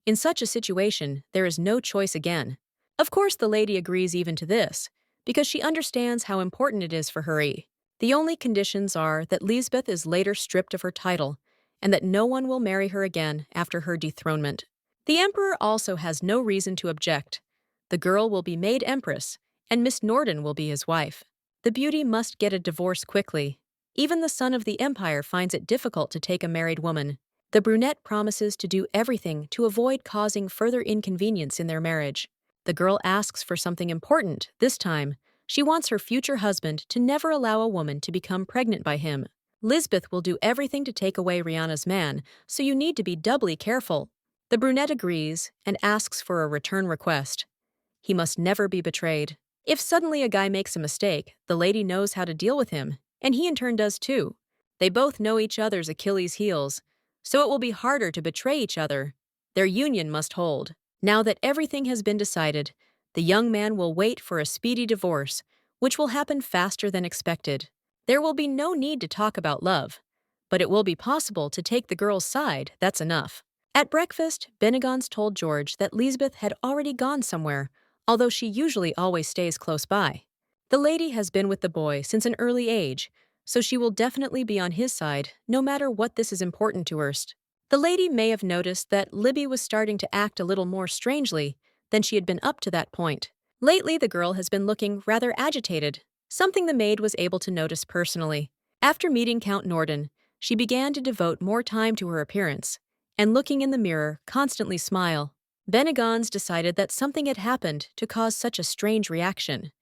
In such a situation, there is no choice again. Of course, the lady agrees even to this, because she understands how important it is for her. The only conditions are that Lisbeth is later stripped of her title, and that no one will marry her again after her dethronement. The emperor also has no reason to object. The girl will be made empress, and Miss Norden will be his wife. The beauty must get a divorce quickly. Even the son of the empire finds it difficult to take a married woman. The brunette promises to do everything to avoid causing further inconvenience in their marriage. The girl asks for something important. This time, she wants her future husband to never allow a woman to become pregnant by him. Lisbeth will do everything to take away Rihanna's man, so you need to be doubly careful. The brunette agrees and asks for a return request. He must never be betrayed. If suddenly a guy makes a mistake, the lady knows how to deal with him, and he in turn does too. They both know each other's Achilles' heels, so it will be harder to betray each other. Their union must hold. Now that everything has been decided, the young man will wait for a speedy divorce, which will happen faster than expected. There will be no need to talk about love, but it will be possible to take the girl's side. That's enough. At breakfast, Benegons told George that Lisbeth had already gone somewhere, although she usually always stays close by. The lady has been with the boy since an early age, so she will definitely be on his side, no matter what this is important to her. The lady may have noticed that Libby was starting to act a little more strangely, than she had been up to that point. Lately, the girl has been looking rather agitated, something the maid was able to notice personally. After meeting Count Norden, she began to devote more time to her appearance, and looking in the mirror, constantly smile. Benegans decided that something had happened to cause such a strange reaction.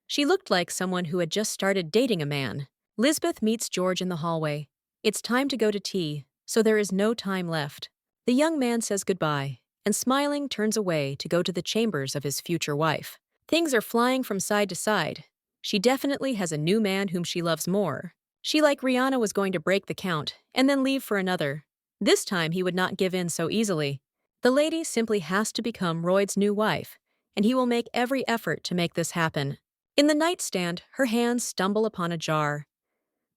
She looked like someone who had just started dating a man. Lisbeth meets George in the hallway. It's time to go to tea, so there is no time left. The young man says goodbye, and smiling turns away to go to the chambers of his future wife. Things are flying from side to side. She definitely has a new man whom she loves more. She, like Rihanna, was going to break the count and then leave for another. This time he would not give in so easily. The lady simply has to become Royd's new wife, and he will make every effort to make this happen. In the nightstand, her hands stumble upon a jar.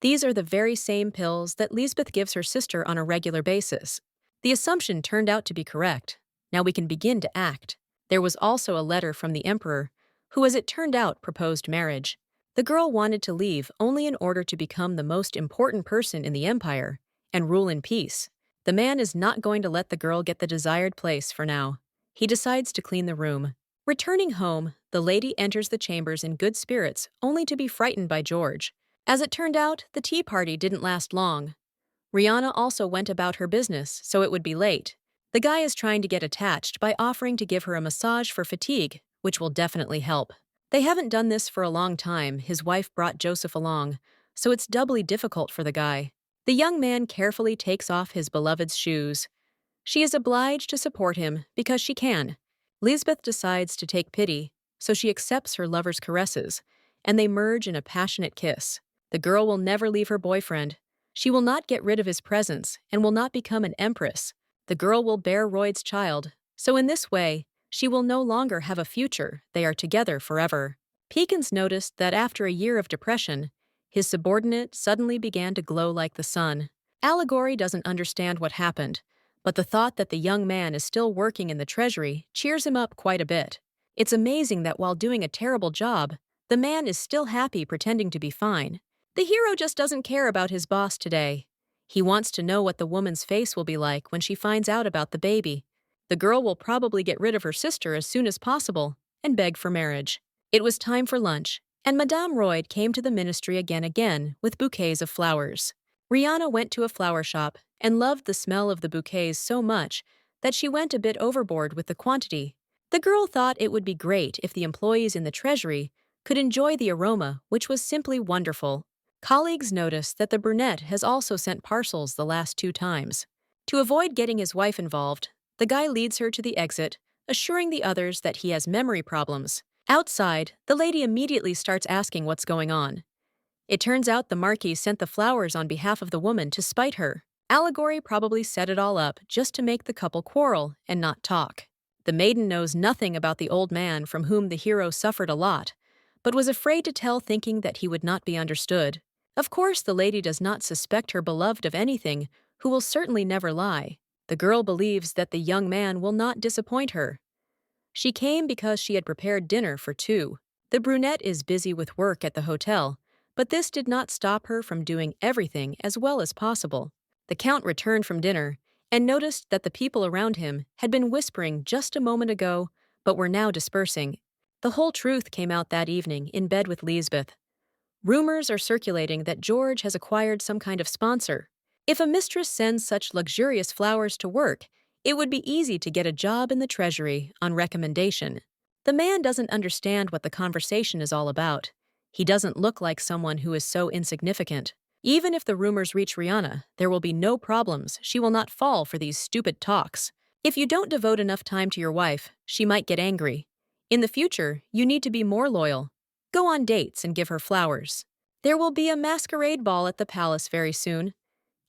These are the very same pills that Lisbeth gives her sister on a regular basis. The assumption turned out to be correct. Now we can begin to act. There was also a letter from the emperor, who, as it turned out, proposed marriage. The girl wanted to leave only in order to become the most important person in the empire and rule in peace. The man is not going to let the girl get the desired place for now. He decides to clean the room. Returning home, the lady enters the chambers in good spirits, only to be frightened by George. As it turned out, the tea party didn't last long. Rihanna also went about her business, so it would be late. The guy is trying to get attached by offering to give her a massage for fatigue, which will definitely help. They haven't done this for a long time. His wife brought Joseph along, so it's doubly difficult for the guy. The young man carefully takes off his beloved's shoes. She is obliged to support him because she can. Lisbeth decides to take pity, so she accepts her lover's caresses, and they merge in a passionate kiss. The girl will never leave her boyfriend. She will not get rid of his presence and will not become an empress. The girl will bear Royd's child, so in this way, she will no longer have a future. They are together forever. Pekins noticed that after a year of depression, his subordinate suddenly began to glow like the sun. Allegory doesn't understand what happened, but the thought that the young man is still working in the treasury cheers him up quite a bit. It's amazing that while doing a terrible job, the man is still happy pretending to be fine. The hero just doesn't care about his boss today. He wants to know what the woman's face will be like when she finds out about the baby. The girl will probably get rid of her sister as soon as possible and beg for marriage. It was time for lunch, and Madame Royd came to the ministry again with bouquets of flowers. Rihanna went to a flower shop and loved the smell of the bouquets so much that she went a bit overboard with the quantity. The girl thought it would be great if the employees in the treasury could enjoy the aroma, which was simply wonderful. Colleagues notice that the brunette has also sent parcels the last 2 times. To avoid getting his wife involved, the guy leads her to the exit, assuring the others that he has memory problems. Outside, the lady immediately starts asking what's going on. It turns out the Marquis sent the flowers on behalf of the woman to spite her. Allegory probably set it all up just to make the couple quarrel and not talk. The maiden knows nothing about the old man from whom the hero suffered a lot, but was afraid to tell, thinking that he would not be understood. Of course, the lady does not suspect her beloved of anything, who will certainly never lie. The girl believes that the young man will not disappoint her. She came because she had prepared dinner for 2. The brunette is busy with work at the hotel, but this did not stop her from doing everything as well as possible. The count returned from dinner and noticed that the people around him had been whispering just a moment ago, but were now dispersing. The whole truth came out that evening in bed with Lisbeth. Rumors are circulating that George has acquired some kind of sponsor. If a mistress sends such luxurious flowers to work, it would be easy to get a job in the treasury on recommendation. The man doesn't understand what the conversation is all about. He doesn't look like someone who is so insignificant. Even if the rumors reach Rihanna, there will be no problems. She will not fall for these stupid talks. If you don't devote enough time to your wife, she might get angry. In the future, you need to be more loyal. Go on dates and give her flowers. There will be a masquerade ball at the palace very soon,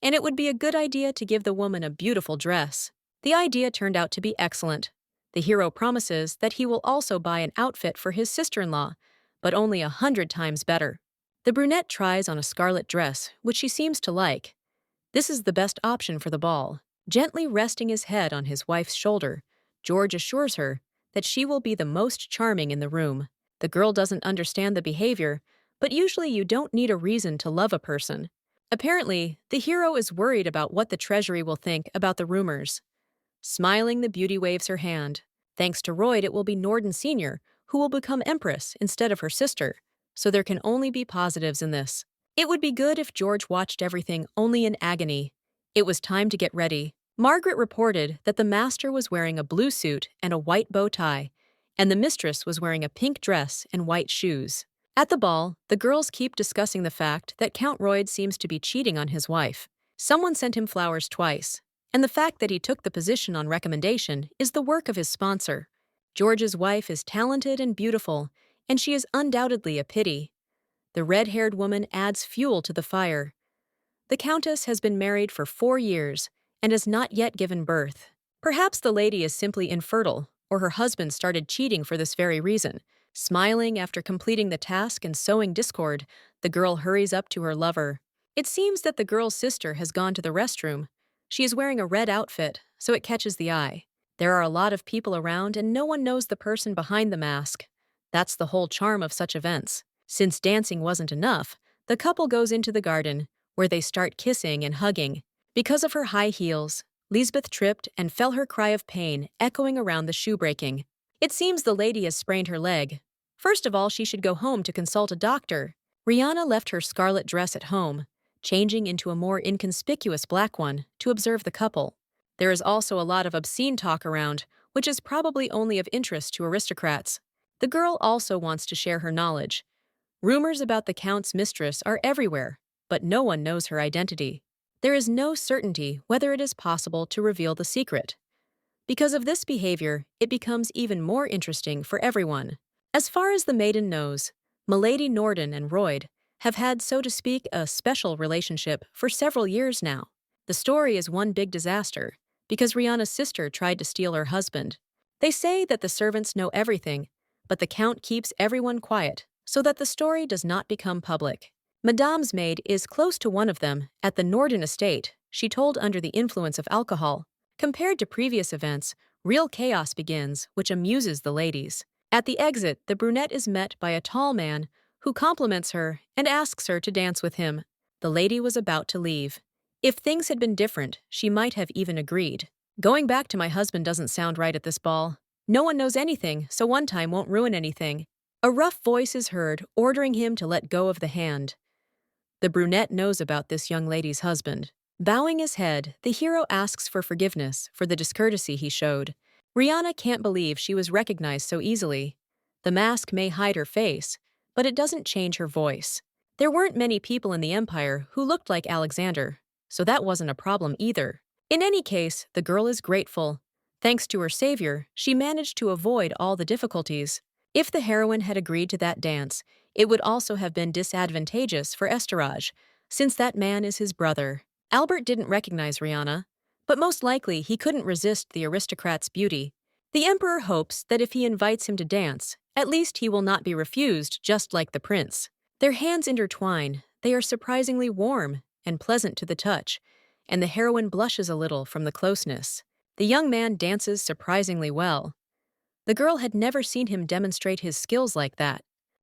and it would be a good idea to give the woman a beautiful dress. The idea turned out to be excellent. The hero promises that he will also buy an outfit for his sister-in-law, but only 100 times better. The brunette tries on a scarlet dress, which she seems to like. This is the best option for the ball. Gently resting his head on his wife's shoulder, George assures her that she will be the most charming in the room. The girl doesn't understand the behavior, but usually you don't need a reason to love a person. Apparently, the hero is worried about what the treasury will think about the rumors. Smiling, the beauty waves her hand. Thanks to Royd, it will be Norden Sr., who will become Empress instead of her sister. So there can only be positives in this. It would be good if George watched everything only in agony. It was time to get ready. Margaret reported that the master was wearing a blue suit and a white bow tie, and the mistress was wearing a pink dress and white shoes. At the ball, the girls keep discussing the fact that Count Royd seems to be cheating on his wife. Someone sent him flowers twice, and the fact that he took the position on recommendation is the work of his sponsor. George's wife is talented and beautiful, and she is undoubtedly a pity. The red-haired woman adds fuel to the fire. The Countess has been married for 4 years and has not yet given birth. Perhaps the lady is simply infertile, or her husband started cheating for this very reason. Smiling after completing the task and sowing discord, the girl hurries up to her lover. It seems that the girl's sister has gone to the restroom. She is wearing a red outfit, so it catches the eye. There are a lot of people around and no one knows the person behind the mask. That's the whole charm of such events. Since dancing wasn't enough, the couple goes into the garden, where they start kissing and hugging. Because of her high heels, Lisbeth tripped and fell, her cry of pain echoing around the shoe breaking. It seems the lady has sprained her leg. First of all, she should go home to consult a doctor. Rihanna left her scarlet dress at home, changing into a more inconspicuous black one to observe the couple. There is also a lot of obscene talk around, which is probably only of interest to aristocrats. The girl also wants to share her knowledge. Rumors about the Count's mistress are everywhere, but no one knows her identity. There is no certainty whether it is possible to reveal the secret. Because of this behavior, it becomes even more interesting for everyone. As far as the maiden knows, Milady Norden and Royd have had, so to speak, a special relationship for several years now. The story is one big disaster, because Rihanna's sister tried to steal her husband. They say that the servants know everything, but the Count keeps everyone quiet so that the story does not become public. Madame's maid is close to one of them at the Norden estate, she told, under the influence of alcohol. Compared to previous events, real chaos begins, which amuses the ladies. At the exit, the brunette is met by a tall man who compliments her and asks her to dance with him. The lady was about to leave. If things had been different, she might have even agreed. Going back to my husband doesn't sound right at this ball. No one knows anything, so one time won't ruin anything. A rough voice is heard, ordering him to let go of the hand. The brunette knows about this young lady's husband. Bowing his head, the hero asks for forgiveness for the discourtesy he showed. Rihanna can't believe she was recognized so easily. The mask may hide her face, but it doesn't change her voice. There weren't many people in the Empire who looked like Alexander, so that wasn't a problem either. In any case, the girl is grateful. Thanks to her savior, she managed to avoid all the difficulties. If the heroine had agreed to that dance, it would also have been disadvantageous for Esterage, since that man is his brother. Albert didn't recognize Rihanna, but most likely he couldn't resist the aristocrat's beauty. The emperor hopes that if he invites him to dance, at least he will not be refused, just like the prince. Their hands intertwine, they are surprisingly warm and pleasant to the touch, and the heroine blushes a little from the closeness. The young man dances surprisingly well. The girl had never seen him demonstrate his skills like that.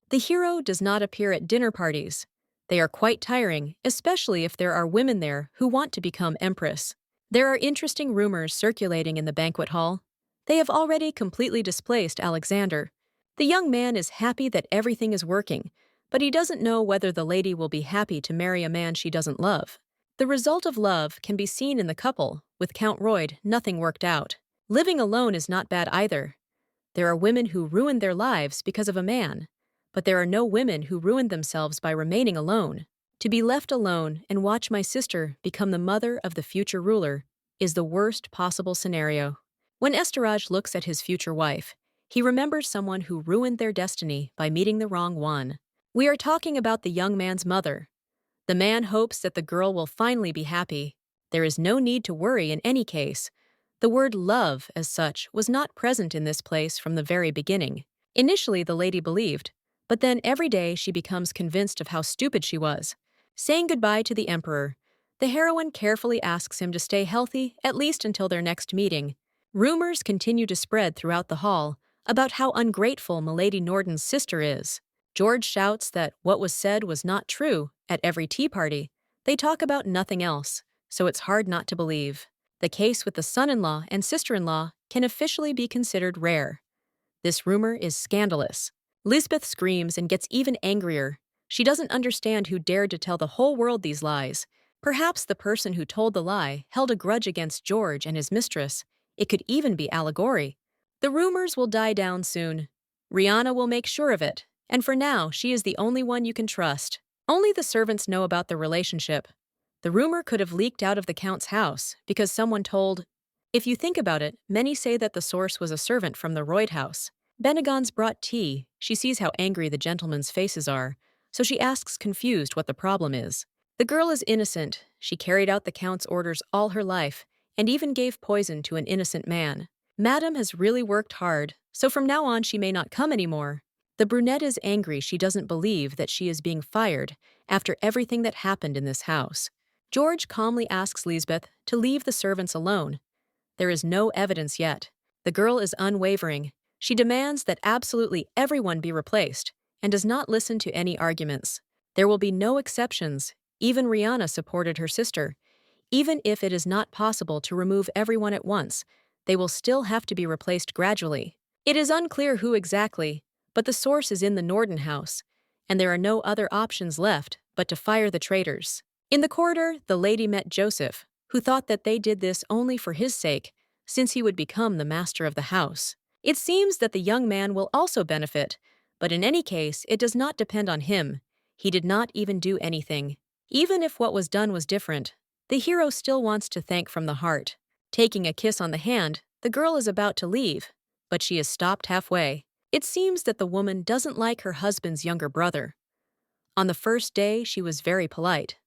The hero does not appear at dinner parties. They are quite tiring, especially if there are women there who want to become empress. There are interesting rumors circulating in the banquet hall. They have already completely displaced Alexander. The young man is happy that everything is working, but he doesn't know whether the lady will be happy to marry a man she doesn't love. The result of love can be seen in the couple. With Count Royd, nothing worked out. Living alone is not bad either. There are women who ruin their lives because of a man, but there are no women who ruin themselves by remaining alone. To be left alone and watch my sister become the mother of the future ruler is the worst possible scenario. When Esterage looks at his future wife, he remembers someone who ruined their destiny by meeting the wrong one. We are talking about the young man's mother. The man hopes that the girl will finally be happy. There is no need to worry in any case. The word love, as such, was not present in this place from the very beginning. Initially, the lady believed, but then every day she becomes convinced of how stupid she was. Saying goodbye to the emperor, the heroine carefully asks him to stay healthy at least until their next meeting. Rumors continue to spread throughout the hall about how ungrateful Milady Norden's sister is. George shouts that what was said was not true at every tea party. They talk about nothing else, so it's hard not to believe. The case with the son-in-law and sister-in-law can officially be considered rare. This rumor is scandalous. Lisbeth screams and gets even angrier. She doesn't understand who dared to tell the whole world these lies. Perhaps the person who told the lie held a grudge against George and his mistress. It could even be allegory. The rumors will die down soon. Rihanna will make sure of it, and for now, she is the only one you can trust. Only the servants know about the relationship. The rumor could have leaked out of the Count's house because someone told. If you think about it, many say that the source was a servant from the Royd house. Bennigan's brought tea. She sees how angry the gentlemen's faces are, so she asks confused what the problem is. The girl is innocent. She carried out the Count's orders all her life, and even gave poison to an innocent man. Madame has really worked hard, so from now on she may not come anymore. The brunette is angry she doesn't believe that she is being fired after everything that happened in this house. George calmly asks Lisbeth to leave the servants alone. There is no evidence yet. The girl is unwavering. She demands that absolutely everyone be replaced and does not listen to any arguments. There will be no exceptions. Even Rihanna supported her sister. Even if it is not possible to remove everyone at once, they will still have to be replaced gradually. It is unclear who exactly, but the source is in the Norden house, and there are no other options left but to fire the traitors. In the corridor, the lady met Joseph, who thought that they did this only for his sake, since he would become the master of the house. It seems that the young man will also benefit, but in any case, it does not depend on him. He did not even do anything. Even if what was done was different, the hero still wants to thank from the heart. Taking a kiss on the hand, the girl is about to leave, but she is stopped halfway. It seems that the woman doesn't like her husband's younger brother. On the first day, she was very polite,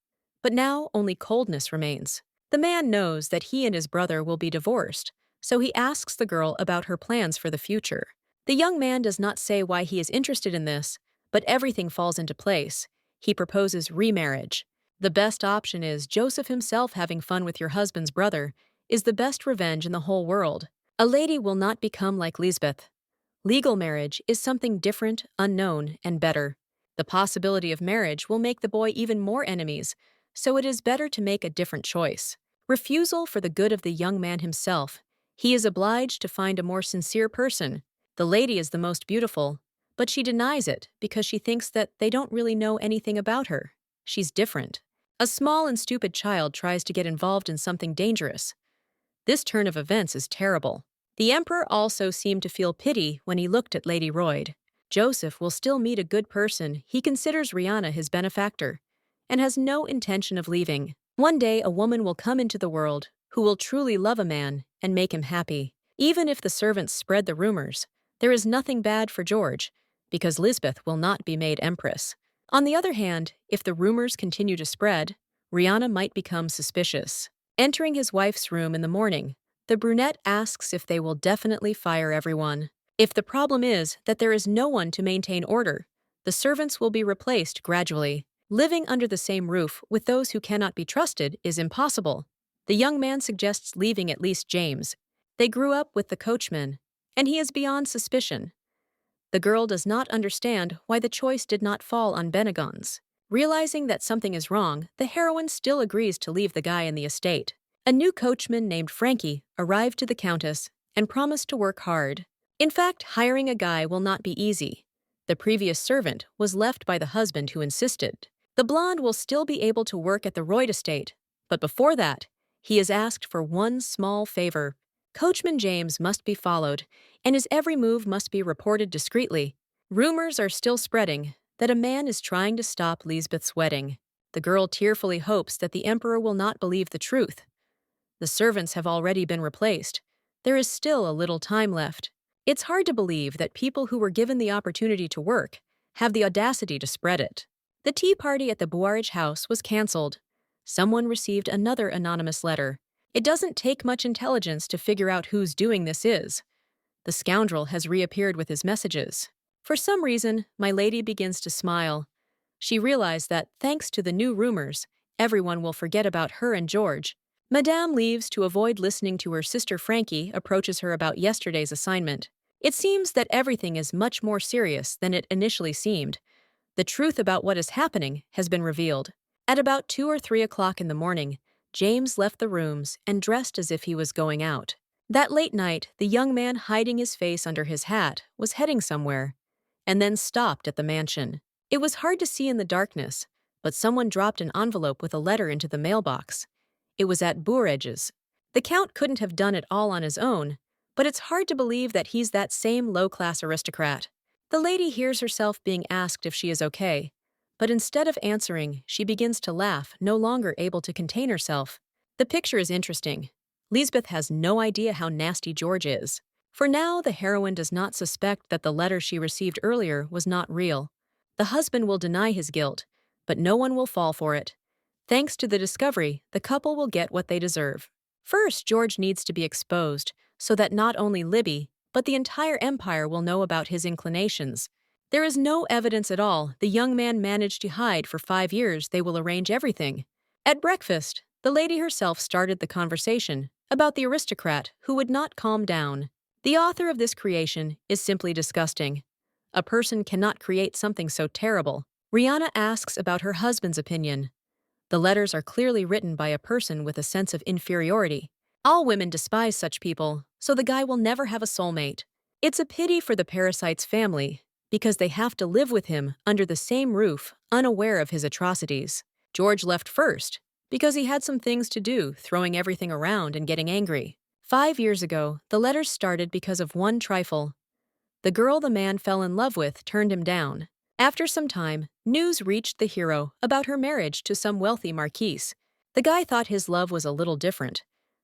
but now only coldness remains. The man knows that he and his brother will be divorced, so he asks the girl about her plans for the future. The young man does not say why he is interested in this, but everything falls into place. He proposes remarriage. The best option is Joseph himself having fun with your husband's brother is the best revenge in the whole world. A lady will not become like Lisbeth. Legal marriage is something different, unknown, and better. The possibility of marriage will make the boy even more enemies, so it is better to make a different choice. Refusal for the good of the young man himself. He is obliged to find a more sincere person. The lady is the most beautiful, but she denies it because she thinks that they don't really know anything about her. She's different. A small and stupid child tries to get involved in something dangerous. This turn of events is terrible. The emperor also seemed to feel pity when he looked at Lady Royd. Joseph will still meet a good person. He considers Rihanna his benefactor and has no intention of leaving. One day a woman will come into the world who will truly love a man and make him happy. Even if the servants spread the rumors, there is nothing bad for George, because Lisbeth will not be made empress. On the other hand, if the rumors continue to spread, Rihanna might become suspicious. Entering his wife's room in the morning, the brunette asks if they will definitely fire everyone. If the problem is that there is no one to maintain order, the servants will be replaced gradually. Living under the same roof with those who cannot be trusted is impossible. The young man suggests leaving at least James. They grew up with the coachman, and he is beyond suspicion. The girl does not understand why the choice did not fall on Bennigan's. Realizing that something is wrong, the heroine still agrees to leave the guy in the estate. A new coachman named Frankie arrived to the Countess and promised to work hard. In fact, hiring a guy will not be easy. The previous servant was left by the husband who insisted. The blonde will still be able to work at the Royd estate, but before that, he is asked for one small favor. Coachman James must be followed, and his every move must be reported discreetly. Rumors are still spreading that a man is trying to stop Lisbeth's wedding. The girl tearfully hopes that the emperor will not believe the truth. The servants have already been replaced. There is still a little time left. It's hard to believe that people who were given the opportunity to work have the audacity to spread it. The tea party at the Boarage house was cancelled. Someone received another anonymous letter. It doesn't take much intelligence to figure out whose doing this is. The scoundrel has reappeared with his messages. For some reason, my lady begins to smile. She realized that, thanks to the new rumors, everyone will forget about her and George. Madame leaves to avoid listening to her sister Frankie approaches her about yesterday's assignment. It seems that everything is much more serious than it initially seemed. The truth about what is happening has been revealed. At about 2 or 3 o'clock in the morning, James left the rooms and dressed as if he was going out. That late night, the young man hiding his face under his hat was heading somewhere, and then stopped at the mansion. It was hard to see in the darkness, but someone dropped an envelope with a letter into the mailbox. It was at Boeridge's. The Count couldn't have done it all on his own, but it's hard to believe that he's that same low-class aristocrat. The lady hears herself being asked if she is okay, but instead of answering, she begins to laugh, no longer able to contain herself. The picture is interesting. Lisbeth has no idea how nasty George is. For now, the heroine does not suspect that the letter she received earlier was not real. The husband will deny his guilt, but no one will fall for it. Thanks to the discovery, the couple will get what they deserve. First, George needs to be exposed, so that not only Libby, but the entire empire will know about his inclinations. There is no evidence at all the young man managed to hide for 5 years. They will arrange everything. At breakfast, the lady herself started the conversation about the aristocrat who would not calm down. The author of this creation is simply disgusting. A person cannot create something so terrible. Rihanna asks about her husband's opinion. The letters are clearly written by a person with a sense of inferiority. All women despise such people, so the guy will never have a soulmate. It's a pity for the parasite's family, because they have to live with him under the same roof, unaware of his atrocities. George left first, because he had some things to do, throwing everything around and getting angry. 5 years ago, the letters started because of one trifle. The girl the man fell in love with turned him down. After some time, news reached the hero about her marriage to some wealthy marquise. The guy thought his love was a little different,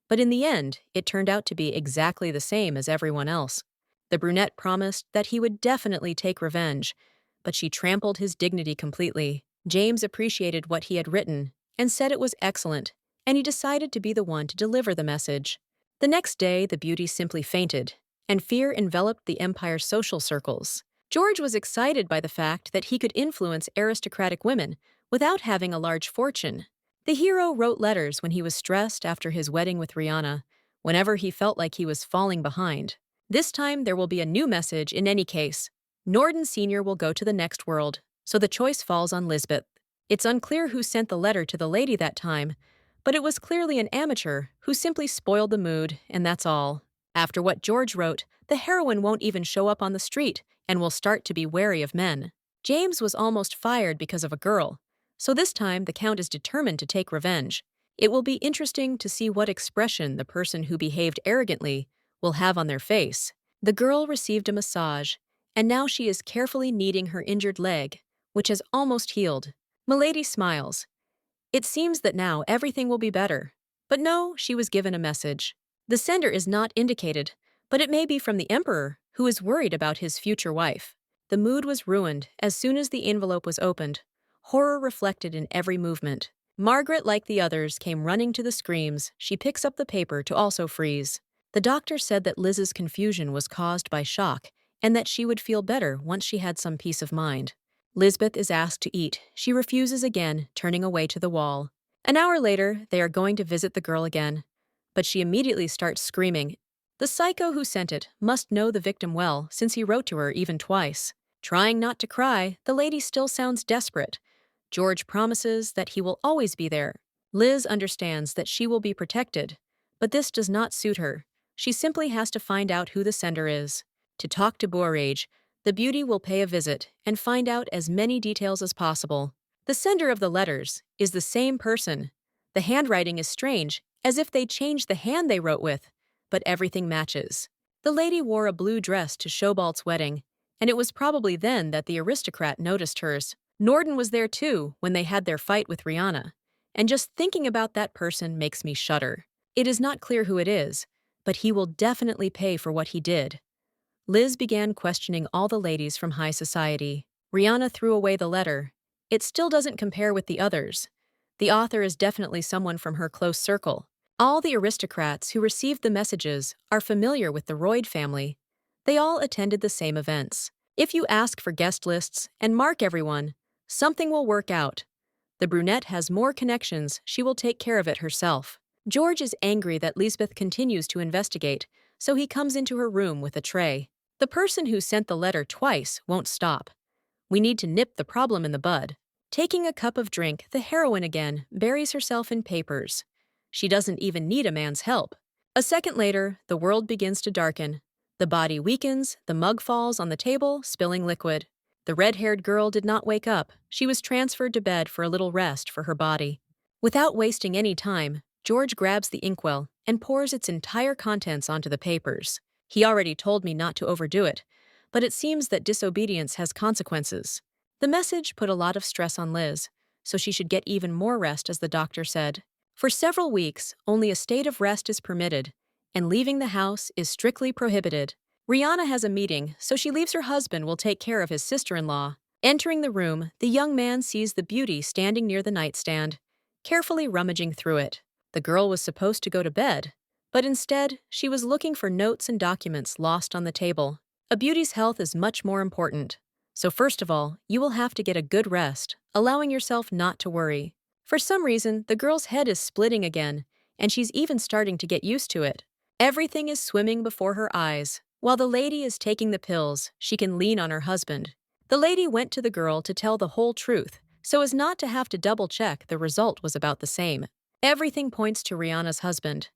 but in the end, it turned out to be exactly the same as everyone else. The brunette promised that he would definitely take revenge, but she trampled his dignity completely. James appreciated what he had written and said it was excellent, and he decided to be the one to deliver the message. The next day, the beauty simply fainted, and fear enveloped the empire's social circles. George was excited by the fact that he could influence aristocratic women without having a large fortune. The hero wrote letters when he was stressed after his wedding with Rihanna, whenever he felt like he was falling behind. This time, there will be a new message in any case. Norden Sr. will go to the next world, so the choice falls on Lisbeth. It's unclear who sent the letter to the lady that time, but it was clearly an amateur who simply spoiled the mood, and that's all. After what George wrote, the heroine won't even show up on the street and will start to be wary of men. James was almost fired because of a girl, so this time the Count is determined to take revenge. It will be interesting to see what expression the person who behaved arrogantly will have on their face. The girl received a massage, and now she is carefully kneading her injured leg, which has almost healed. Milady smiles. It seems that now everything will be better. But no, she was given a message. The sender is not indicated, but it may be from the Emperor, who is worried about his future wife. The mood was ruined as soon as the envelope was opened. Horror reflected in every movement. Margaret, like the others, came running to the screams. She picks up the paper to also freeze. The doctor said that Liz's confusion was caused by shock and that she would feel better once she had some peace of mind. Lisbeth is asked to eat. She refuses again, turning away to the wall. An hour later, they are going to visit the girl again, but she immediately starts screaming. The psycho who sent it must know the victim well, since he wrote to her even twice. Trying not to cry, the lady still sounds desperate. George promises that he will always be there. Liz understands that she will be protected, but this does not suit her. She simply has to find out who the sender is. To talk to Boeridge, the beauty will pay a visit and find out as many details as possible. The sender of the letters is the same person. The handwriting is strange, as if they changed the hand they wrote with, but everything matches. The lady wore a blue dress to Shobalt's wedding, and it was probably then that the aristocrat noticed hers. Norden was there too when they had their fight with Rihanna, and just thinking about that person makes me shudder. It is not clear who it is, but he will definitely pay for what he did. Liz began questioning all the ladies from high society. Rihanna threw away the letter. It still doesn't compare with the others. The author is definitely someone from her close circle. All the aristocrats who received the messages are familiar with the Royd family. They all attended the same events. If you ask for guest lists and mark everyone, something will work out. The brunette has more connections. She will take care of it herself. George is angry that Lisbeth continues to investigate, so he comes into her room with a tray. The person who sent the letter twice won't stop. We need to nip the problem in the bud. Taking a cup of drink, the heroine again buries herself in papers. She doesn't even need a man's help. A second later, the world begins to darken. The body weakens, the mug falls on the table, spilling liquid. The red-haired girl did not wake up. She was transferred to bed for a little rest for her body. Without wasting any time, George grabs the inkwell and pours its entire contents onto the papers. He already told me not to overdo it, but it seems that disobedience has consequences. The message put a lot of stress on Liz, so she should get even more rest, as the doctor said. For several weeks, only a state of rest is permitted, and leaving the house is strictly prohibited. Rihanna has a meeting, so she leaves her husband will take care of his sister-in-law. Entering the room, the young man sees the beauty standing near the nightstand, carefully rummaging through it. The girl was supposed to go to bed, but instead, she was looking for notes and documents lost on the table. A beauty's health is much more important. So first of all, you will have to get a good rest, allowing yourself not to worry. For some reason, the girl's head is splitting again, and she's even starting to get used to it. Everything is swimming before her eyes. While the lady is taking the pills, she can lean on her husband. The lady went to the girl to tell the whole truth, so as not to have to double-check. The result was about the same. Everything points to Rihanna's husband.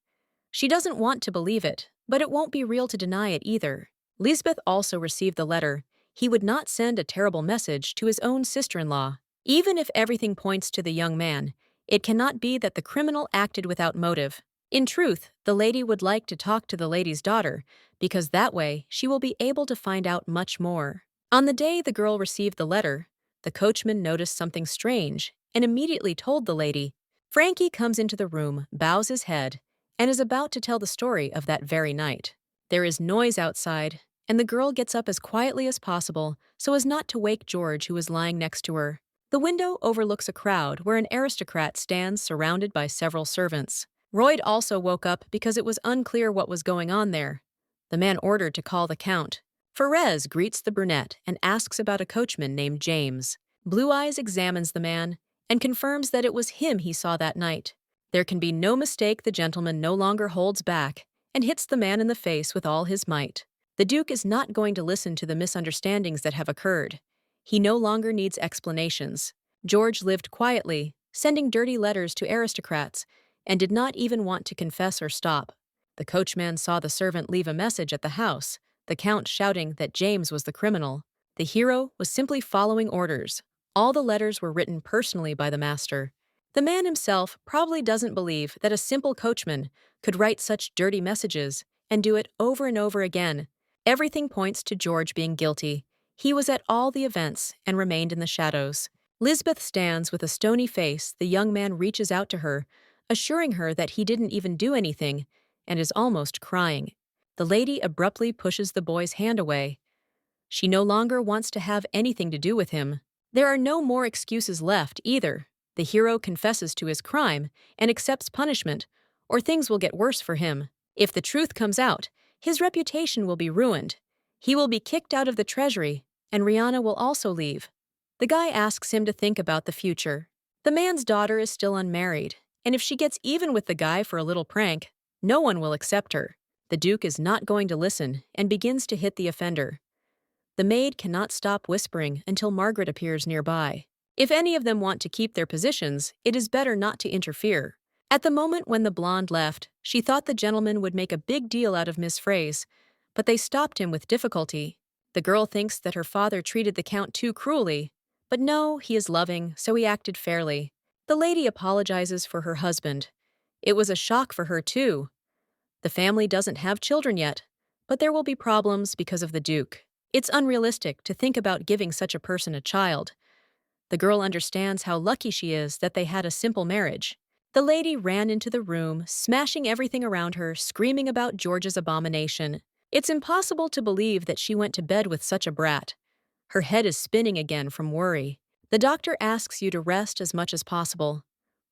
She doesn't want to believe it, but it won't be real to deny it either. Lisbeth also received the letter. He would not send a terrible message to his own sister-in-law. Even if everything points to the young man, it cannot be that the criminal acted without motive. In truth, the lady would like to talk to the lady's daughter, because that way she will be able to find out much more. On the day the girl received the letter, the coachman noticed something strange and immediately told the lady. Frankie comes into the room, bows his head, and is about to tell the story of that very night. There is noise outside, and the girl gets up as quietly as possible so as not to wake George, who is lying next to her. The window overlooks a crowd where an aristocrat stands surrounded by several servants. Royd also woke up because it was unclear what was going on there. The man ordered to call the count. Ferez greets the brunette and asks about a coachman named James. Blue Eyes examines the man and confirms that it was him he saw that night. There can be no mistake. The gentleman no longer holds back and hits the man in the face with all his might. The Duke is not going to listen to the misunderstandings that have occurred. He no longer needs explanations. George lived quietly, sending dirty letters to aristocrats, and did not even want to confess or stop. The coachman saw the servant leave a message at the house, the count shouting that James was the criminal. The hero was simply following orders. All the letters were written personally by the master. The man himself probably doesn't believe that a simple coachman could write such dirty messages and do it over and over again. Everything points to George being guilty. He was at all the events and remained in the shadows. Lisbeth stands with a stony face. The young man reaches out to her, assuring her that he didn't even do anything, and is almost crying. The lady abruptly pushes the boy's hand away. She no longer wants to have anything to do with him. There are no more excuses left either. The hero confesses to his crime and accepts punishment, or things will get worse for him. If the truth comes out, his reputation will be ruined. He will be kicked out of the treasury, and Rihanna will also leave. The guy asks him to think about the future. The man's daughter is still unmarried, and if she gets even with the guy for a little prank, no one will accept her. The Duke is not going to listen and begins to hit the offender. The maid cannot stop whispering until Margaret appears nearby. If any of them want to keep their positions, it is better not to interfere. At the moment when the blonde left, she thought the gentleman would make a big deal out of Miss Fraze, but they stopped him with difficulty. The girl thinks that her father treated the count too cruelly, but no, he is loving, so he acted fairly. The lady apologizes for her husband. It was a shock for her too. The family doesn't have children yet, but there will be problems because of the Duke. It's unrealistic to think about giving such a person a child. The girl understands how lucky she is that they had a simple marriage. The lady ran into the room, smashing everything around her, screaming about George's abomination. It's impossible to believe that she went to bed with such a brat. Her head is spinning again from worry. The doctor asks you to rest as much as possible.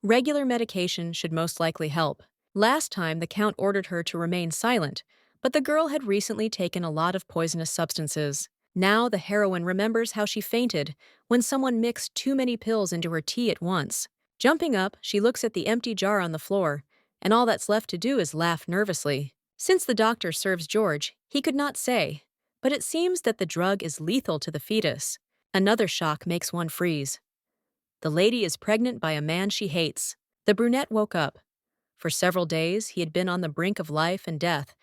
Regular medication should most likely help. Last time, the count ordered her to remain silent, but the girl had recently taken a lot of poisonous substances. Now the heroine remembers how she fainted when someone mixed too many pills into her tea at once. Jumping up, she looks at the empty jar on the floor, and all that's left to do is laugh nervously. Since the doctor serves George, he could not say, but it seems that the drug is lethal to the fetus. Another shock makes one freeze. The lady is pregnant by a man she hates. The brunette woke up. For several days, he had been on the brink of life and death,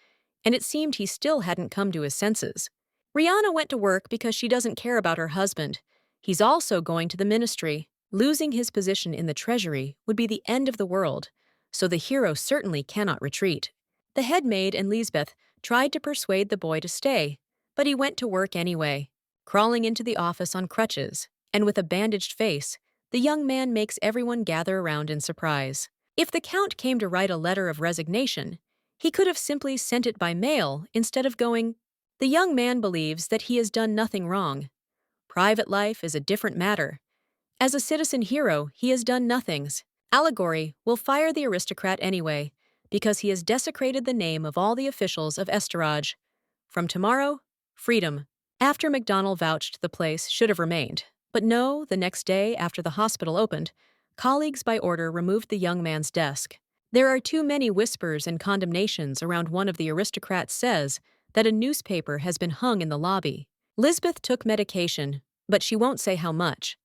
and it seemed he still hadn't come to his senses. Rihanna went to work because she doesn't care about her husband. He's also going to the ministry. Losing his position in the treasury would be the end of the world, so the hero certainly cannot retreat. The head maid and Lisbeth tried to persuade the boy to stay, but he went to work anyway. Crawling into the office on crutches, and with a bandaged face, the young man makes everyone gather around in surprise. If the Count came to write a letter of resignation, he could have simply sent it by mail instead of going. The young man believes that he has done nothing wrong. Private life is a different matter. As a citizen hero, he has done nothings. Allegory will fire the aristocrat anyway, because he has desecrated the name of all the officials of Esterage. From tomorrow, freedom. After MacDonald vouched, the place should have remained. But no, the next day after the hospital opened, colleagues by order removed the young man's desk. There are too many whispers and condemnations around. One of the aristocrats says that a newspaper has been hung in the lobby. Lisbeth took medication, but she won't say how much.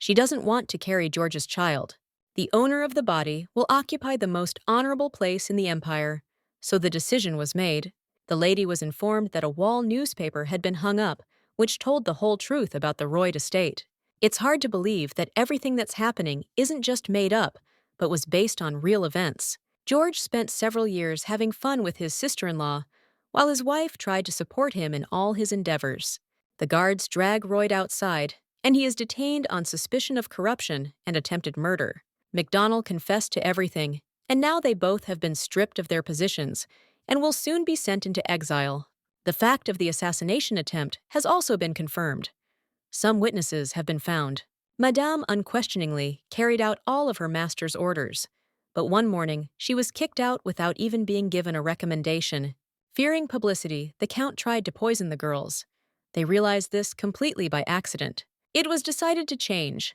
She doesn't want to carry George's child. The owner of the body will occupy the most honorable place in the empire, so the decision was made. The lady was informed that a wall newspaper had been hung up, which told the whole truth about the Royd estate. It's hard to believe that everything that's happening isn't just made up, but was based on real events. George spent several years having fun with his sister-in-law, while his wife tried to support him in all his endeavors. The guards drag Royd outside, and he is detained on suspicion of corruption and attempted murder. MacDonald confessed to everything, and now they both have been stripped of their positions and will soon be sent into exile. The fact of the assassination attempt has also been confirmed. Some witnesses have been found. Madame unquestioningly carried out all of her master's orders, but one morning she was kicked out without even being given a recommendation. Fearing publicity, the Count tried to poison the girls. They realized this completely by accident. It was decided to change.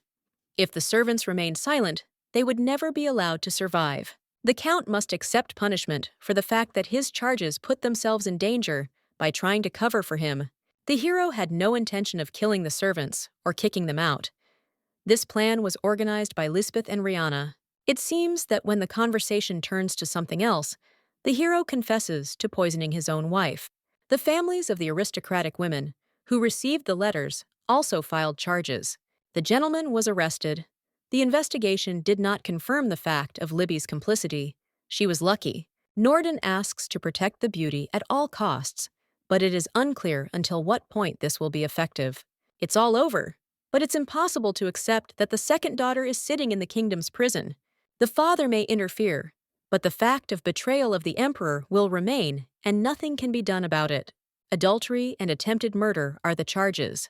If the servants remained silent, they would never be allowed to survive. The Count must accept punishment for the fact that his charges put themselves in danger by trying to cover for him. The hero had no intention of killing the servants or kicking them out. This plan was organized by Lisbeth and Rihanna. It seems that when the conversation turns to something else, the hero confesses to poisoning his own wife. The families of the aristocratic women who received the letters also filed charges. The gentleman was arrested. The investigation did not confirm the fact of Libby's complicity. She was lucky. Norden asks to protect the beauty at all costs, but it is unclear until what point this will be effective. It's all over, but it's impossible to accept that the second daughter is sitting in the kingdom's prison. The father may interfere, but the fact of betrayal of the emperor will remain, and nothing can be done about it. Adultery and attempted murder are the charges.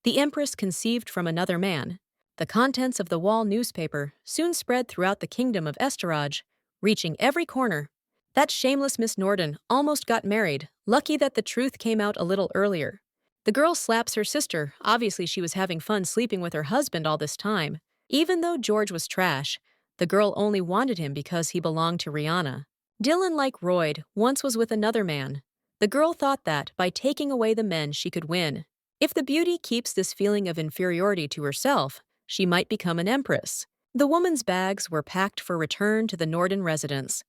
The empress conceived from another man. The contents of the wall newspaper soon spread throughout the kingdom of Esterage, reaching every corner. That shameless Miss Norden almost got married, lucky that the truth came out a little earlier. The girl slaps her sister. Obviously she was having fun sleeping with her husband all this time. Even though George was trash, the girl only wanted him because he belonged to Rihanna. Dylan, like Royd, once was with another man. The girl thought that, by taking away the men, she could win. If the beauty keeps this feeling of inferiority to herself, she might become an empress. The woman's bags were packed for return to the Norden residence.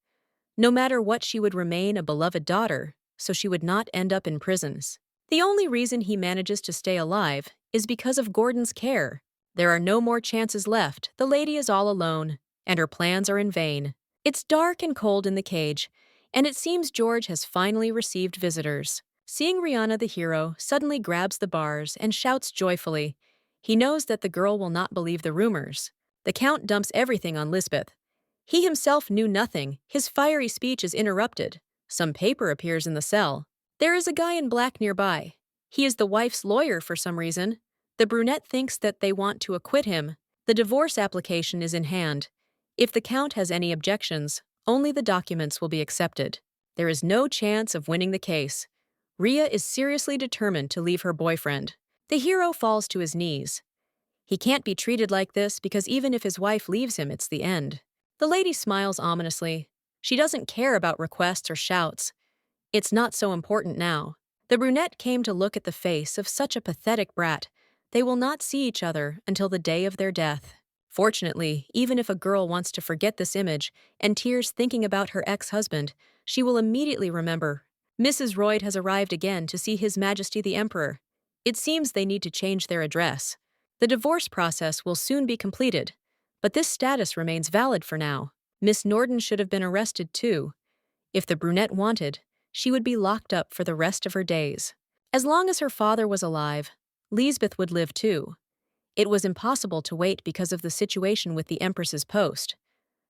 No matter what, she would remain a beloved daughter, so she would not end up in prisons. The only reason he manages to stay alive is because of Gordon's care. There are no more chances left. The lady is all alone, and her plans are in vain. It's dark and cold in the cage, and it seems George has finally received visitors. Seeing Rihanna, the hero suddenly grabs the bars and shouts joyfully. He knows that the girl will not believe the rumors. The Count dumps everything on Lisbeth. He himself knew nothing. His fiery speech is interrupted. Some paper appears in the cell. There is a guy in black nearby. He is the wife's lawyer for some reason. The brunette thinks that they want to acquit him. The divorce application is in hand. If the Count has any objections, only the documents will be accepted. There is no chance of winning the case. Rhea is seriously determined to leave her boyfriend. The hero falls to his knees. He can't be treated like this because even if his wife leaves him, it's the end. The lady smiles ominously. She doesn't care about requests or shouts. It's not so important now. The brunette came to look at the face of such a pathetic brat. They will not see each other until the day of their death. Fortunately, even if a girl wants to forget this image and tears thinking about her ex-husband, she will immediately remember. Mrs. Royd has arrived again to see His Majesty the Emperor. It seems they need to change their address. The divorce process will soon be completed, but this status remains valid for now. Miss Norden should have been arrested too. If the brunette wanted, she would be locked up for the rest of her days. As long as her father was alive, Lisbeth would live too. It was impossible to wait because of the situation with the Empress's post.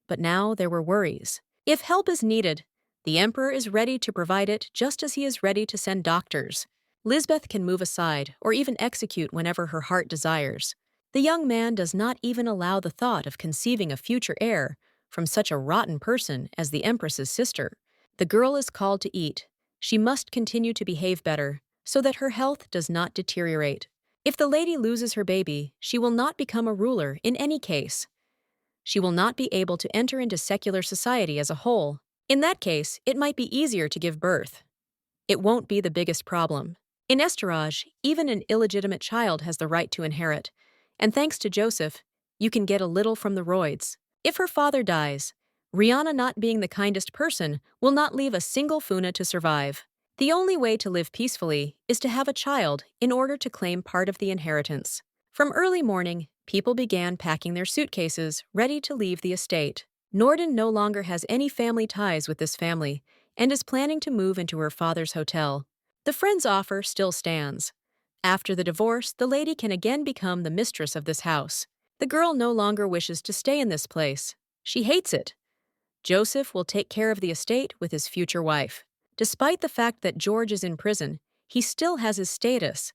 But now there were worries. If help is needed, the Emperor is ready to provide it just as he is ready to send doctors. Lisbeth can move aside or even execute whenever her heart desires. The young man does not even allow the thought of conceiving a future heir from such a rotten person as the Empress's sister. The girl is called to eat. She must continue to behave better so that her health does not deteriorate. If the lady loses her baby, she will not become a ruler in any case. She will not be able to enter into secular society as a whole. In that case, it might be easier to give birth. It won't be the biggest problem. In Estorage, even an illegitimate child has the right to inherit, and thanks to Joseph, you can get a little from the Royds. If her father dies, Rihanna, not being the kindest person, will not leave a single Funa to survive. The only way to live peacefully is to have a child in order to claim part of the inheritance. From early morning, people began packing their suitcases, ready to leave the estate. Norden no longer has any family ties with this family and is planning to move into her father's hotel. The friend's offer still stands. After the divorce, the lady can again become the mistress of this house. The girl no longer wishes to stay in this place. She hates it. Joseph will take care of the estate with his future wife. Despite the fact that George is in prison, he still has his status.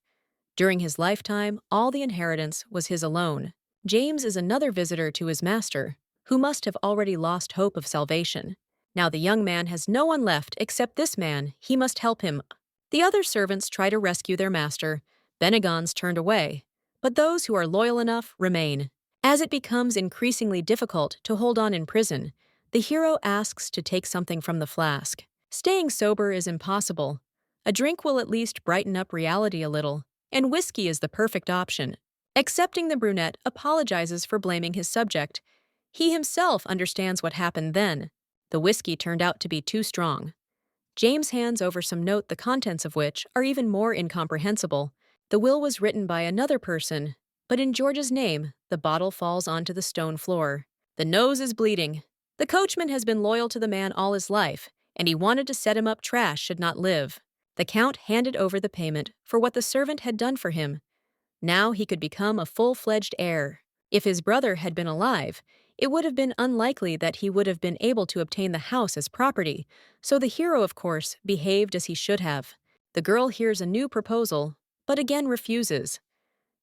During his lifetime, all the inheritance was his alone. James is another visitor to his master, who must have already lost hope of salvation. Now the young man has no one left except this man. He must help him. The other servants try to rescue their master. Benegons turned away, but those who are loyal enough remain. As it becomes increasingly difficult to hold on in prison, the hero asks to take something from the flask. Staying sober is impossible. A drink will at least brighten up reality a little, and whiskey is the perfect option. Accepting the brunette apologizes for blaming his subject. He himself understands what happened then. The whiskey turned out to be too strong. James hands over some note the contents of which are even more incomprehensible. The will was written by another person, but in George's name, the bottle falls onto the stone floor. The nose is bleeding. The coachman has been loyal to the man all his life, and he wanted to set him up. Trash should not live. The Count handed over the payment for what the servant had done for him. Now he could become a full-fledged heir. If his brother had been alive, it would have been unlikely that he would have been able to obtain the house as property, so the hero, of course, behaved as he should have. The girl hears a new proposal, but again refuses.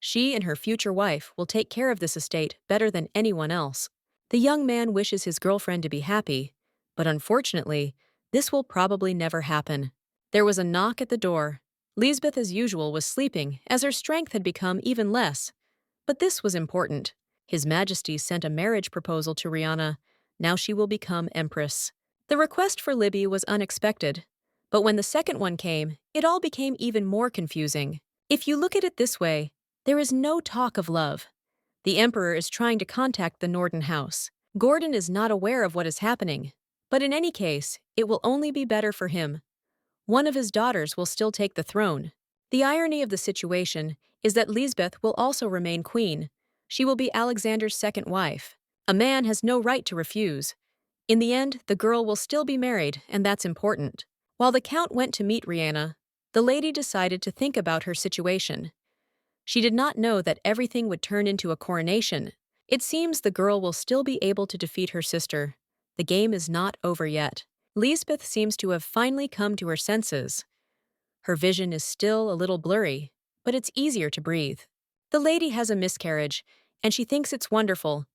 She and her future wife will take care of this estate better than anyone else. The young man wishes his girlfriend to be happy, but unfortunately, this will probably never happen. There was a knock at the door. Lisbeth, as usual, was sleeping, as her strength had become even less. But this was important. His Majesty sent a marriage proposal to Rihanna. Now she will become Empress. The request for Libby was unexpected, but when the second one came, it all became even more confusing. If you look at it this way, there is no talk of love. The Emperor is trying to contact the Norden house. Gordon is not aware of what is happening, but in any case, it will only be better for him. One of his daughters will still take the throne. The irony of the situation is that Lisbeth will also remain queen. She will be Alexander's second wife. A man has no right to refuse. In the end, the girl will still be married, and that's important. While the Count went to meet Rihanna, the lady decided to think about her situation. She did not know that everything would turn into a coronation. It seems the girl will still be able to defeat her sister. The game is not over yet. Lisbeth seems to have finally come to her senses. Her vision is still a little blurry, but it's easier to breathe. The lady has a miscarriage, and she thinks it's wonderful.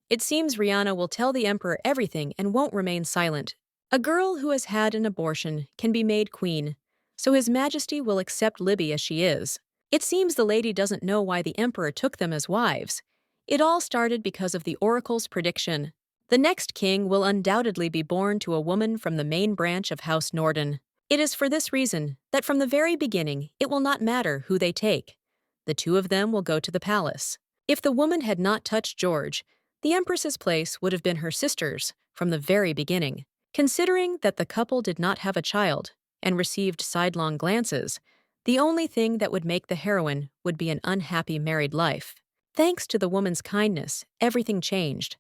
It seems Rihanna will tell the Emperor everything and won't remain silent. A girl who has had an abortion can be made queen, so His Majesty will accept Libby as she is. It seems the lady doesn't know why the Emperor took them as wives. It all started because of the Oracle's prediction. The next king will undoubtedly be born to a woman from the main branch of House Norden. It is for this reason that from the very beginning it will not matter who they take. The two of them will go to the palace. If the woman had not touched George, the Empress's place would have been her sister's from the very beginning. Considering that the couple did not have a child and received sidelong glances, the only thing that would make the heroine would be an unhappy married life. Thanks to the woman's kindness, everything changed.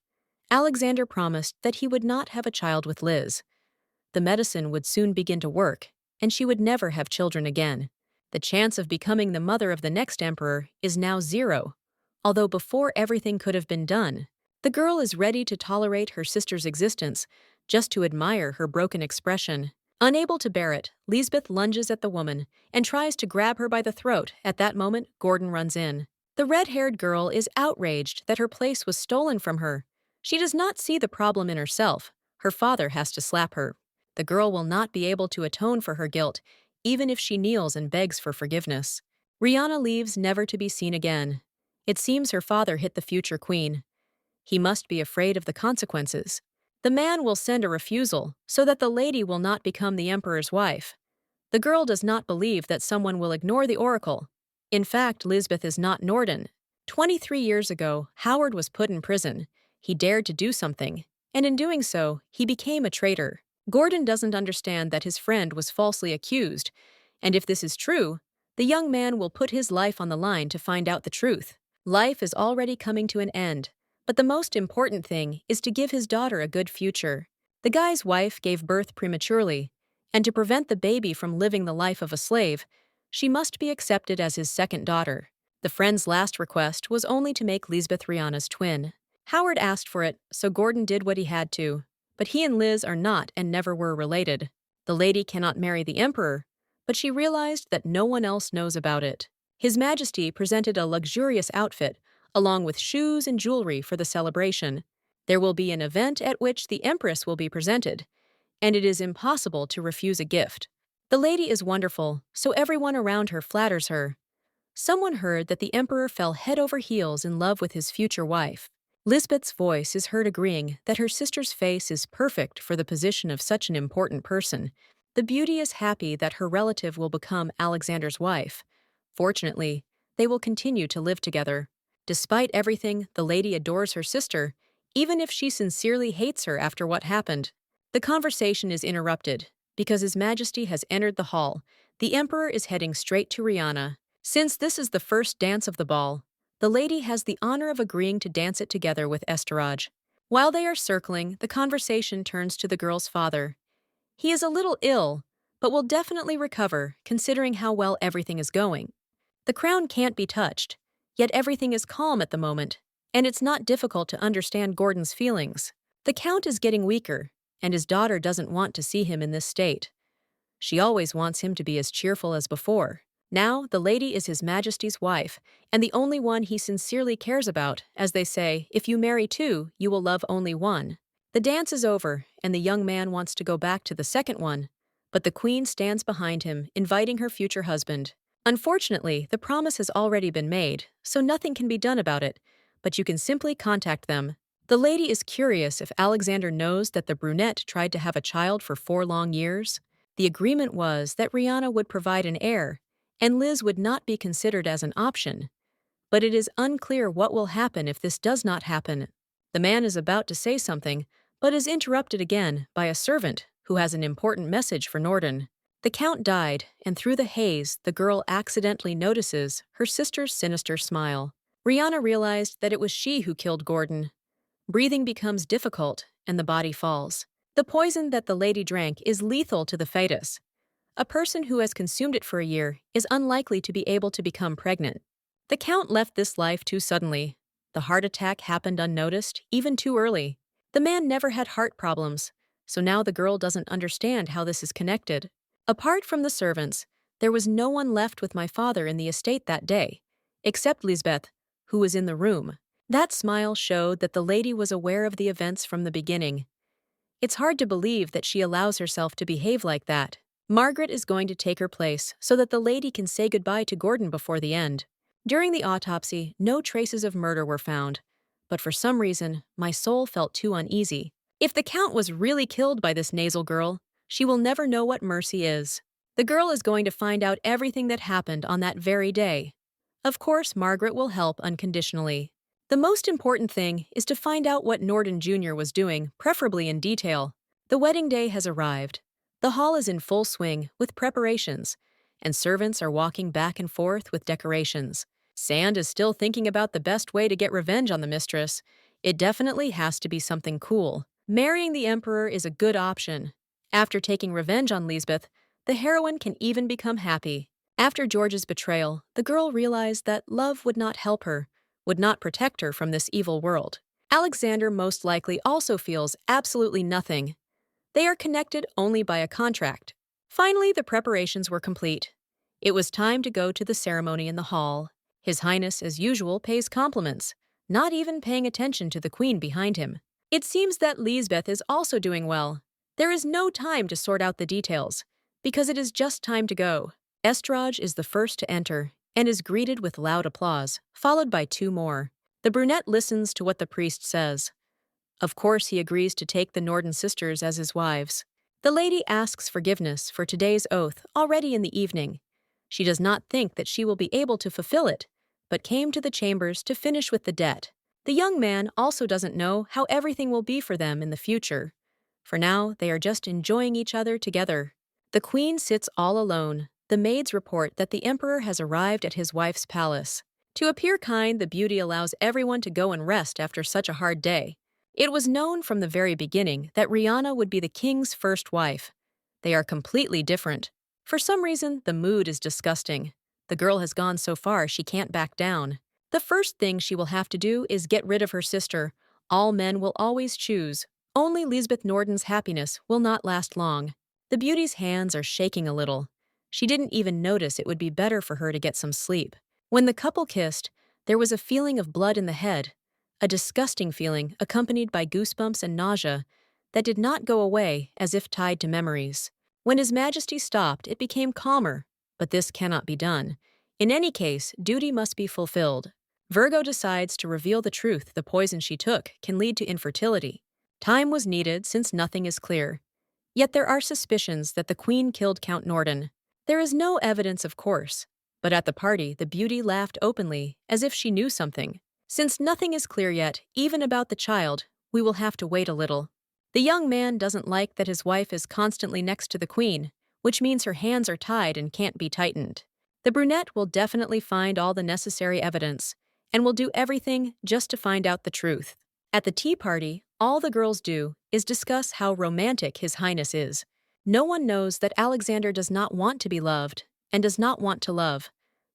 Alexander promised that he would not have a child with Liz. The medicine would soon begin to work, and she would never have children again. The chance of becoming the mother of the next emperor is now zero. Although before everything could have been done, the girl is ready to tolerate her sister's existence just to admire her broken expression. Unable to bear it, Lisbeth lunges at the woman and tries to grab her by the throat. At that moment, Gordon runs in. The red-haired girl is outraged that her place was stolen from her. She does not see the problem in herself. Her father has to slap her. The girl will not be able to atone for her guilt, even if she kneels and begs for forgiveness. Rihanna leaves never to be seen again. It seems her father hit the future queen. He must be afraid of the consequences. The man will send a refusal so that the lady will not become the emperor's wife. The girl does not believe that someone will ignore the oracle. In fact, Lisbeth is not Norden. 23 years ago, Howard was put in prison. He dared to do something, and in doing so, he became a traitor. Gordon doesn't understand that his friend was falsely accused, and if this is true, the young man will put his life on the line to find out the truth. Life is already coming to an end, but the most important thing is to give his daughter a good future. The guy's wife gave birth prematurely, and to prevent the baby from living the life of a slave, she must be accepted as his second daughter. The friend's last request was only to make Lisbeth Rihanna's twin. Howard asked for it, so Gordon did what he had to. But he and Liz are not and never were related. The lady cannot marry the emperor, but she realized that no one else knows about it. His Majesty presented a luxurious outfit, along with shoes and jewelry for the celebration. There will be an event at which the Empress will be presented, and it is impossible to refuse a gift. The lady is wonderful, so everyone around her flatters her. Someone heard that the emperor fell head over heels in love with his future wife. Lisbeth's voice is heard agreeing that her sister's face is perfect for the position of such an important person. The beauty is happy that her relative will become Alexander's wife. Fortunately, they will continue to live together. Despite everything, the lady adores her sister, even if she sincerely hates her after what happened. The conversation is interrupted because His Majesty has entered the hall. The emperor is heading straight to Rihanna. Since this is the first dance of the ball, the lady has the honor of agreeing to dance it together with Esteraj. While they are circling, the conversation turns to the girl's father. He is a little ill, but will definitely recover, considering how well everything is going. The crown can't be touched, yet everything is calm at the moment, and it's not difficult to understand Gordon's feelings. The count is getting weaker, and his daughter doesn't want to see him in this state. She always wants him to be as cheerful as before. Now, the lady is His Majesty's wife, and the only one he sincerely cares about. As they say, if you marry two, you will love only one. The dance is over, and the young man wants to go back to the second one, but the queen stands behind him, inviting her future husband. Unfortunately, the promise has already been made, so nothing can be done about it, but you can simply contact them. The lady is curious if Alexander knows that the brunette tried to have a child for 4 long years. The agreement was that Rihanna would provide an heir, and Liz would not be considered as an option. But it is unclear what will happen if this does not happen. The man is about to say something, but is interrupted again by a servant who has an important message for Norden. The count died, and through the haze, the girl accidentally notices her sister's sinister smile. Rihanna realized that it was she who killed Gordon. Breathing becomes difficult, and the body falls. The poison that the lady drank is lethal to the fetus. A person who has consumed it for a year is unlikely to be able to become pregnant. The count left this life too suddenly. The heart attack happened unnoticed, even too early. The man never had heart problems, so now the girl doesn't understand how this is connected. Apart from the servants, there was no one left with my father in the estate that day, except Lisbeth, who was in the room. That smile showed that the lady was aware of the events from the beginning. It's hard to believe that she allows herself to behave like that. Margaret is going to take her place so that the lady can say goodbye to Gordon before the end. During the autopsy, no traces of murder were found, but for some reason, my soul felt too uneasy. If the count was really killed by this nasal girl, she will never know what mercy is. The girl is going to find out everything that happened on that very day. Of course, Margaret will help unconditionally. The most important thing is to find out what Norden Jr. was doing, preferably in detail. The wedding day has arrived. The hall is in full swing with preparations, and servants are walking back and forth with decorations. Sand is still thinking about the best way to get revenge on the mistress. It definitely has to be something cool. Marrying the emperor is a good option. After taking revenge on Lisbeth, the heroine can even become happy. After George's betrayal, the girl realized that love would not help her, would not protect her from this evil world. Alexander most likely also feels absolutely nothing. They are connected only by a contract. Finally, the preparations were complete. It was time to go to the ceremony in the hall. His Highness, as usual, pays compliments, not even paying attention to the queen behind him. It seems that Lisbeth is also doing well. There is no time to sort out the details, because it is just time to go. Estrage is the first to enter and is greeted with loud applause, followed by two more. The brunette listens to what the priest says. Of course, he agrees to take the Norden sisters as his wives. The lady asks forgiveness for today's oath already in the evening. She does not think that she will be able to fulfill it, but came to the chambers to finish with the debt. The young man also doesn't know how everything will be for them in the future. For now, they are just enjoying each other together. The queen sits all alone. The maids report that the emperor has arrived at his wife's palace. To appear kind, the beauty allows everyone to go and rest after such a hard day. It was known from the very beginning that Rihanna would be the king's first wife. They are completely different. For some reason, the mood is disgusting. The girl has gone so far she can't back down. The first thing she will have to do is get rid of her sister. All men will always choose. Only Lisbeth Norden's happiness will not last long. The beauty's hands are shaking a little. She didn't even notice it would be better for her to get some sleep. When the couple kissed, there was a feeling of blood in the head, a disgusting feeling accompanied by goosebumps and nausea that did not go away as if tied to memories. When His Majesty stopped, it became calmer, but this cannot be done. In any case, duty must be fulfilled. Virgo decides to reveal the truth. The poison she took can lead to infertility. Time was needed since nothing is clear. Yet there are suspicions that the queen killed Count Norden. There is no evidence, of course, but at the party the beauty laughed openly as if she knew something. Since nothing is clear yet, even about the child, we will have to wait a little. The young man doesn't like that his wife is constantly next to the queen, which means her hands are tied and can't be tightened. The brunette will definitely find all the necessary evidence and will do everything just to find out the truth. At the tea party, all the girls do is discuss how romantic His Highness is. No one knows that Alexander does not want to be loved and does not want to love.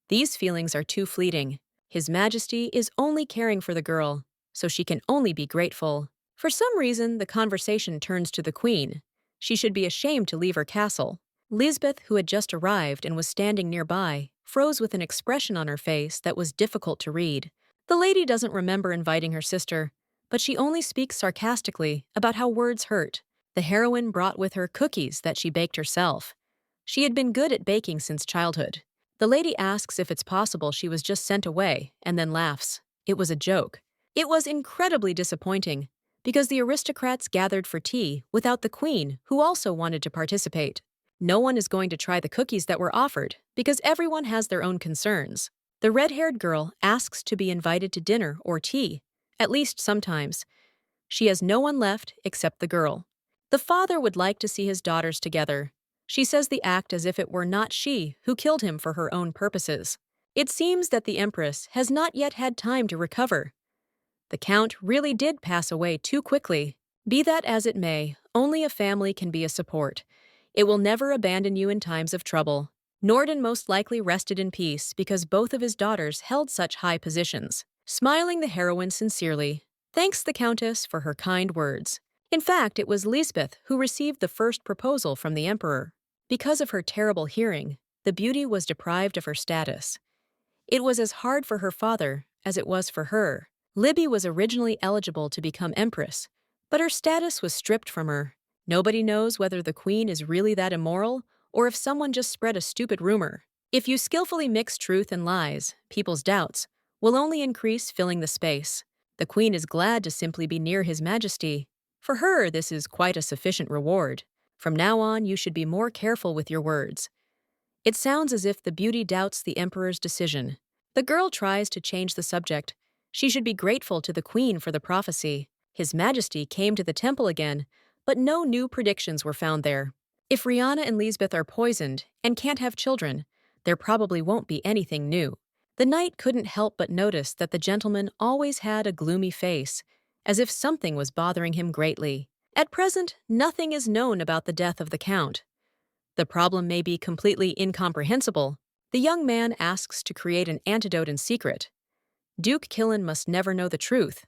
These feelings are too fleeting. His Majesty is only caring for the girl, so she can only be grateful. For some reason, the conversation turns to the queen. She should be ashamed to leave her castle. Lisbeth, who had just arrived and was standing nearby, froze with an expression on her face that was difficult to read. The lady doesn't remember inviting her sister, but she only speaks sarcastically about how words hurt. The heroine brought with her cookies that she baked herself. She had been good at baking since childhood. The lady asks if it's possible she was just sent away, and then laughs. It was a joke. It was incredibly disappointing, because the aristocrats gathered for tea without the queen, who also wanted to participate. No one is going to try the cookies that were offered, because everyone has their own concerns. The red-haired girl asks to be invited to dinner or tea, at least sometimes. She has no one left except the girl. The father would like to see his daughters together. She says the act as if it were not she who killed him for her own purposes. It seems that the Empress has not yet had time to recover. The Count really did pass away too quickly. Be that as it may, only a family can be a support. It will never abandon you in times of trouble. Norden most likely rested in peace because both of his daughters held such high positions. Smiling, the heroine sincerely thanks the Countess for her kind words. In fact, it was Lisbeth who received the first proposal from the Emperor. Because of her terrible hearing, the beauty was deprived of her status. It was as hard for her father as it was for her. Libby was originally eligible to become Empress, but her status was stripped from her. Nobody knows whether the queen is really that immoral or if someone just spread a stupid rumor. If you skillfully mix truth and lies, people's doubts will only increase, filling the space. The queen is glad to simply be near His Majesty. For her, this is quite a sufficient reward. From now on, you should be more careful with your words. It sounds as if the beauty doubts the Emperor's decision. The girl tries to change the subject. She should be grateful to the queen for the prophecy. His Majesty came to the temple again, but no new predictions were found there. If Rihanna and Lisbeth are poisoned and can't have children, there probably won't be anything new. The knight couldn't help but notice that the gentleman always had a gloomy face, as if something was bothering him greatly. At present, nothing is known about the death of the count. The problem may be completely incomprehensible. The young man asks to create an antidote in secret. Duke Killen must never know the truth.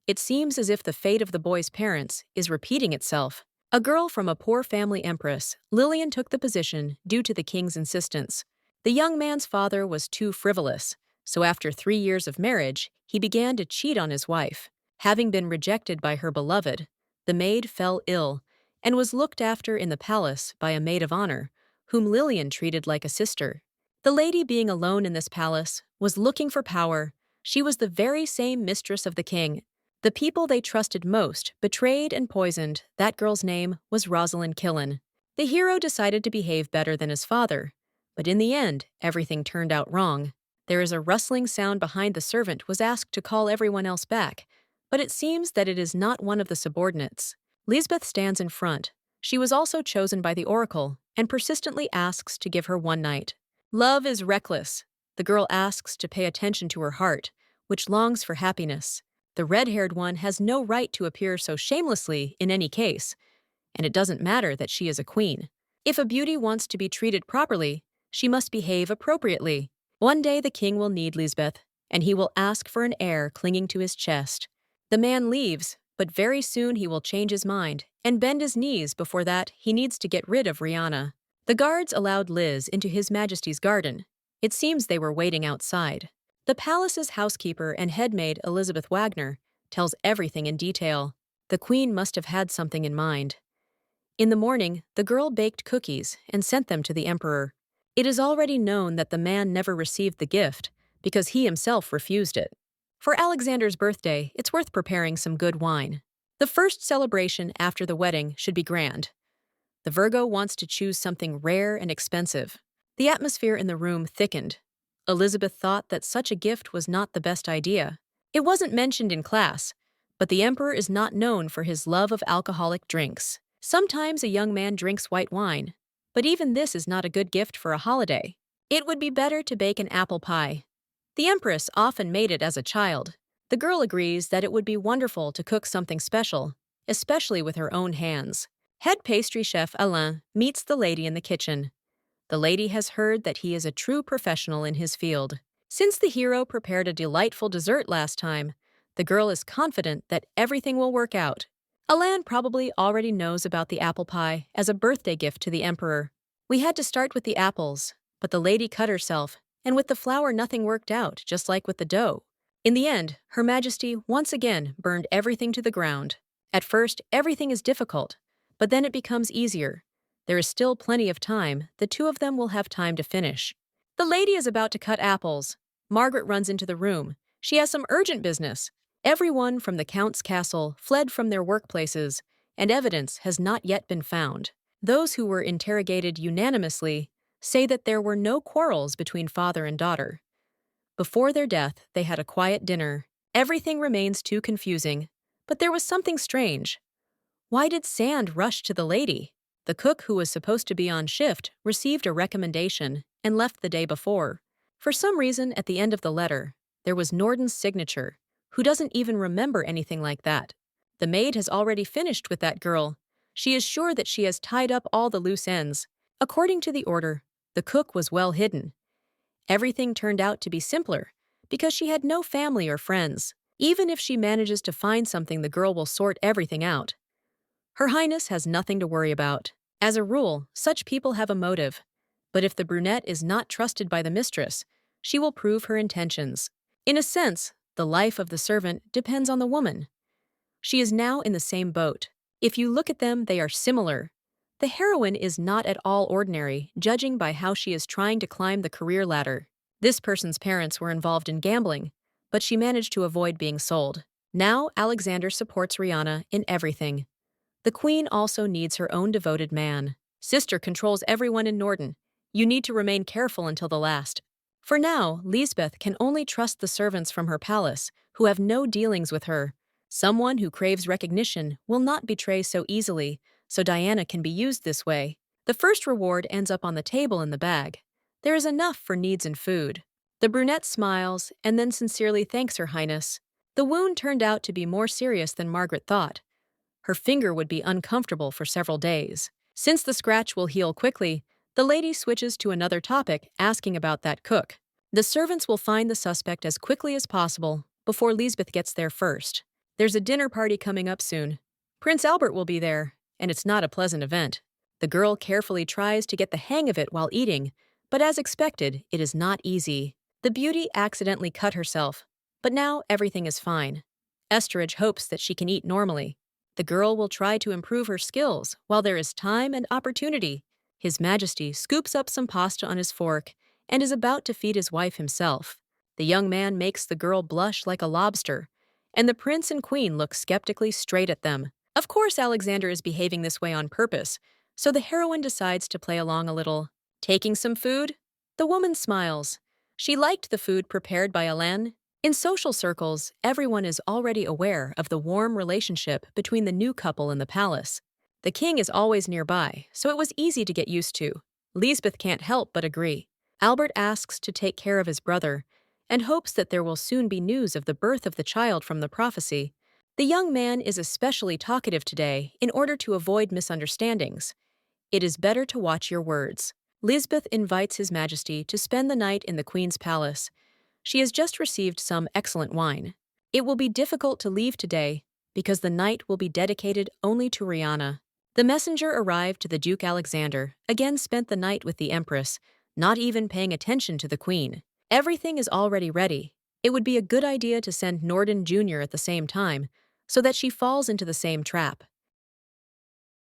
It seems as if the fate of the boy's parents is repeating itself. A girl from a poor family empress, Lillian took the position due to the king's insistence. The young man's father was too frivolous, so after 3 years of marriage, he began to cheat on his wife. Having been rejected by her beloved, the maid fell ill and was looked after in the palace by a maid of honor, whom Lillian treated like a sister. The lady, being alone in this palace, was looking for power. She was the very same mistress of the king. The people they trusted most betrayed and poisoned. That girl's name was Rosalind Killen. The hero decided to behave better than his father, but in the end, everything turned out wrong. There is a rustling sound behind. The servant was asked to call everyone else back, but it seems that it is not one of the subordinates. Lisbeth stands in front. She was also chosen by the oracle and persistently asks to give her one night. Love is reckless. The girl asks to pay attention to her heart, which longs for happiness. The red-haired one has no right to appear so shamelessly in any case, and it doesn't matter that she is a queen. If a beauty wants to be treated properly, she must behave appropriately. One day the king will need Lisbeth, and he will ask for an heir clinging to his chest. The man leaves, but very soon he will change his mind and bend his knees. Before that, he needs to get rid of Rihanna. The guards allowed Liz into His Majesty's garden. It seems they were waiting outside. The palace's housekeeper and headmaid, Elizabeth Wagner, tells everything in detail. The queen must have had something in mind. In the morning, the girl baked cookies and sent them to the emperor. It is already known that the man never received the gift because he himself refused it. For Alexander's birthday, it's worth preparing some good wine. The first celebration after the wedding should be grand. The Virgo wants to choose something rare and expensive. The atmosphere in the room thickened. Elizabeth thought that such a gift was not the best idea. It wasn't mentioned in class, but the emperor is not known for his love of alcoholic drinks. Sometimes a young man drinks white wine, but even this is not a good gift for a holiday. It would be better to bake an apple pie. The empress often made it as a child. The girl agrees that it would be wonderful to cook something special, especially with her own hands. Head pastry chef Alain meets the lady in the kitchen. The lady has heard that he is a true professional in his field. Since the hero prepared a delightful dessert last time, the girl is confident that everything will work out. Alain probably already knows about the apple pie as a birthday gift to the emperor. We had to start with the apples, but the lady cut herself, and with the flour nothing worked out, just like with the dough. In the end, Her Majesty once again burned everything to the ground. At first, everything is difficult, but then it becomes easier. There is still plenty of time. The two of them will have time to finish. The lady is about to cut apples. Margaret runs into the room. She has some urgent business. Everyone from the Count's castle fled from their workplaces, and evidence has not yet been found. Those who were interrogated unanimously say that there were no quarrels between father and daughter. Before their death, they had a quiet dinner. Everything remains too confusing, but there was something strange. Why did Sand rush to the lady? The cook, who was supposed to be on shift, received a recommendation and left the day before. For some reason, at the end of the letter, there was Norden's signature, who doesn't even remember anything like that. The maid has already finished with that girl. She is sure that she has tied up all the loose ends. According to the order, the cook was well hidden. Everything turned out to be simpler because she had no family or friends. Even if she manages to find something, the girl will sort everything out. Her Highness has nothing to worry about. As a rule, such people have a motive. But if the brunette is not trusted by the mistress, she will prove her intentions. In a sense, the life of the servant depends on the woman. She is now in the same boat. If you look at them, they are similar. The heroine is not at all ordinary, judging by how she is trying to climb the career ladder. This person's parents were involved in gambling, but she managed to avoid being sold. Now Alexander supports Rihanna in everything. The queen also needs her own devoted man. Sister controls everyone in Norden. You need to remain careful until the last. For now, Lisbeth can only trust the servants from her palace, who have no dealings with her. Someone who craves recognition will not betray so easily, so Diana can be used this way. The first reward ends up on the table in the bag. There is enough for needs and food. The brunette smiles and then sincerely thanks Her Highness. The wound turned out to be more serious than Margaret thought. Her finger would be uncomfortable for several days. Since the scratch will heal quickly, the lady switches to another topic, asking about that cook. The servants will find the suspect as quickly as possible, before Lisbeth gets there first. There's a dinner party coming up soon. Prince Albert will be there, and it's not a pleasant event. The girl carefully tries to get the hang of it while eating, but as expected, it is not easy. The beauty accidentally cut herself, but now everything is fine. Estridge hopes that she can eat normally. The girl will try to improve her skills while there is time and opportunity. His Majesty scoops up some pasta on his fork and is about to feed his wife himself. The young man makes the girl blush like a lobster, and the prince and queen look skeptically straight at them. Of course, Alexander is behaving this way on purpose, so the heroine decides to play along a little. Taking some food? The woman smiles. She liked the food prepared by Alain. In social circles, everyone is already aware of the warm relationship between the new couple in the palace. The king is always nearby, so it was easy to get used to. Lisbeth can't help but agree. Albert asks to take care of his brother and hopes that there will soon be news of the birth of the child from the prophecy. The young man is especially talkative today in order to avoid misunderstandings. It is better to watch your words. Lisbeth invites His Majesty to spend the night in the Queen's palace. She has just received some excellent wine. It will be difficult to leave today because the night will be dedicated only to Rihanna. The messenger arrived to the Duke Alexander, again spent the night with the Empress, not even paying attention to the Queen. Everything is already ready. It would be a good idea to send Norden Jr. at the same time, so that she falls into the same trap.